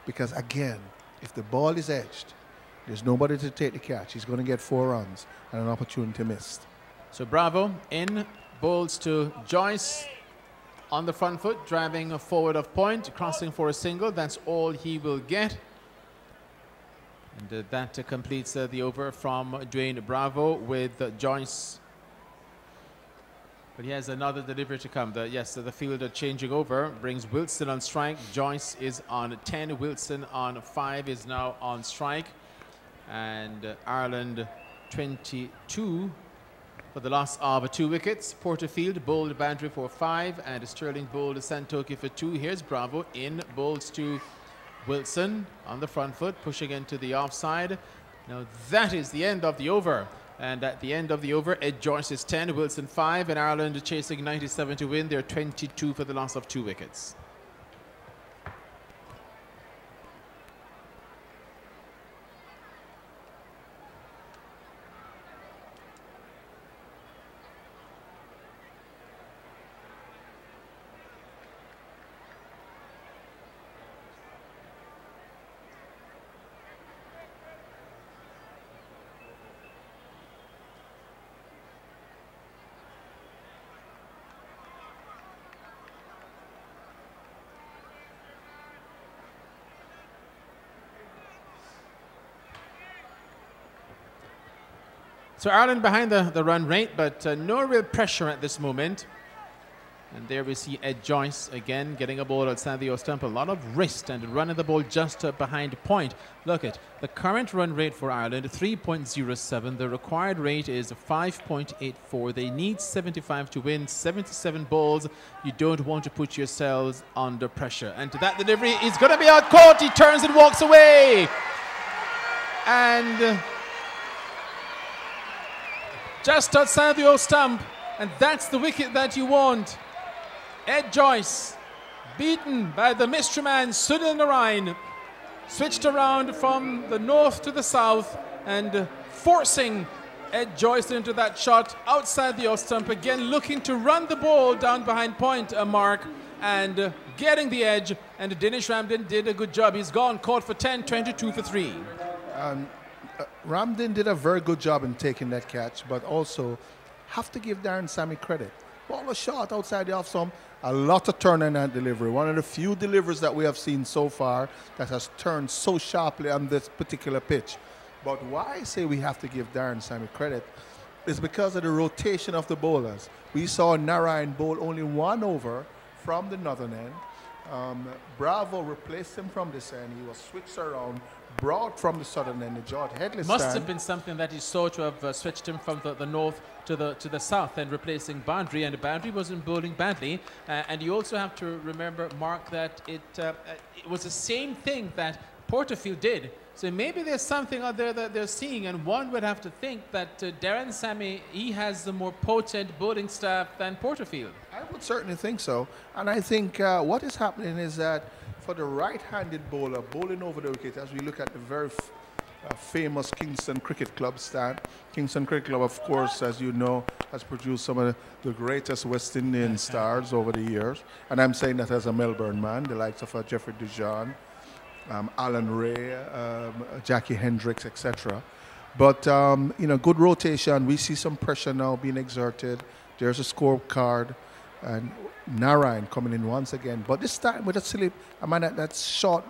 because again, if the ball is edged, there's nobody to take the catch. He's going to get 4 runs and an opportunity missed. So Bravo in, bowls to Joyce on the front foot, driving forward of point, crossing for a single. That's all he will get. And that completes the over from Dwayne Bravo, with Joyce But he has another delivery to come. The fielder changing over brings Wilson on strike. Joyce is on 10. Wilson on 5 is now on strike. And Ireland 22 for the loss of 2 wickets. Porterfield bowled Bandry for 5 and Sterling bowled Santoki for 2. Here's Bravo in, bowls to Wilson on the front foot, pushing into the offside. Now that is the end of the over. And at the end of the over, Ed Joyce is 10, Wilson 5, and Ireland chasing 97 to win. They're 22 for the loss of 2 wickets. So Ireland behind the run rate, but no real pressure at this moment. And there we see Ed Joyce again getting a ball outside the stump. A lot of wrist and running the ball just behind point. Look at the current run rate for Ireland, 3.07. The required rate is 5.84. They need 75 to win, 77 balls. You don't want to put yourselves under pressure. And to that delivery is going to be out caught. He turns and walks away. And just outside the stump, and that's the wicket that you want. Ed Joyce, beaten by the mystery man Sunil Narayan, switched around from the north to the south and forcing Ed Joyce into that shot outside the stump, again looking to run the ball down behind point, Mark, and getting the edge, and Dinesh Ramdin did a good job. He's gone, caught for 10, 22 for 3. Ramdin did a very good job in taking that catch, but also have to give Darren Sammy credit. Ball was shot outside the off stump, a lot of turn in that delivery. One of the few deliveries that we have seen so far that has turned so sharply on this particular pitch. But why I say we have to give Darren Sammy credit is because of the rotation of the bowlers. We saw Narayan bowl only 1 over from the northern end. Bravo replaced him from this end. He was switched around, brought from the southern end, the George Headley stand. Must have been something that he saw to have switched him from the north to the south and replacing Bandry, and Bandry wasn't bowling badly. And you also have to remember, Mark, that it was the same thing that Porterfield did. So maybe there's something out there that they're seeing, and one would have to think that Darren Sammy, he has the more potent bowling staff than Porterfield. I would certainly think so. And I think what is happening is that for the right-handed bowler bowling over the wicket, as we look at the very famous Kingston Cricket Club stand. Kingston Cricket Club, of course, as you know, has produced some of the greatest West Indian stars over the years. And I'm saying that as a Melbourne man, the likes of Jeffrey Dujan, Alan Ray, Jackie Hendricks, etc. But, you know, good rotation. We see some pressure now being exerted. There's a scorecard. And Narayan coming in once again. But this time with a slip, that's short,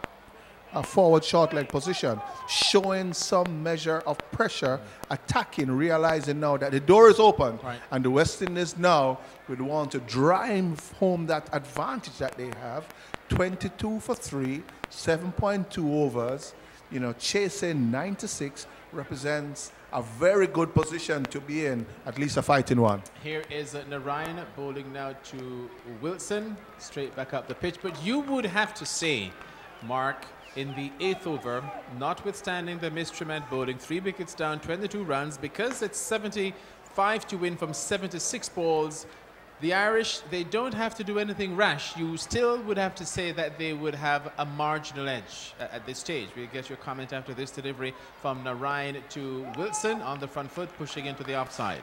forward short leg position, showing some measure of pressure, attacking, realizing now that the door is open. Right. And the West Indies now would want to drive home that advantage that they have. 22 for 3, 7.2 overs, you know, chasing 96 represents a very good position to be in, at least a fighting one. Here is Narayan bowling now to Wilson, straight back up the pitch. But you would have to say, Mark, in the 8th over, notwithstanding the mystery man bowling, 3 wickets down, 22 runs, because it's 75 to win from 76 balls, the Irish, they don't have to do anything rash. You still would have to say that they would have a marginal edge at this stage. We'll get your comment after this delivery from Narayan to Wilson on the front foot, pushing into the offside.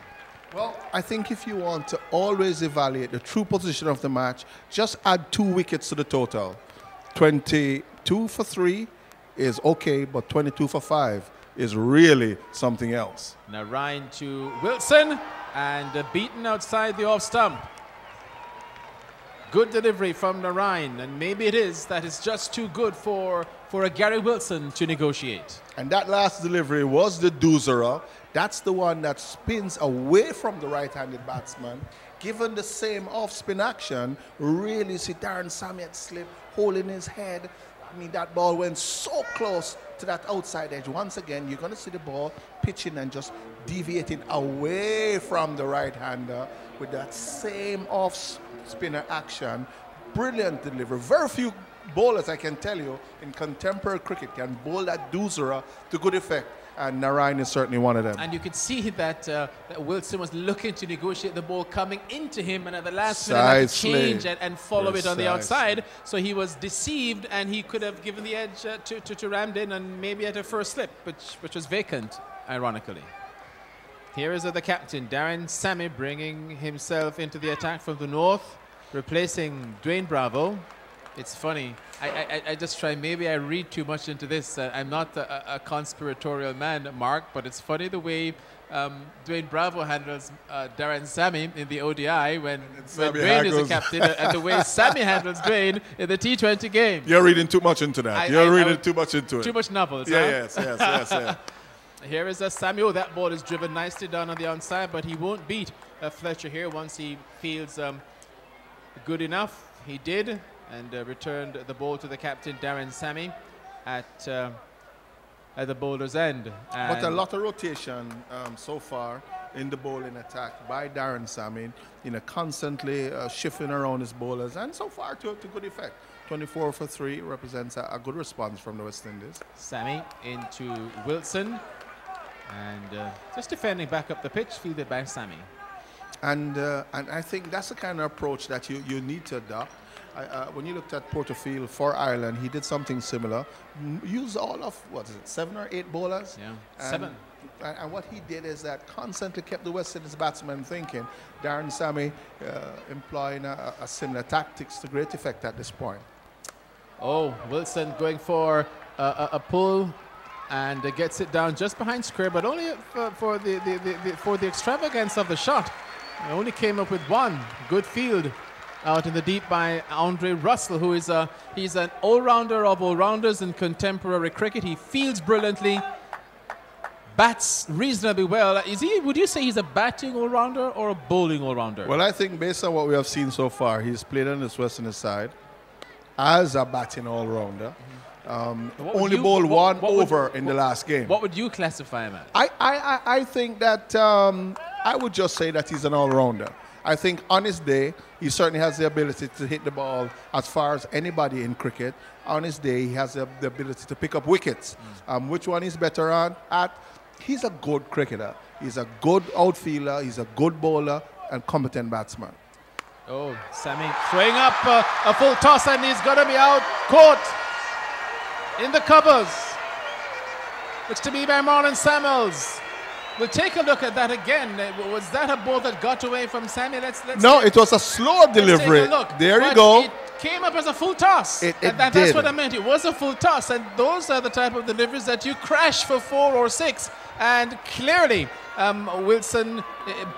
Well, I think if you want to always evaluate the true position of the match, just add 2 wickets to the total. 22 for 3 is okay, but 22 for 5 is really something else. Narayan to Wilson, and beaten outside the off stump. Good delivery from Narayan, and maybe it is that it's just too good for a Gary Wilson to negotiate. And that last delivery was the doozer. That's the one that spins away from the right-handed batsman. Given the same off-spin action, really see Darren Sammy had slipped, holding his head. I mean, that ball went so close to that outside edge. Once again, you're going to see the ball pitching and just deviating away from the right-hander with that same off-spinner action. Brilliant delivery. Very few bowlers, I can tell you, in contemporary cricket can bowl that doozera to good effect. And Narayan is certainly one of them. And you could see that, that Wilson was looking to negotiate the ball coming into him, and at the last minute had to change and follow it on the outside. So he was deceived, and he could have given the edge to Ramdin and maybe at a first slip, which was vacant, ironically. Here is the captain, Darren Sammy, bringing himself into the attack from the north, replacing Dwayne Bravo. It's funny. I just try, maybe I read too much into this. I'm not a conspiratorial man, Mark, but it's funny the way Dwayne Bravo handles Darren Sammy in the ODI when Dwayne is the captain, and the way Sammy handles Dwayne in the T20 game. You're reading too much into that. You're reading too much into it. Too much novels, yeah, huh? Yes. Here is Sammy. Oh, that ball is driven nicely down on the onside, but he won't beat Fletcher here once he feels good enough. He did. And returned the ball to the captain, Darren Sammy, at the bowler's end. But a lot of rotation so far in the bowling attack by Darren Sammy, constantly shifting around his bowlers, and so far to good effect. 24 for 3 represents a good response from the West Indies. Sammy into Wilson, and just defending back up the pitch, fielded by Sammy. And I think that's the kind of approach that you need to adopt. When you looked at Porterfield for Ireland, he did something similar. Used all of, 7 or 8 bowlers? Yeah, and 7. And what he did is that constantly kept the West Indies batsmen thinking. Darren Sammy employing a similar tactics to great effect at this point. Oh, Wilson going for a pull and gets it down just behind square, but only for the extravagance of the shot. He only came up with one. Good field out in the deep by Andre Russell, who is he's an all-rounder of all-rounders in contemporary cricket. He fields brilliantly, bats reasonably well. Would you say he's a batting all-rounder or a bowling all-rounder? Well, I think based on what we have seen so far, he's played on this West Indies side as a batting all-rounder. Only bowled one over in the last game. What would you classify him as? I think that I would just say that he's an all-rounder. I think on his day, he certainly has the ability to hit the ball as far as anybody in cricket. On his day, he has the ability to pick up wickets. Which one he's better at? He's a good cricketer. He's a good outfielder. He's a good bowler and competent batsman. Oh, Sammy throwing up a full toss, and he's going to be out, caught in the covers. It's to be by Marlon Samuels. We'll take a look at that again. Was that a ball that got away from Sammy? No, it was a slow delivery. Let's take a look. There you go. It came up as a full toss. That's what I meant. It was a full toss, and those are the type of deliveries that you crash for 4 or 6. And clearly, Wilson,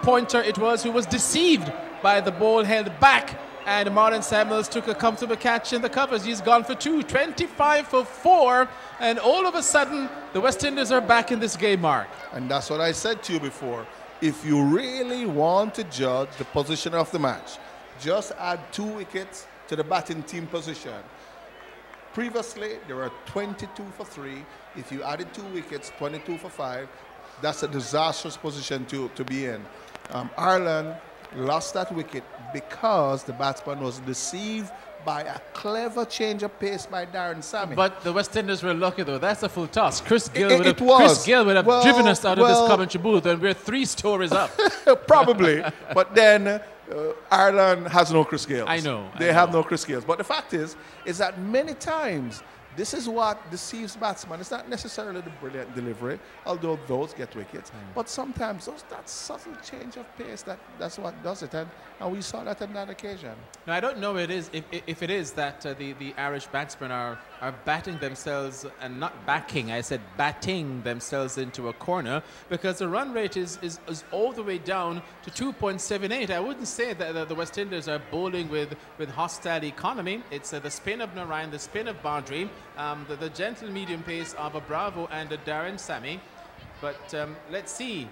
Pointer it was, who was deceived by the ball held back. And Marlon Samuels took a comfortable catch in the covers. He's gone for 2, 25 for 4. And all of a sudden, the West Indies are back in this game, Mark. And that's what I said to you before. If you really want to judge the position of the match, just add 2 wickets to the batting team position. Previously, there were 22 for 3. If you added 2 wickets, 22 for 5, that's a disastrous position to be in. Ireland lost that wicket because the batsman was deceived by a clever change of pace by Darren Sammy. But the West Indies were lucky, though. That's a full toss. Chris Gill would have driven us out of this commentary booth, and we're 3 stories up. Probably. But then Ireland has no Chris Gales. I know. They have no Chris Gales. But the fact is that many times this is what deceives batsmen. It's not necessarily the brilliant delivery, although those get wickets. But sometimes that subtle change of pace, that's what does it. And we saw that on that occasion. Now, I don't know if it is that the Irish batsmen are batting themselves, and not backing, I said batting themselves into a corner, because the run rate is all the way down to 2.78. I wouldn't say that the West Indies are bowling with hostile economy. It's the spin of Narayan, the spin of Bardry, the gentle medium pace of a Bravo and a Darren Sammy. But let's see.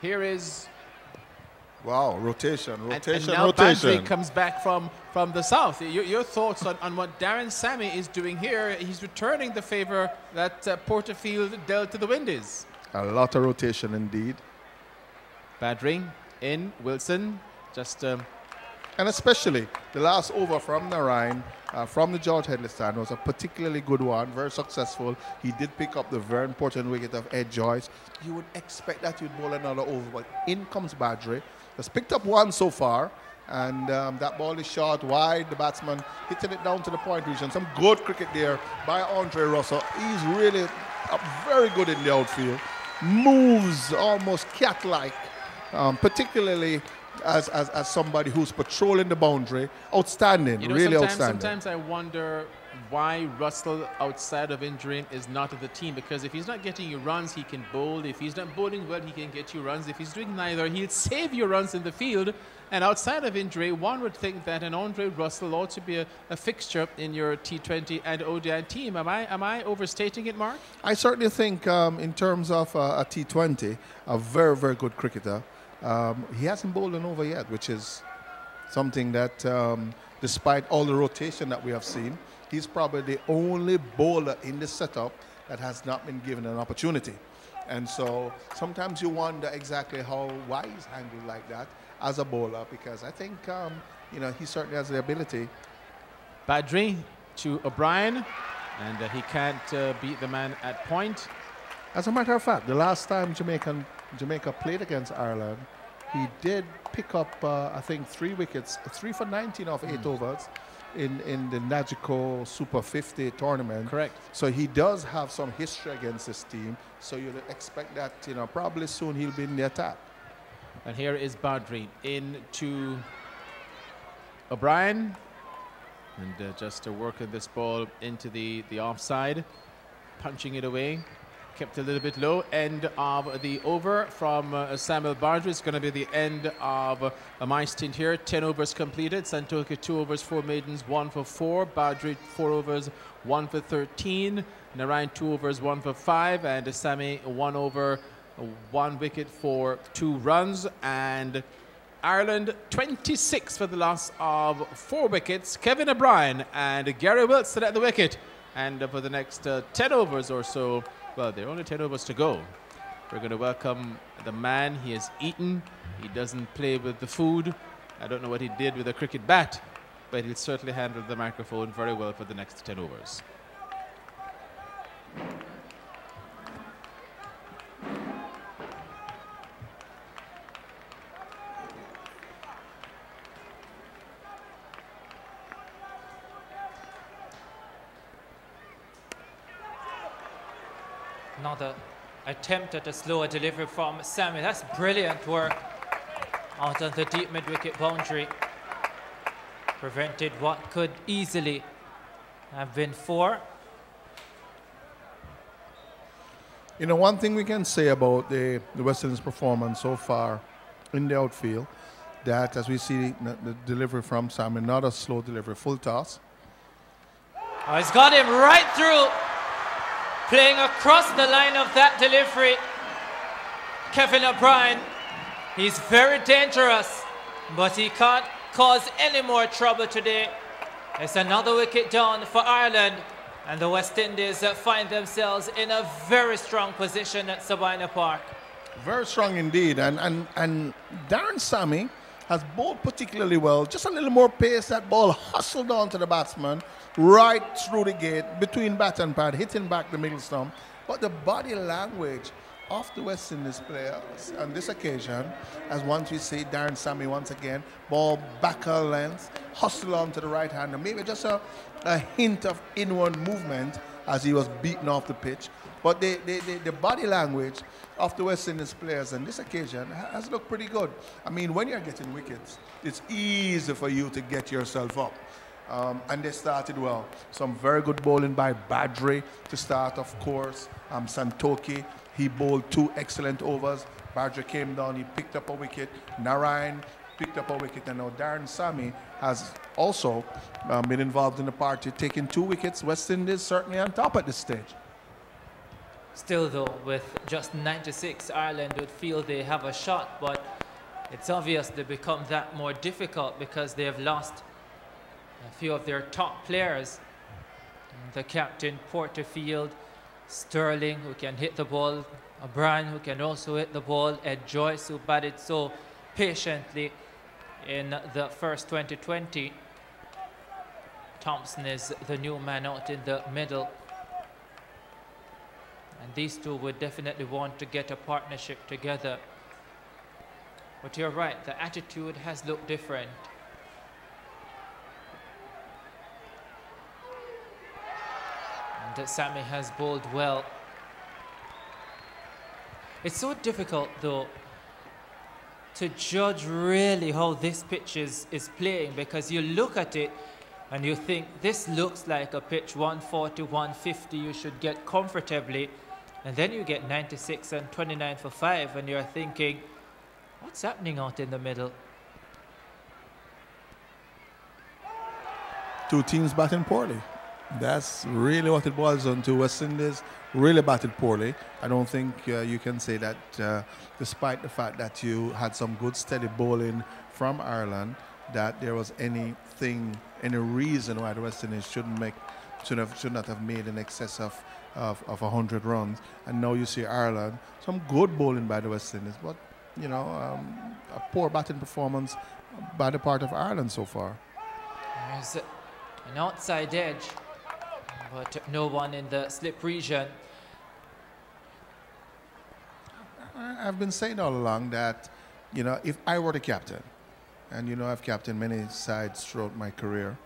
Here is... Wow, rotation. And now Badri comes back from the south. Your thoughts on what Darren Sammy is doing here? He's returning the favor that Porterfield dealt to the Windies. A lot of rotation indeed. Badri in, Wilson just... and especially the last over from Narayan, from the George Headley stand was a particularly good one, very successful. He did pick up the very important wicket of Ed Joyce. You would expect that you'd bowl another over, but in comes Badri. Has picked up one so far, and that ball is short, wide. The batsman hitting it down to the point region. Some good cricket there by Andre Russell. He's really very good in the outfield. Moves almost cat-like, particularly as somebody who's patrolling the boundary. Outstanding, you know, really outstanding. Sometimes I wonder why Russell, outside of injury, is not in the team, because if he's not getting you runs, he can bowl. If he's not bowling well, he can get you runs. If he's doing neither, he'll save you runs in the field. And outside of injury, one would think that an Andre Russell ought to be a fixture in your T20 and ODI team. Am I overstating it, Mark? I certainly think in terms of a T20, a very, very good cricketer. He hasn't bowled an over yet, which is something that, despite all the rotation that we have seen, he's probably the only bowler in the setup that has not been given an opportunity. And so sometimes you wonder exactly why he's handled like that as a bowler, because I think, you know, he certainly has the ability. Badri to O'Brien, and he can't beat the man at point. As a matter of fact, the last time Jamaica played against Ireland, he did pick up, I think, 3 wickets, 3 for 19 off 8 overs in the Nagico Super 50 tournament. Correct. So he does have some history against this team. So you'd expect that, you know, probably soon he'll be in the attack. And here is Badri into O'Brien, and just working this ball into the offside, punching it away. Kept a little bit low. End of the over from Samuel Badri. It's going to be the end of my stint here. 10 overs completed. Santoki 2 overs, 4 maidens, 1 for 4. Badri 4 overs, 1 for 13. Narayan 2 overs, 1 for 5. And Sami 1 over, 1 wicket for 2 runs. And Ireland 26 for the loss of 4 wickets. Kevin O'Brien and Gary Wilson at the wicket. And for the next 10 overs or so, well, there are only 10 overs to go. We're going to welcome the man. He has eaten. He doesn't play with the food. I don't know what he did with a cricket bat, but he'll certainly handle the microphone very well for the next 10 overs. Another attempt at a slower delivery from Sammy. That's brilliant work out of the deep mid-wicket boundary. Prevented what could easily have been 4. You know, one thing we can say about the West Indies' performance so far in the outfield, that as we see the delivery from Sam, another slow delivery, full toss. Oh, he's got him right through, playing across the line of that delivery. Kevin O'Brien, he's very dangerous, but he can't cause any more trouble today. It's another wicket down for Ireland, and the West Indies find themselves in a very strong position at Sabina Park. Very strong indeed, and Darren Sammy has bowled particularly well. Just a little more pace. That ball hustled on to the batsman, right through the gate, between bat and pad, hitting back the middle stump. But the body language of the West Indies players on this occasion, as once we see Darren Sammy once again, ball back her length, hustle on to the right hand, and maybe just a hint of inward movement as he was beaten off the pitch. But the body language of the West Indies players on this occasion has looked pretty good. I mean, when you're getting wickets, it's easy for you to get yourself up. And they started well. Some very good bowling by Badri to start, of course. Santoki, he bowled 2 excellent overs. Badri came down, he picked up a wicket. Narayan picked up a wicket, and now Darren Sammy has also been involved in the party, taking 2 wickets. West Indies certainly on top at this stage. Still though, with just 96, Ireland would feel they have a shot, but it's obvious they become that more difficult because they have lost a few of their top players. The captain, Porterfield, Sterling, who can hit the ball, O'Brien, who can also hit the ball, Ed Joyce, who batted so patiently in the first 2020. Thompson is the new man out in the middle. And these two would definitely want to get a partnership together. But you're right, the attitude has looked different. And Sammy has bowled well. It's so difficult, though, to judge really how this pitch is playing, because you look at it and you think, this looks like a pitch 140, 150, you should get comfortably. And then you get 96 and 29 for 5, and you're thinking, what's happening out in the middle? Two teams batting poorly. That's really what it boils down to. West Indies really batted poorly. I don't think you can say that despite the fact that you had some good steady bowling from Ireland, that there was any reason why the West Indies should not have made in excess of 100 runs. And now you see Ireland, some good bowling by the West Indies, but you know, a poor batting performance by the part of Ireland so far. There's an outside edge, but no one in the slip region. I've been saying all along that, you know, if I were the captain, and you know I've captained many sides throughout my career,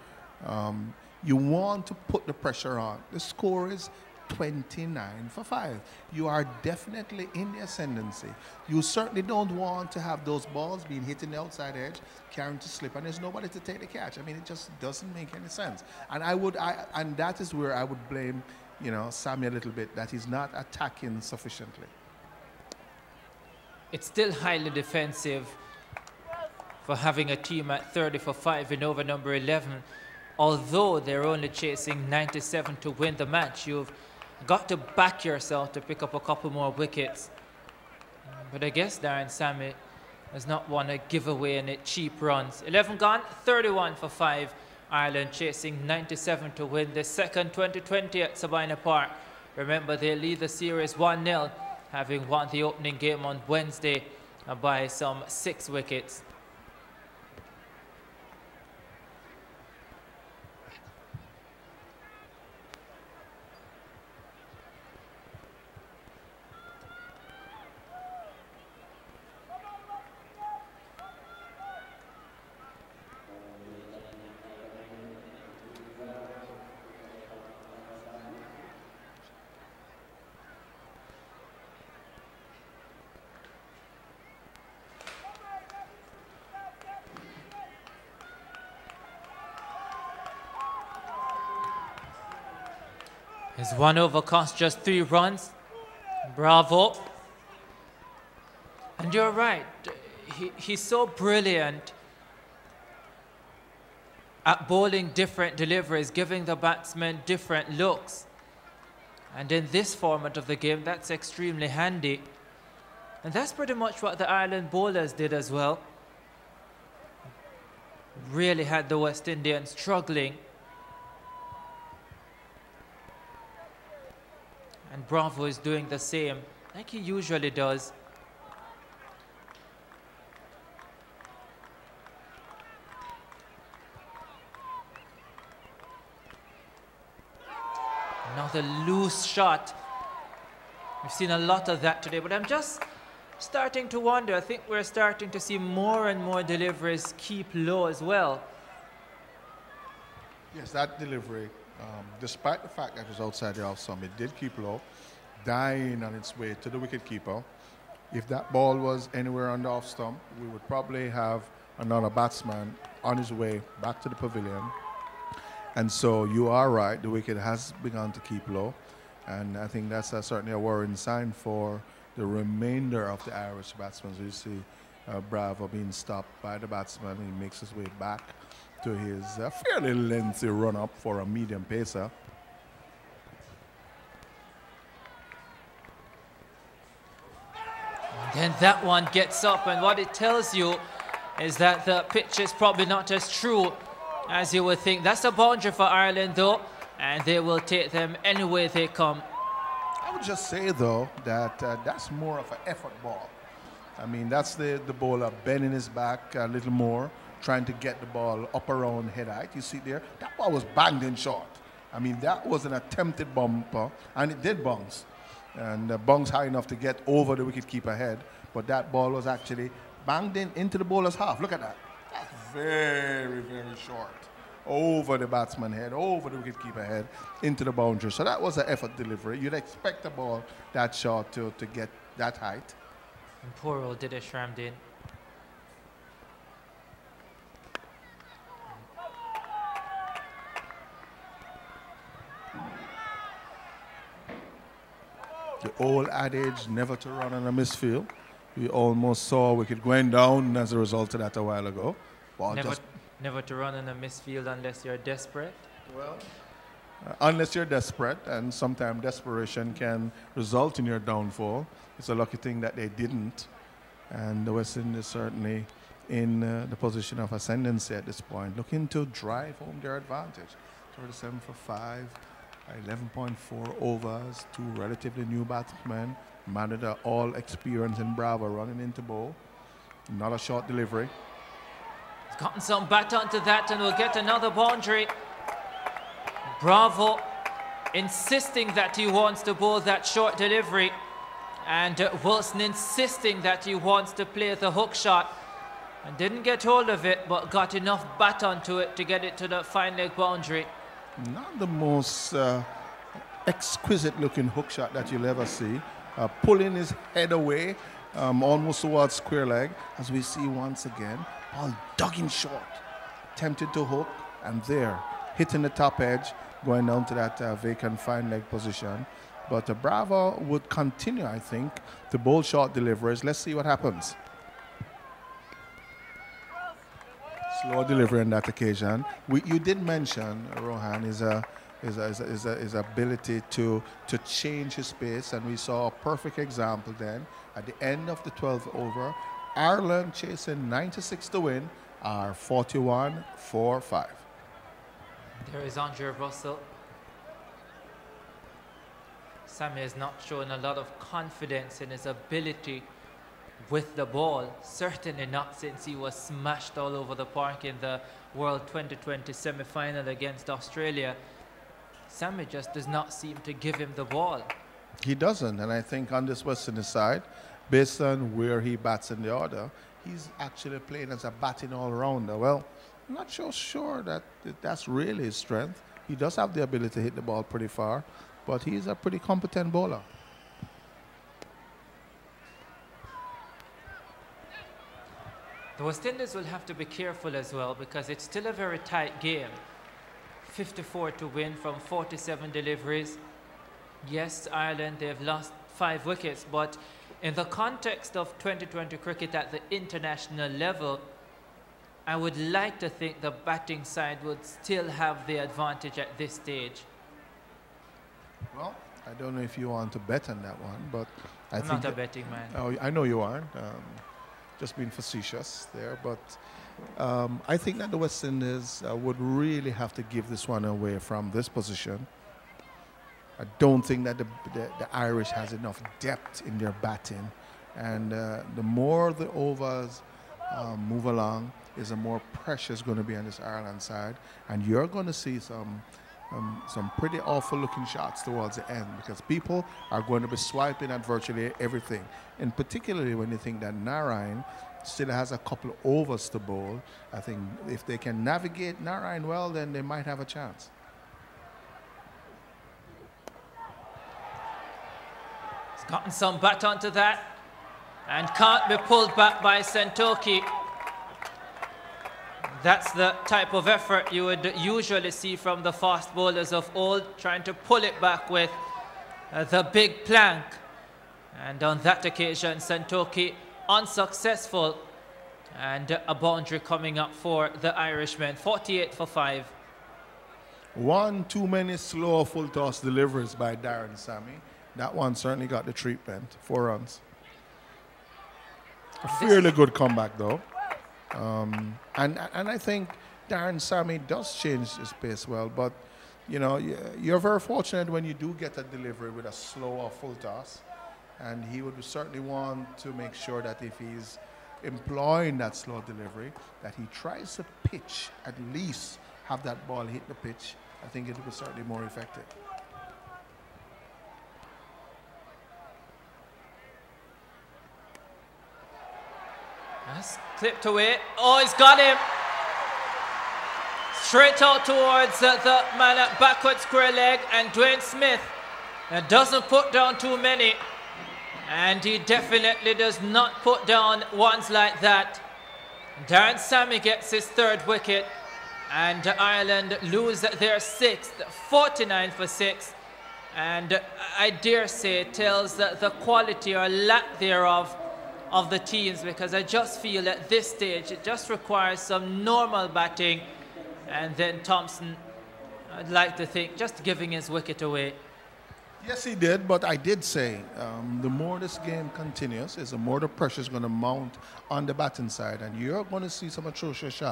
you want to put the pressure on. The score is 29 for 5. You are definitely in the ascendancy. You certainly don't want to have those balls being hit in the outside edge, carrying to slip, and there's nobody to take the catch. I mean, it just doesn't make any sense. And and that is where I would blame, you know, Sammy a little bit, that he's not attacking sufficiently. It's still highly defensive for having a team at 30 for 5 in over number 11. Although they're only chasing 97 to win the match, you've got to back yourself to pick up a couple more wickets. But I guess Darren Sammy does not want to give away any cheap runs. 11 gone, 31 for 5. Ireland chasing 97 to win the second 2020 at Sabina Park. Remember, they lead the series 1-0, having won the opening game on Wednesday by some 6 wickets. His 1 over cost just 3 runs. Bravo. And you're right, he's so brilliant at bowling different deliveries, giving the batsmen different looks. And in this format of the game, that's extremely handy. And that's pretty much what the Ireland bowlers did as well. Really had the West Indians struggling. And Bravo is doing the same, like he usually does. Another loose shot. We've seen a lot of that today, but I'm just starting to wonder. I think we're starting to see more and more deliveries keep low as well. Yes, that delivery, despite the fact that it was outside the off stump, it did keep low, dying on its way to the wicketkeeper. If that ball was anywhere on the off stump, we would probably have another batsman on his way back to the pavilion. And so you are right, the wicket has begun to keep low. And I think that's certainly a worrying sign for the remainder of the Irish batsmen. So you see Bravo being stopped by the batsman. He makes his way back to his fairly lengthy run-up for a medium pacer. Then that one gets up, and what it tells you is that the pitch is probably not as true as you would think. That's a boundary for Ireland, though, and they will take them any way they come. I would just say, though, that that's more of an effort ball. I mean, that's the bowler bending his back a little more, trying to get the ball up around head height. You see there, that ball was banged in short. I mean, that was an attempted bumper, and it did bounce. And bounce high enough to get over the wicketkeeper head, but that ball was actually banged into the bowler's half. Look at that. That's very, very short. Over the batsman head, over the wicketkeeper head, into the boundary. So that was an effort delivery. You'd expect a ball that short to get that height. And poor old Dinesh Ramdin. The old adage, never to run on a misfield. We almost saw a wicket going down as a result of that a while ago. Ball Never to run in a misfield unless you're desperate. Well, unless you're desperate, and sometimes desperation can result in your downfall. It's a lucky thing that they didn't. And the West Indies certainly in the position of ascendancy at this point, looking to drive home their advantage. 37 for 5. 11.4 overs, 2 relatively new batsmen, man with all experience in Bravo running into bowl. Not a short delivery. He's gotten some bat onto that and will get another boundary. Bravo insisting that he wants to bowl that short delivery, and Wilson insisting that he wants to play the hook shot, and didn't get hold of it but got enough bat onto it to get it to the fine leg boundary. Not the most exquisite looking hook shot that you'll ever see. Pulling his head away almost towards square leg, as we see once again. Ball dug in short, tempted to hook, and there, hitting the top edge, going down to that vacant fine leg position. But Bravo would continue, I think, to bowl short deliveries. Let's see what happens. Slow delivery on that occasion. You did mention, Rohan, his ability to change his pace, and we saw a perfect example then at the end of the 12th over. Ireland chasing 96 to win are 41 for 5. There is Andre Russell. Sammy has not shown a lot of confidence in his ability with the ball, certainly not since he was smashed all over the park in the World 2020 semi-final against Australia. Sammy just does not seem to give him the ball. He doesn't, and I think on this West Indies side, based on where he bats in the order, he's actually playing as a batting all-rounder. Well, I'm not so sure that that's really his strength. He does have the ability to hit the ball pretty far, but he's a pretty competent bowler. The West Indies will have to be careful as well, because it's still a very tight game. 54 to win from 47 deliveries. Yes, Ireland, they've lost 5 wickets, but in the context of 2020 cricket at the international level, I would like to think the batting side would still have the advantage at this stage. Well, I don't know if you want to bet on that one, but I'm not a betting man. Oh, I know you aren't. Just being facetious there, but I think that the West Indies would really have to give this one away from this position. I don't think that the Irish has enough depth in their batting, and the more the overs move along, is the more pressure is going to be on this Ireland side, and you're going to see some pretty awful looking shots towards the end, because people are going to be swiping at virtually everything, and particularly when you think that Narayan still has a couple of overs to bowl. I think if they can navigate Narayan well, then they might have a chance. He's gotten some bat onto that and can't be pulled back by Santoki. That's the type of effort you would usually see from the fast bowlers of old, trying to pull it back with the big plank. And on that occasion, Santoki unsuccessful, and a boundary coming up for the Irishmen. 48 for 5. One too many slow full toss deliveries by Darren Sammy. That one certainly got the treatment. 4 runs. A fairly good comeback, though. And I think Darren Sammy does change his pace well, but you know, you're very fortunate when you do get a delivery with a slow or full toss, and he would certainly want to make sure that if he's employing that slow delivery, that he tries to pitch, at least have that ball hit the pitch. I think it would be certainly more effective. That's clipped away. Oh, he's got him. Straight out towards the man at backward square leg, and Dwayne Smith doesn't put down too many. And he definitely does not put down ones like that. Darren Sammy gets his third wicket, and Ireland lose their sixth, 49 for 6. And I dare say it tells the quality or lack thereof of the teams, because I just feel at this stage it just requires some normal batting, and then Thompson, I'd like to think, just giving his wicket away. Yes, he did, but I did say the more this game continues, the more the pressure is going to mount on the batting side, and you're going to see some atrocious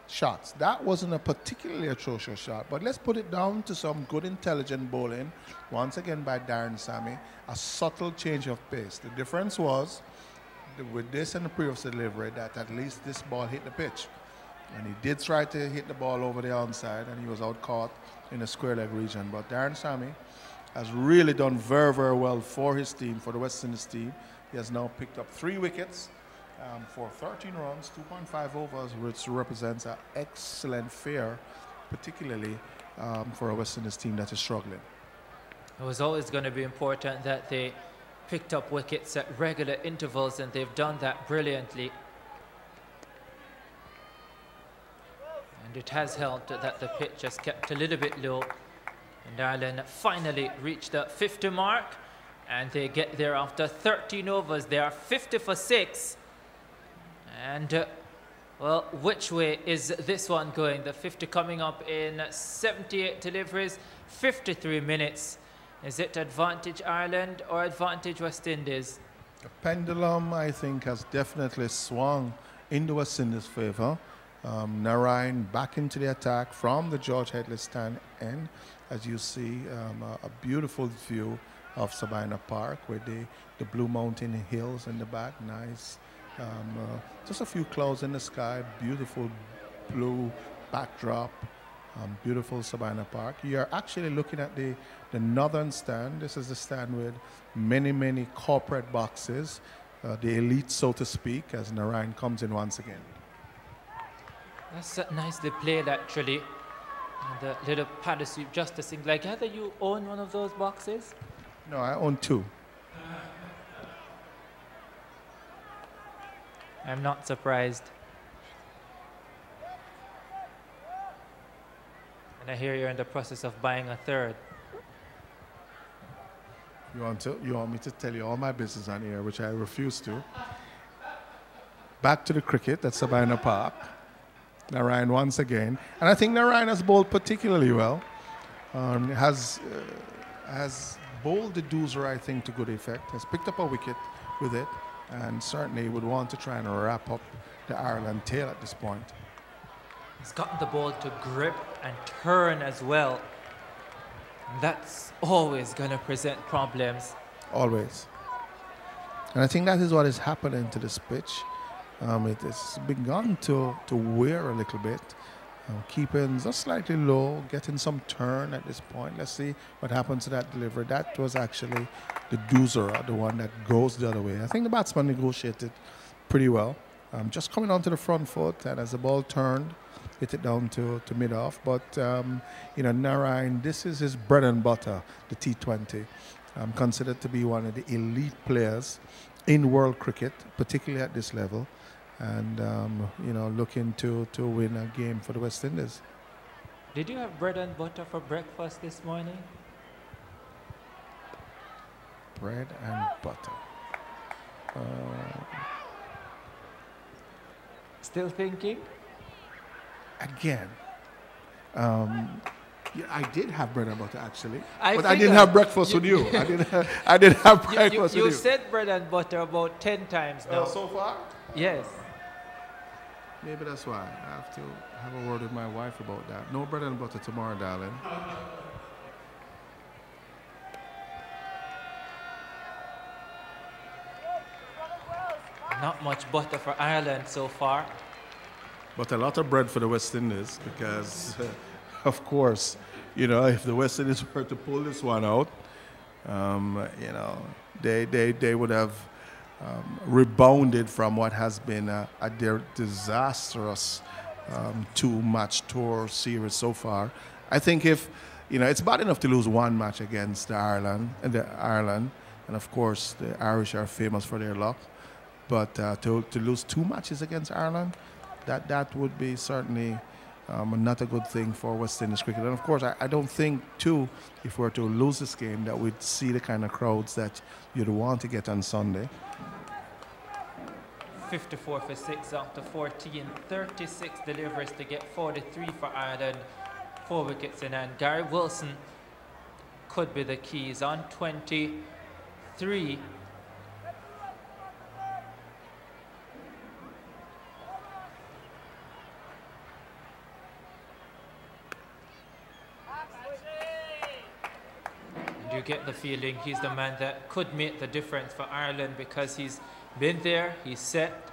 shots. That wasn't a particularly atrocious shot, but let's put it down to some good, intelligent bowling, once again by Darren Sammy, a subtle change of pace. The difference was, with this and the previous delivery, that at least this ball hit the pitch. And he did try to hit the ball over the onside, and he was out caught in the square leg region. But Darren Sammy has really done very, very well for his team, for the West Indies team. He has now picked up 3 wickets for 13 runs, 2.5 overs, which represents an excellent fare, particularly for a West Indies team that is struggling. It was always going to be important that they picked up wickets at regular intervals, and they've done that brilliantly. And it has helped that the pitch has kept a little bit low. And Ireland finally reached the 50 mark, and they get there after 13 overs. They are 50 for 6. And, well, which way is this one going? The 50 coming up in 78 deliveries, 53 minutes. Is it advantage Ireland or advantage West Indies? The pendulum, I think, has definitely swung in the West Indies' favour. Narayan back into the attack from the George Headley stand end. As you see, a beautiful view of Sabina Park with the Blue Mountain Hills in the back. Nice. Just a few clouds in the sky. Beautiful blue backdrop. Beautiful Sabina Park. You're actually looking at the northern stand. This is the stand with many, many corporate boxes. The elite, so to speak, as Narayan comes in once again. That's nicely played, actually. And the little paddle sweep justice. I gather you own one of those boxes? No, I own 2. I'm not surprised. And I hear you're in the process of buying a 3rd. You want me to tell you all my business on here, which I refuse to. Back to the cricket at Sabina Park. Narayan once again. And I think Narayan has bowled particularly well. Has bowled the doozer, I think, to good effect. Has picked up a wicket with it, and certainly would want to try and wrap up the Ireland tail at this point. He's gotten the ball to grip and turn as well. That's always going to present problems. Always. And I think that is what is happening to this pitch. It has begun to wear a little bit. Keeping just slightly low, getting some turn at this point. Let's see what happens to that delivery. That was actually the doozer, the one that goes the other way. I think the batsman negotiated pretty well. Just coming onto the front foot, and as the ball turned, hit it down to mid-off. But, you know, Narayan, this is his bread and butter, the T20. Considered to be one of the elite players in world cricket, particularly at this level. And, you know, looking to win a game for the West Indies. Did you have bread and butter for breakfast this morning? Bread and butter. Still thinking? Again, Yeah, I did have bread and butter actually, I but I didn't have breakfast with you. I didn't have breakfast with you. You said bread and butter about 10 times now. So far? Yes. Maybe that's why. I have to have a word with my wife about that. No bread and butter tomorrow, darling. Not much butter for Ireland so far. But a lot of bread for the West Indies because, of course, you know, if the West Indies were to pull this one out, you know, they would have rebounded from what has been a disastrous two-match tour series so far. I think if, you know, it's bad enough to lose one match against Ireland, and of course the Irish are famous for their luck, but to lose two matches against Ireland, that would be certainly not a good thing for West Indies cricket. And of course, I don't think, too, if we're to lose this game, that we'd see the kind of crowds that you'd want to get on Sunday. 54 for 6 after 14, 36 deliveries to get 43 for Ireland, 4 wickets in hand. Gary Wilson could be the keys on 23. You get the feeling he's the man that could make the difference for Ireland because he's been there, he's set,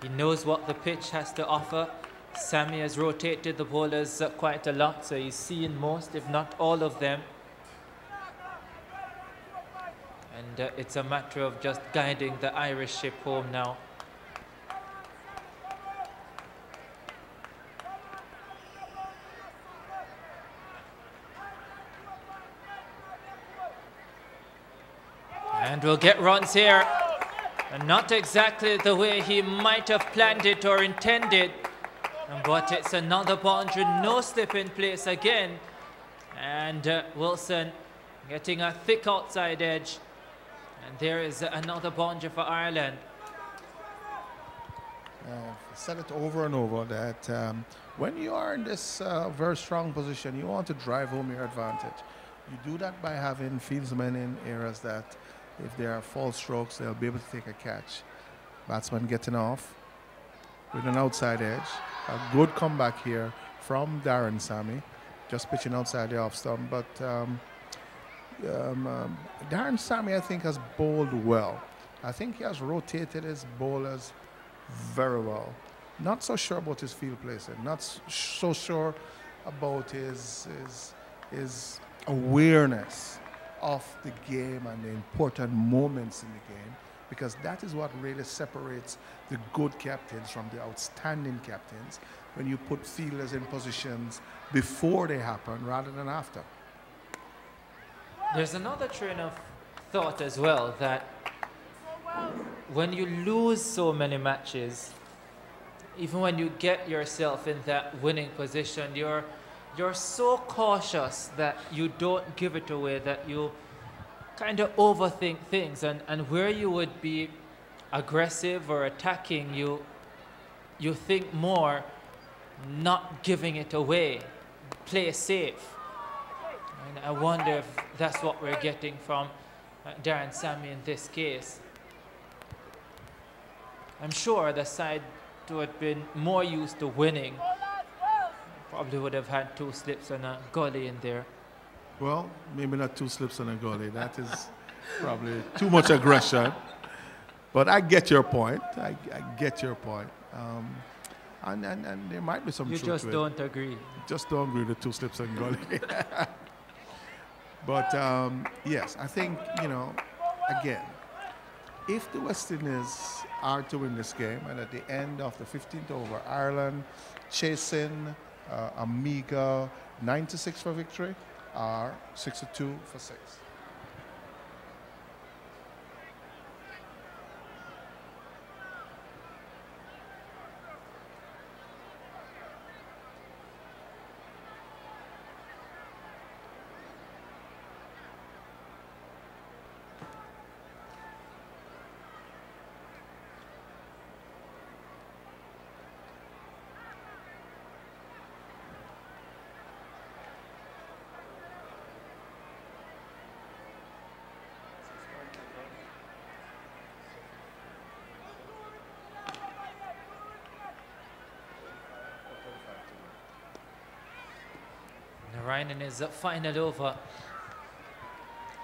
he knows what the pitch has to offer. Sammy has rotated the bowlers quite a lot, so he's seen most, if not all of them. And it's a matter of just guiding the Irish ship home now. And we'll get runs here. And not exactly the way he might have planned it or intended. But it's another boundary, no slip in place again. And Wilson getting a thick outside edge. And there is another boundary for Ireland. I've said it over and over that when you are in this very strong position, you want to drive home your advantage. You do that by having fieldsmen in areas that if there are false strokes, they'll be able to take a catch. Batsman getting off with an outside edge. A good comeback here from Darren Sammy, just pitching outside the off stump. But Darren Sammy, I think, has bowled well. I think he has rotated his bowlers very well. Not so sure about his field placing. Not so sure about his awareness of the game and the important moments in the game, because that is what really separates the good captains from the outstanding captains, when you put fielders in positions before they happen rather than after. There's another train of thought as well, that when you lose so many matches, even when you get yourself in that winning position, you're so cautious that you don't give it away, that you kind of overthink things, and where you would be aggressive or attacking, you think more not giving it away, play safe. And I wonder if that's what we're getting from Darren Sammy in this case. I'm sure the side who had been more used to winning probably would have had 2 slips and a gully in there. Well, maybe not 2 slips and a gully. That is probably too much aggression. But I get your point. I get your point. And there might be some truth to it. You just don't agree. Just don't agree with 2 slips and gully. But yes, I think, you know, again, if the West Indies are to win this game, and at the end of the 15th over, Ireland chasing a meager 96 for victory, are 62 for 6. Narayan in his final over.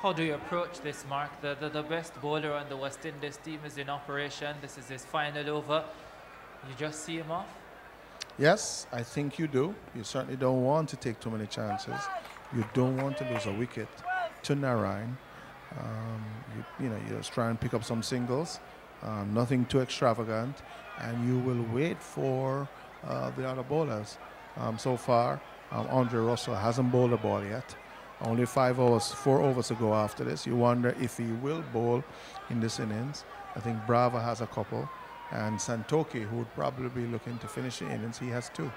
How do you approach this, Mark? The best bowler on the West Indies team is in operation. This is his final over. You just see him off? Yes, I think you do. You certainly don't want to take too many chances. You don't want to lose a wicket to Narayan. You just try and pick up some singles, nothing too extravagant, and you will wait for the other bowlers. So far, Andre Russell hasn't bowled a ball yet. Only 4 overs to go after this. You wonder if he will bowl in this innings. I think Brava has a couple, and Santoki, who would probably be looking to finish the innings, he has 2.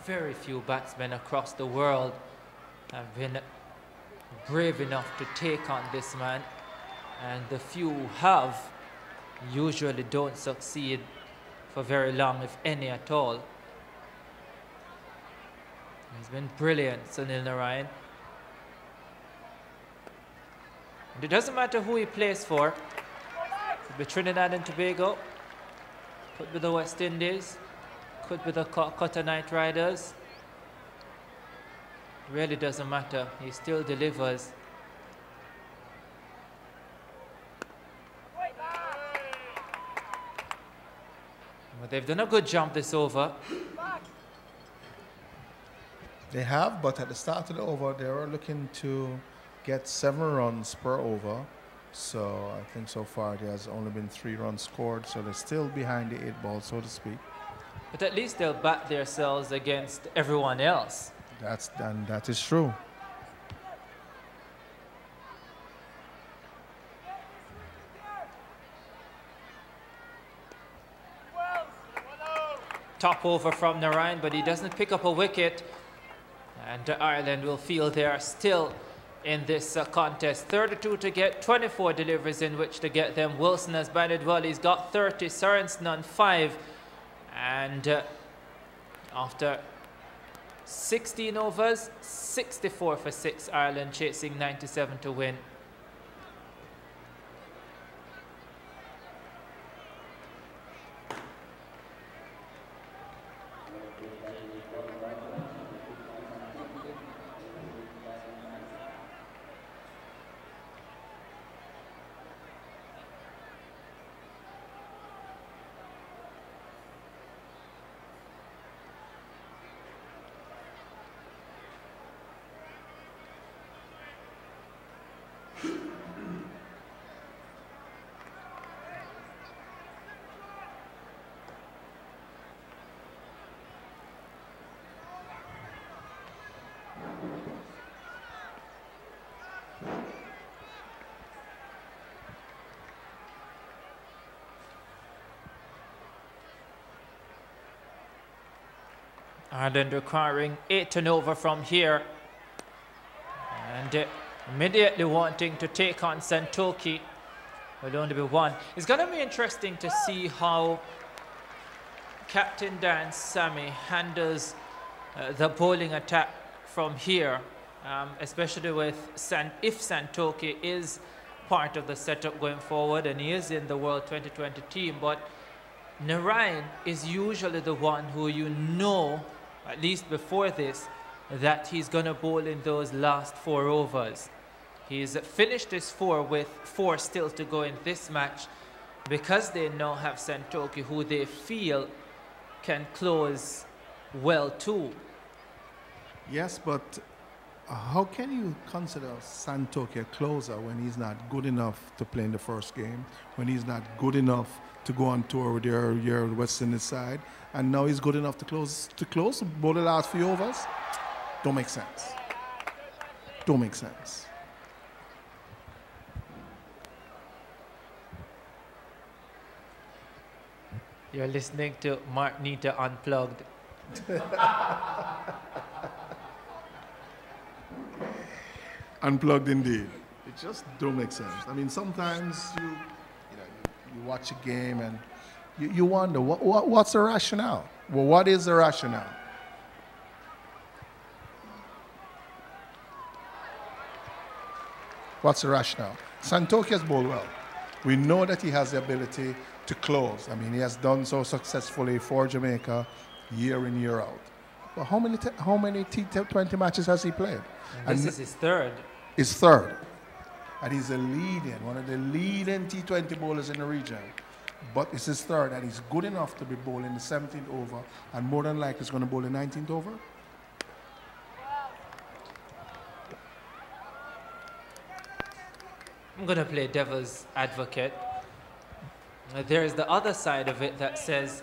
Very few batsmen across the world have been brave enough to take on this man, and the few who have usually don't succeed for very long, if any at all. He's been brilliant, Sunil Narayan. And it doesn't matter who he plays for. Could be Trinidad and Tobago, could be the West Indies, could be the Qatar Knight Riders. It really doesn't matter. He still delivers. But they've done a good job this over. They have, but at the start of the over, they were looking to get 7 runs per over. So I think so far there has only been 3 runs scored, so they're still behind the 8 ball, so to speak. But at least they'll bat themselves against everyone else. That is true. Top over from Narayan, but he doesn't pick up a wicket. And Ireland will feel they are still in this contest. 32 to get, 24 deliveries in which to get them. Wilson has batted well. He's got 30, Sorensen on 5. And after 16 overs, 64 for 6, Ireland chasing 97 to win. Ireland requiring 8 and over from here, and immediately wanting to take on Santoki. Will only be 1. It's going to be interesting to see how Captain Dan Sammy handles the bowling attack from here, especially with if Santoki is part of the setup going forward, and he is in the World 2020 team. But Narayan is usually the one who at least before this, that he's going to bowl in those last 4 overs. He's finished his 4 with 4 still to go in this match, because they now have Santoki, who they feel can close well too. Yes, but how can you consider Santoki a closer when he's not good enough to play in the first game, when he's not good enough to go on tour with your West Indies side, and now he's good enough to close both the last few overs? Don't make sense. Don't make sense. You're listening to Mark Nita Unplugged. Unplugged indeed. It just don't make sense. I mean, sometimes you watch a game and you wonder what's the rationale. Well, what is the rationale? What's the rationale? Santoki has bowled well. We know that he has the ability to close. I mean, he has done so successfully for Jamaica year in, year out. Well, how many T20 matches has he played? This is his third. His third. And he's one of the leading T20 bowlers in the region. But it's his third, and he's good enough to be bowling the 17th over, and more than likely he's going to bowl the 19th over. I'm going to play devil's advocate. There is the other side of it that says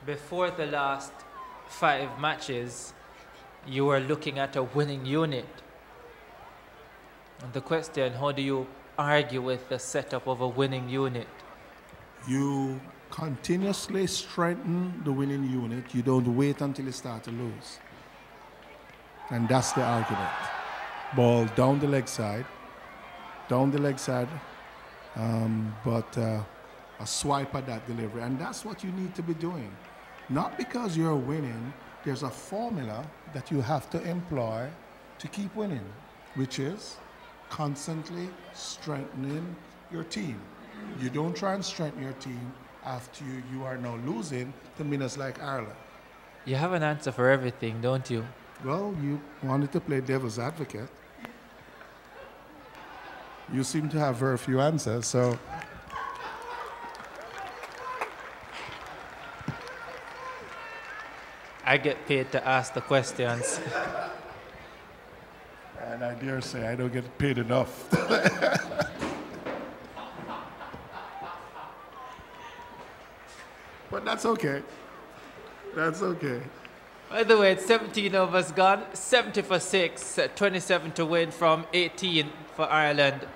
before the last 5 matches, you were looking at a winning unit. And the question, how do you argue with the setup of a winning unit? You continuously strengthen the winning unit. You don't wait until you start to lose. And that's the argument. Ball down the leg side, but a swipe at that delivery. And that's what you need to be doing. Not because you're winning, there's a formula that you have to employ to keep winning, which is constantly strengthening your team. You don't try and strengthen your team after you are now losing to winners like Ireland. You have an answer for everything, don't you? Well, you wanted to play devil's advocate. You seem to have very few answers, so. I get paid to ask the questions. And I dare say I don't get paid enough. But that's okay. That's okay. By the way, it's 17 overs gone, 70 for 6, 27 to win from 18 for Ireland.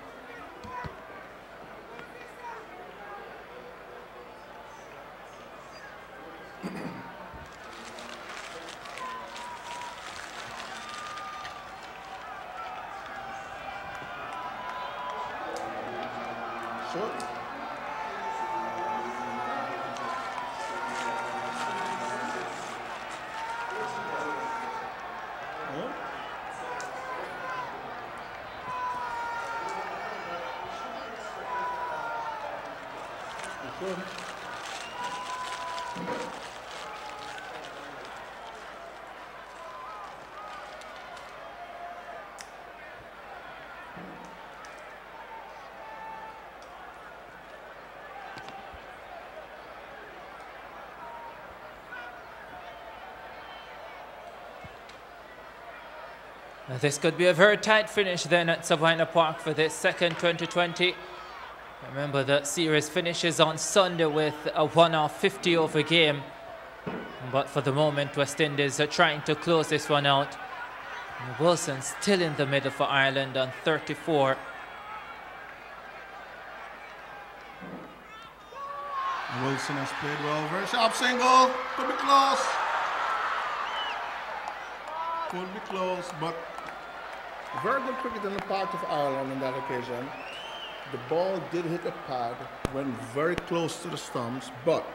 This could be a very tight finish then at Sabina Park for this second 2020. Remember, the series finishes on Sunday with a one-off 50-over game. But for the moment, West Indies are trying to close this one out. And Wilson still in the middle for Ireland on 34. Wilson has played well. Very sharp single. Could be close. Could be close, but very good cricket on the part of Ireland on that occasion. The ball did hit the pad, went very close to the stumps, but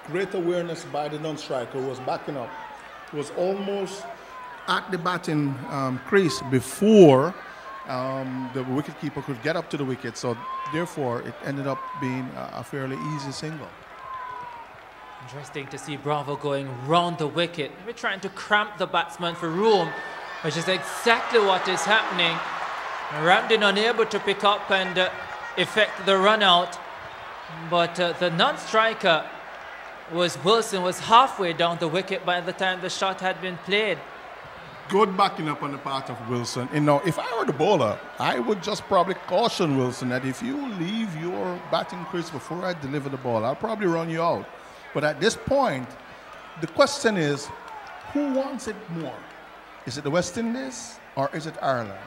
great awareness by the non-striker who was backing up. He was almost at the batting crease before the wicketkeeper could get up to the wicket, so therefore it ended up being a fairly easy single. Interesting to see Bravo going round the wicket. We're trying to cramp the batsman for room, which is exactly what is happening. Ramdin unable to pick up and effect the run out, but the non-striker Wilson was halfway down the wicket by the time the shot had been played. Good backing up on the part of Wilson. You know, if I were the bowler, I would just probably caution Wilson that if you leave your batting crease before I deliver the ball, I'll probably run you out. But at this point, the question is, who wants it more? Is it the West Indies or is it Ireland?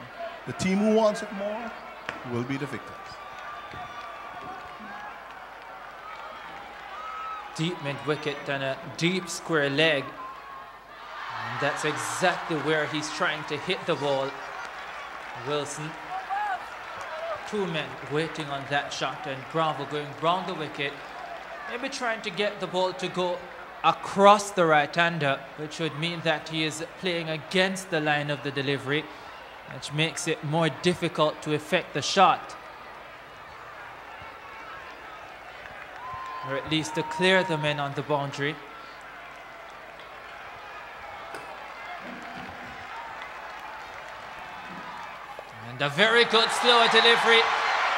The team who wants it more will be the victors. Deep mid-wicket and a deep square leg. And that's exactly where he's trying to hit the ball. Wilson. 2 men waiting on that shot, and Bravo going round the wicket. Maybe trying to get the ball to go across the right-hander, which would mean that he is playing against the line of the delivery, which makes it more difficult to effect the shot. Or at least to clear the men on the boundary. And a very good slow delivery.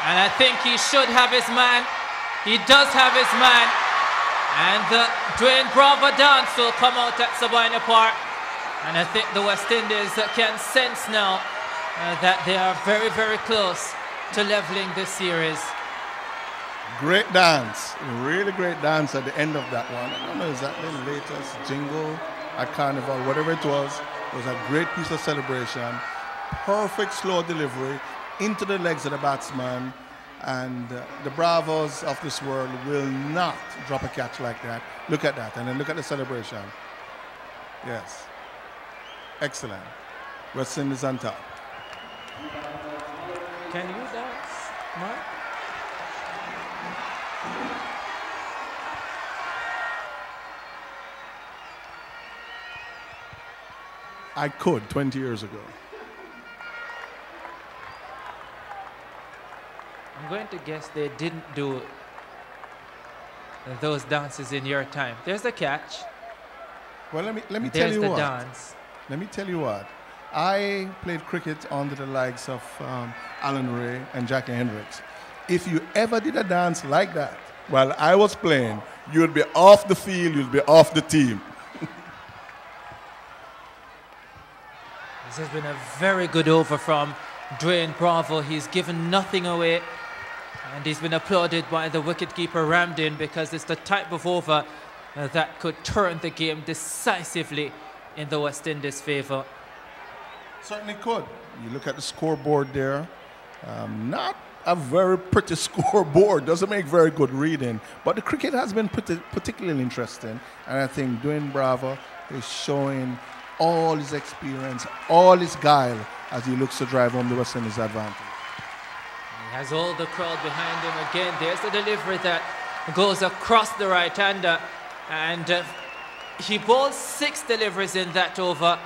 And I think he should have his man. He does have his man. And the Dwayne Bravo dance will come out at Sabina Park. And I think the West Indies can sense now that they are very, very close to leveling this series. Great dance, really great dance at the end of that one. I don't know exactly the latest jingle at Carnival, whatever it was a great piece of celebration. Perfect slow delivery into the legs of the batsman, and the Bravos of this world will not drop a catch like that. Look at that, and then look at the celebration. Yes, excellent. West Indies on top. Can you dance, Mark? I could 20 years ago. I'm going to guess they didn't do those dances in your time. There's the catch. Well, let me tell you what. There's the dance. Let me tell you what. I played cricket under the likes of Alan Ray and Jackie Hendricks. If you ever did a dance like that while I was playing, you'd be off the field, you'd be off the team. This has been a very good over from Dwayne Bravo. He's given nothing away, and he's been applauded by the wicketkeeper Ramdin because it's the type of over that could turn the game decisively in the West Indies' favour. Certainly could. You look at the scoreboard there. Not a very pretty scoreboard. Doesn't make very good reading. But the cricket has been particularly interesting. And I think Dwayne Bravo is showing all his experience, all his guile as he looks to drive home the West Indies advantage. He has all the crowd behind him again. There's the delivery that goes across the right-hander. And he bowled 6 deliveries in that over.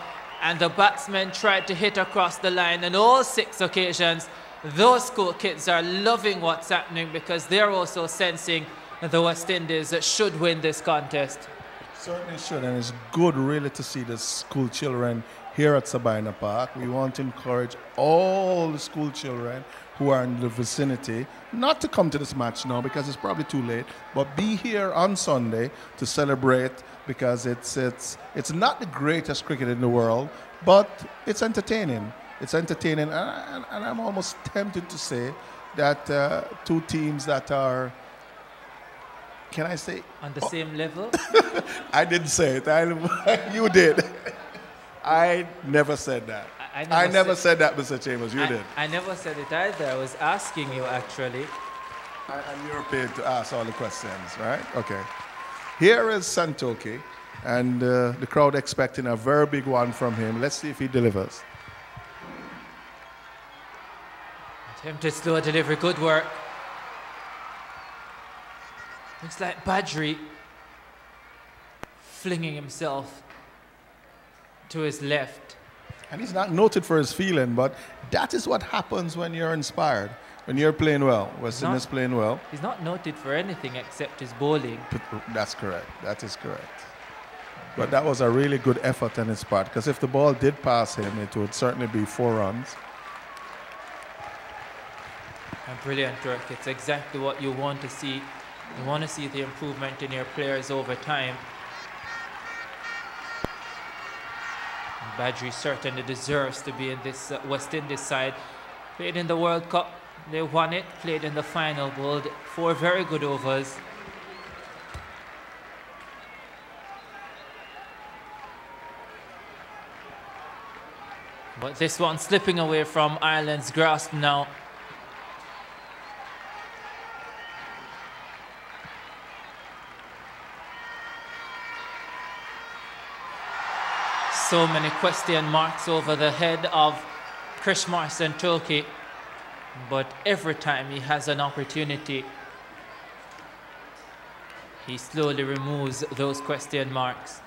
And the batsmen tried to hit across the line. And all 6 occasions, those school kids are loving what's happening because they're also sensing the West Indies should win this contest. Certainly should, and it's good really to see the school children here at Sabina Park. We want to encourage all the school children who are in the vicinity not to come to this match now because it's probably too late, but be here on Sunday to celebrate because it's not the greatest cricket in the world, but it's entertaining. It's entertaining, and I'm almost tempted to say that 2 teams that are, can I say? On the same level? I didn't say it. You did. I never said that. I never said that, Mr. Chambers. You did. I never said it either. I was asking you, actually. And you're paid to ask all the questions, right? Okay. Here is Santoki, and the crowd expecting a very big one from him. Let's see if he delivers. Attempted slow delivery. Good work. Looks like Badri flinging himself to his left. And he's not noted for his feeling, but that is what happens when you're inspired, when you're playing well. West Indies playing well. He's not noted for anything except his bowling. That's correct. That is correct. But that was a really good effort on his part, because if the ball did pass him, it would certainly be 4 runs. And brilliant work. It's exactly what you want to see. You want to see the improvement in your players over time. Badri certainly deserves to be in this West Indies side. Played in the World Cup, they won it. Played in the final, bowled 4 very good overs. But this one slipping away from Ireland's grasp now. So many question marks over the head of Krishmar Santoki, but every time he has an opportunity, he slowly removes those question marks.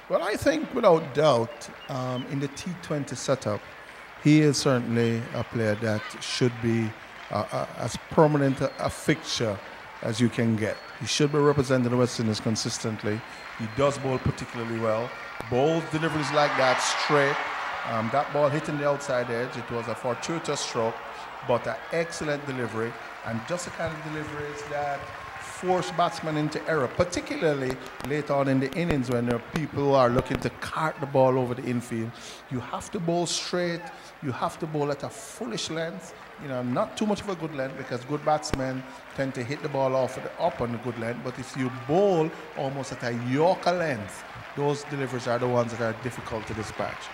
Well, I think without doubt, in the T20 setup, he is certainly a player that should be as permanent a fixture as you can get. He should be representing the West Indies consistently. He does bowl particularly well. Bowls deliveries like that straight, That ball hitting the outside edge, it was a fortuitous stroke, but an excellent delivery, and just the kind of deliveries that force batsmen into error, particularly late on in the innings when people are looking to cart the ball over the infield. You have to bowl straight, you have to bowl at a foolish length, you know, not too much of a good length, because good batsmen tend to hit the ball off up on the good length, but if you bowl almost at a Yorker length, those deliveries are the ones that are difficult to dispatch.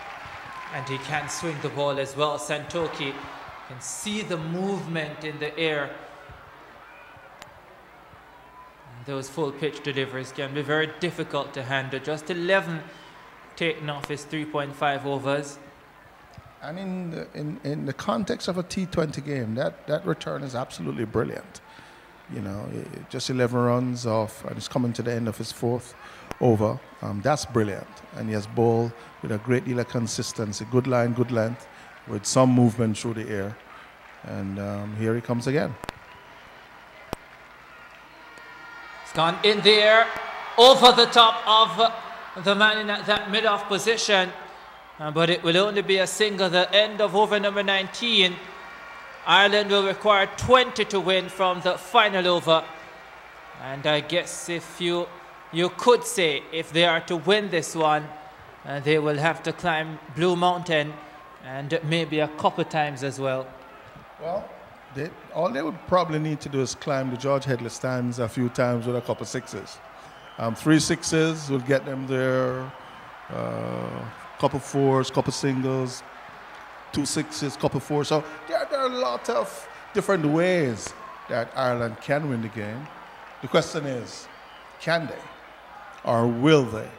And he can swing the ball as well. Santoki can see the movement in the air. And those full pitch deliveries can be very difficult to handle. Just 11 taken off his 3.5 overs. And in the context of a T20 game, that return is absolutely brilliant. You know, just 11 runs off, and it's coming to the end of his 4th over. That's brilliant. And he has bowled with a great deal of consistency, good line, good length, with some movement through the air. And here he comes again. It's gone in there, over the top of the man in that mid-off position. But it will only be a single. The end of over number 19. Ireland will require 20 to win from the final over. And I guess if you could say if they are to win this one, they will have to climb Blue Mountain, and maybe a couple times as well. Well, all they would probably need to do is climb the George Headley stands a few times with a couple sixes. 3 sixes will get them there. Couple fours, couple singles, 2 sixes, couple fours. So there are a lot of different ways that Ireland can win the game. The question is, can they or will they?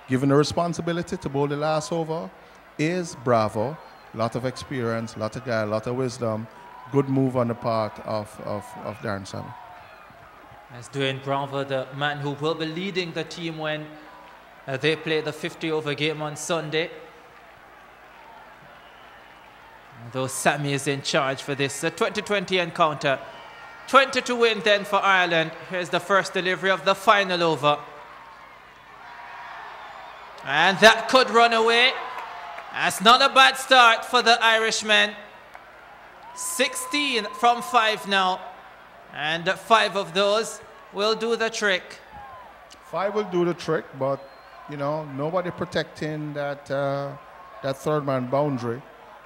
Given the responsibility to bowl the last over is Bravo. A lot of experience, a lot of guy, a lot of wisdom. Good move on the part of Darren Sammy. As Dwayne Bravo, the man who will be leading the team when they play the 50-over game on Sunday. Though Sammy is in charge for this 2020 encounter. 20 to win then for Ireland. Here's the first delivery of the final over. And that could run away. That's not a bad start for the Irishmen. 16 from 5 now. And 5 of those will do the trick. 5 will do the trick, but you know, nobody protecting that third man boundary.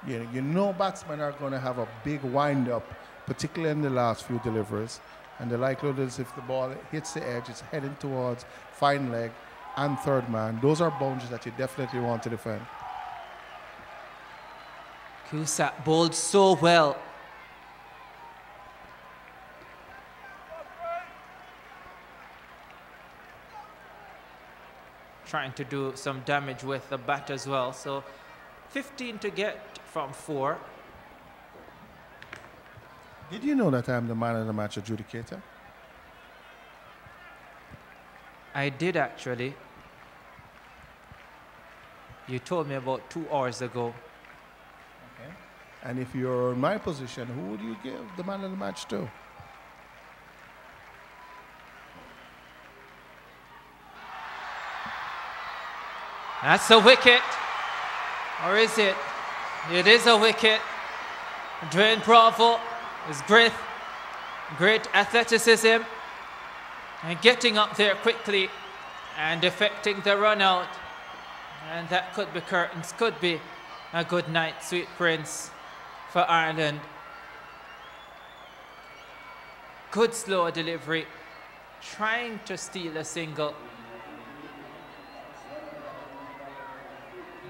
You know batsmen are going to have a big wind-up, particularly in the last few deliveries. And the likelihood is if the ball hits the edge, it's heading towards fine leg and third man. Those are boundaries that you definitely want to defend. Cusack bowled so well. Trying to do some damage with the bat as well. So 15 to get from 4. Did you know that I'm the man of the match adjudicator? I did actually. You told me about 2 hours ago. Okay. And if you're in my position, who would you give the man of the match to? That's a wicket. Or is it? It is a wicket. Dwayne Bravo is great athleticism and getting up there quickly and effecting the run out. And that could be curtains, could be a good night, Sweet Prince, for Ireland. Good slow delivery, trying to steal a single.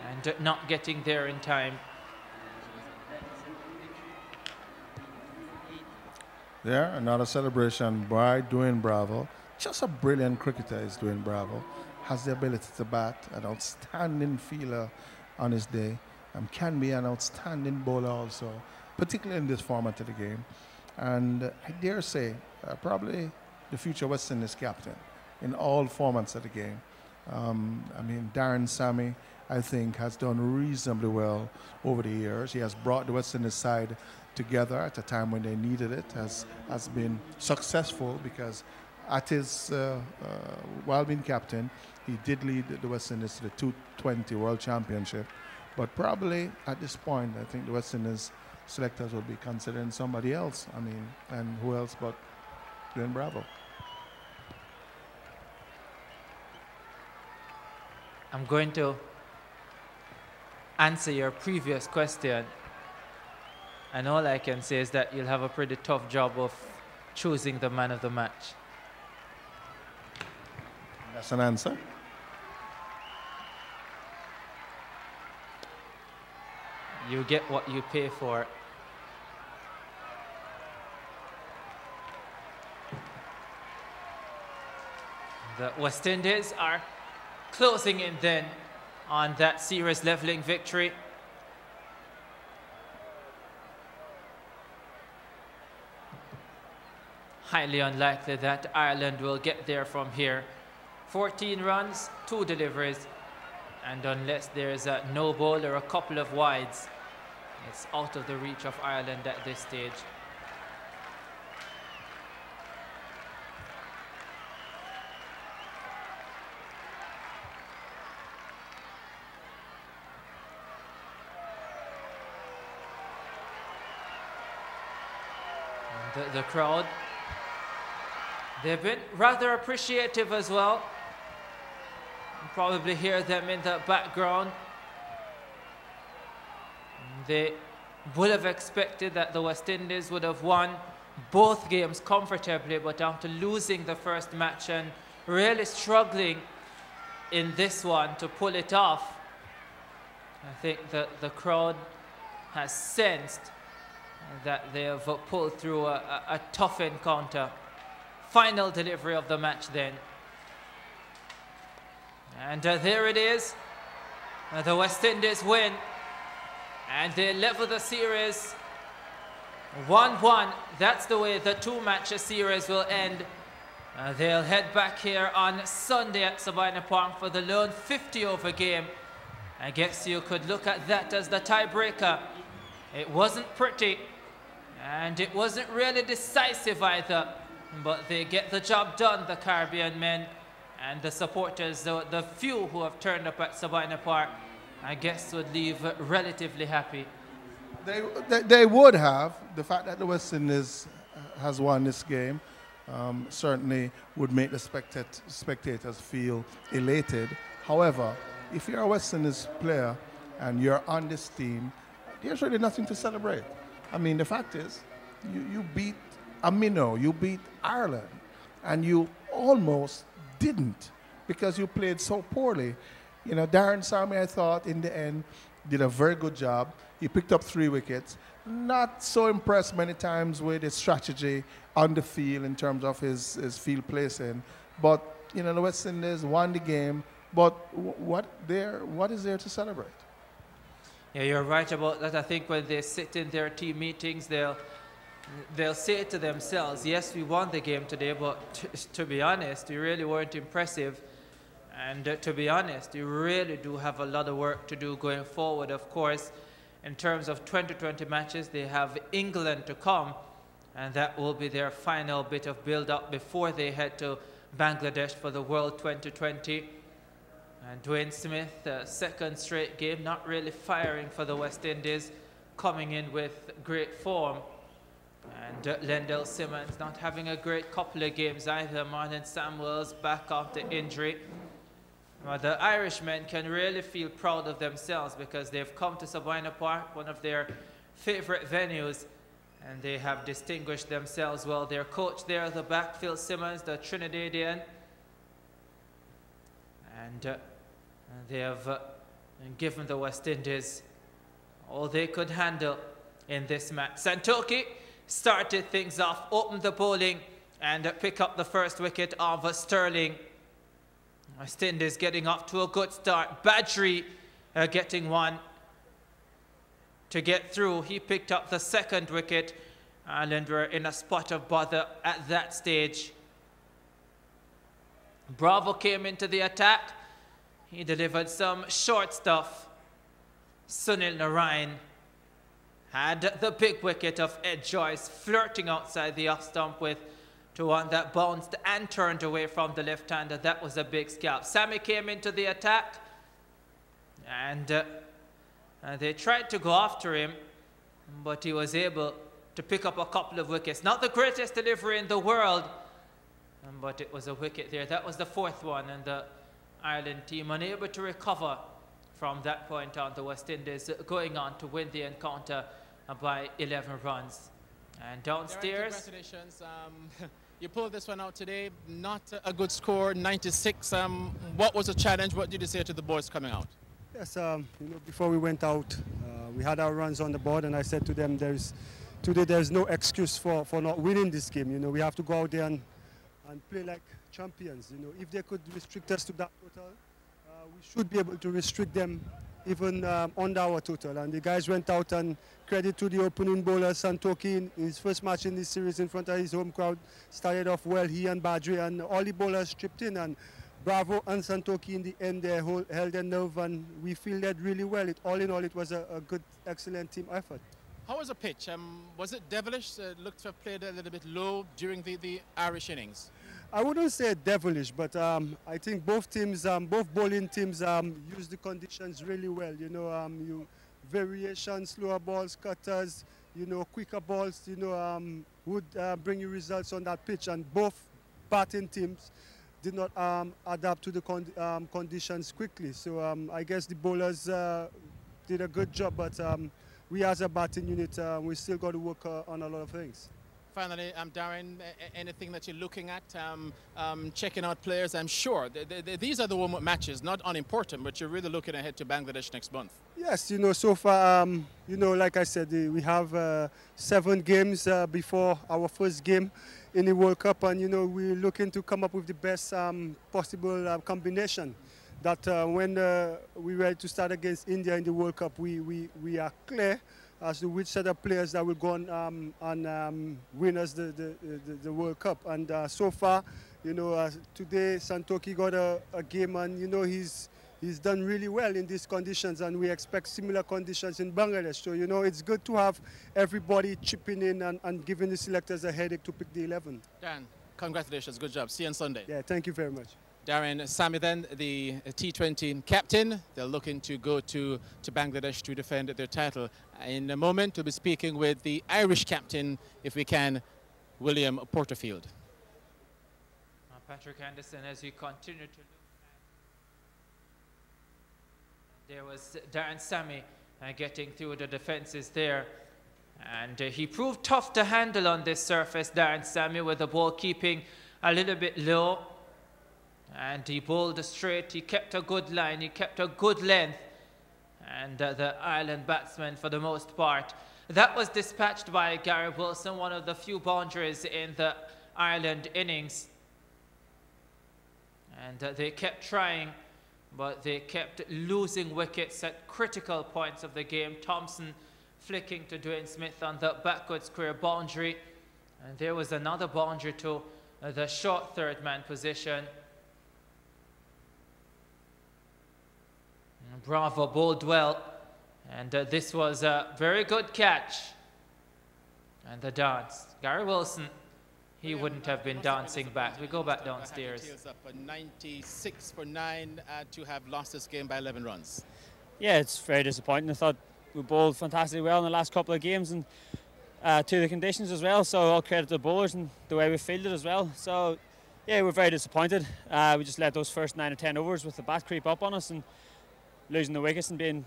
And not getting there in time. There, another celebration by Dwayne Bravo. Just a brilliant cricketer is Dwayne Bravo. Has the ability to bat, an outstanding fielder on his day. Can be an outstanding bowler also, particularly in this format of the game. And I dare say, probably the future West Indies captain in all formats of the game. I mean, Darren Sammy, I think, has done reasonably well over the years. He has brought the West Indies side together at a time when they needed it, has been successful because at his, while being captain, he did lead the West Indies to the 220 World Championship But probably at this point, I think the West Indies selectors will be considering somebody else. I mean, and who else but Dwayne Bravo? I'm going to answer your previous question. And all I can say is that you'll have a pretty tough job of choosing the man of the match. That's an answer. You get what you pay for. The West Indies are closing in then on that series leveling victory. Highly unlikely that Ireland will get there from here. 14 runs, 2 deliveries, and unless there's a no ball or a couple of wides, it's out of the reach of Ireland at this stage. The crowd, they've been rather appreciative as well. You probably hear them in the background. They would have expected that the West Indies would have won both games comfortably, but after losing the first match and really struggling in this one to pull it off, I think that the crowd has sensed that they have pulled through a tough encounter. Final delivery of the match then. And there it is. The West Indies win. And they level the series 1-1. That's the way the 2-match series will end. They'll head back here on Sunday at Sabina Park for the lone 50-over game. I guess you could look at that as the tiebreaker. It wasn't pretty, and it wasn't really decisive either, but they get the job done, the Caribbean men and the supporters, the few who have turned up at Sabina Park, I guess would leave relatively happy. They would have. The fact that the West Indies has won this game certainly would make the spectators feel elated. However, if you're a West Indies player and you're on this team, there's really nothing to celebrate. I mean, the fact is, you beat a minnow, you beat Ireland, and you almost didn't because you played so poorly. You know, Darren Sammy, I thought, in the end, did a very good job. He picked up 3 wickets. Not so impressed many times with his strategy on the field in terms of his field placing. But, you know, the West Indies won the game. But what is there to celebrate? Yeah, you're right about that. I think when they sit in their team meetings, they'll say to themselves, yes, we won the game today, but to be honest, we really weren't impressive. And to be honest, you really do have a lot of work to do going forward. Of course, in terms of 2020 matches, they have England to come, and that will be their final bit of build-up before they head to Bangladesh for the World 2020. And Dwayne Smith, second straight game, not really firing for the West Indies, coming in with great form. And Lendell Simmons not having a great couple of games either. Marlon Samuels back after injury. Well, the Irishmen can really feel proud of themselves because they've come to Sabina Park, one of their favorite venues, and they have distinguished themselves well. Their coach there at the back, Phil Simmons, the Trinidadian, and they have given the West Indies all they could handle in this match. Santoki started things off, opened the bowling, and pick up the first wicket of Sterling. West Indies getting off to a good start. Badri getting one to get through. He picked up the second wicket. Ireland were in a spot of bother at that stage. Bravo came into the attack. He delivered some short stuff. Sunil Narayan had the big wicket of Ed Joyce flirting outside the off stump with to one that bounced and turned away from the left-hander. That was a big scalp. Sammy came into the attack, and And they tried to go after him, but he was able to pick up a couple of wickets. Not the greatest delivery in the world, but it was a wicket there. That was the fourth one, and the Ireland team unable to recover from that point on. The West Indies going on to win the encounter by 11 runs. And downstairs... Congratulations. You pulled this one out today. Not a good score, 96. What was the challenge? What did you say to the boys coming out? Yes, you know, before we went out, we had our runs on the board, and I said to them, today there's no excuse for not winning this game. You know, we have to go out there and play like champions. You know, if they could restrict us to that total, we should be able to restrict them even under our total. And the guys went out, and credit to the opening bowler, Santoki, in his first match in this series in front of his home crowd, started off well, he and Badri, and all the bowlers chipped in, and Bravo and Santoki in the end they held their nerve, and we fielded really well. All in all, it was a good, excellent team effort. How was the pitch? Was it devilish? Looked to have played a little bit low during the Irish innings. I wouldn't say devilish, but I think both teams, both bowling teams used the conditions really well. You know, variations, slower balls, cutters, you know, quicker balls, you know, would bring you results on that pitch. And both batting teams did not adapt to the conditions quickly. So I guess the bowlers did a good job, but we as a batting unit, we still got to work on a lot of things. Finally, Darren, anything that you're looking at, checking out players? I'm sure these are the warm-up matches, not unimportant, but you're really looking ahead to Bangladesh next month. Yes, you know, so far, you know, like I said, we have 7 games before our first game in the World Cup, and, you know, we're looking to come up with the best possible combination that when we're ready to start against India in the World Cup, we are clear as to which set of players that will go on and win us the World Cup. And so far, you know, today Santoki got a game, and, you know, he's done really well in these conditions, and we expect similar conditions in Bangladesh. So, you know, it's good to have everybody chipping in and giving the selectors a headache to pick the 11. Dan, congratulations, good job. See you on Sunday. Yeah, thank you very much. Darren Sami then, the T20 captain. They're looking to go to Bangladesh to defend their title. In a moment, we'll be speaking with the Irish captain, if we can, William Porterfield. Patrick Anderson, as you continue to look, there was Darren Sami getting through the defenses there. And he proved tough to handle on this surface, Darren Sami, with the ball keeping a little bit low. And he bowled straight, he kept a good line, he kept a good length. And the Ireland batsmen, for the most part. That was dispatched by Gary Wilson, one of the few boundaries in the Ireland innings. And they kept trying, but they kept losing wickets at critical points of the game. Thompson flicking to Dwayne Smith on the backward square boundary. And there was another boundary to the short third man position. Bravo bowled well, and this was a very good catch. And the dance. Gary Wilson, he wouldn't have been dancing back. We go back downstairs. 96 for 9 to have lost this game by 11 runs. Yeah, it's very disappointing. I thought we bowled fantastically well in the last couple of games, and to the conditions as well. So all credit to the bowlers and the way we fielded as well. So yeah, we're very disappointed. We just let those first 9 or 10 overs with the bat creep up on us, and losing the wickets and being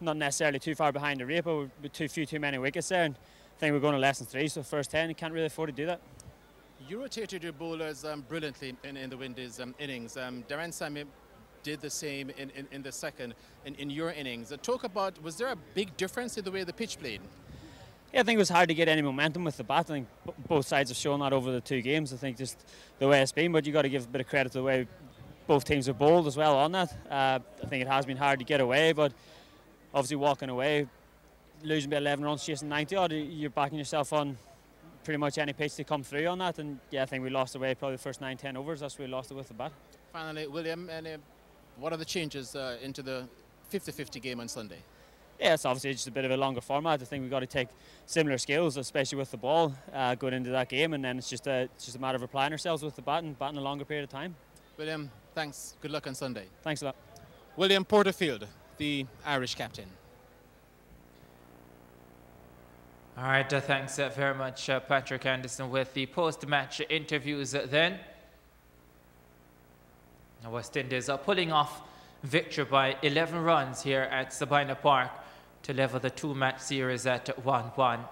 not necessarily too far behind the rate, but with too many wickets there. And I think we're going to less than 3, so first 10, you can't really afford to do that. You rotated your bowlers brilliantly in the Windies innings. Darren Sami did the same in the second in your innings. Talk about, was there a big difference in the way the pitch played? Yeah, I think it was hard to get any momentum with the bat. I think both sides have shown that over the 2 games. I think just the way it's been, but you got to give a bit of credit to the way both teams have bowled as well on that. I think it has been hard to get away, but obviously walking away, losing by 11 runs, chasing 90 odd, you're backing yourself on pretty much any pitch to come through on that. And yeah, I think we lost away probably the first 9-10 overs. That's where we lost it with the bat. Finally, William, what are the changes into the 50-50 game on Sunday? Yeah, it's obviously just a bit of a longer format. I think we've got to take similar skills, especially with the ball, going into that game, and then it's just a matter of applying ourselves with the bat and batting a longer period of time. William, thanks. Good luck on Sunday. Thanks a lot. William Porterfield, the Irish captain. All right, thanks very much, Patrick Anderson, with the post-match interviews then. Now West Indies are pulling off victory by 11 runs here at Sabina Park to level the two-match series at 1-1.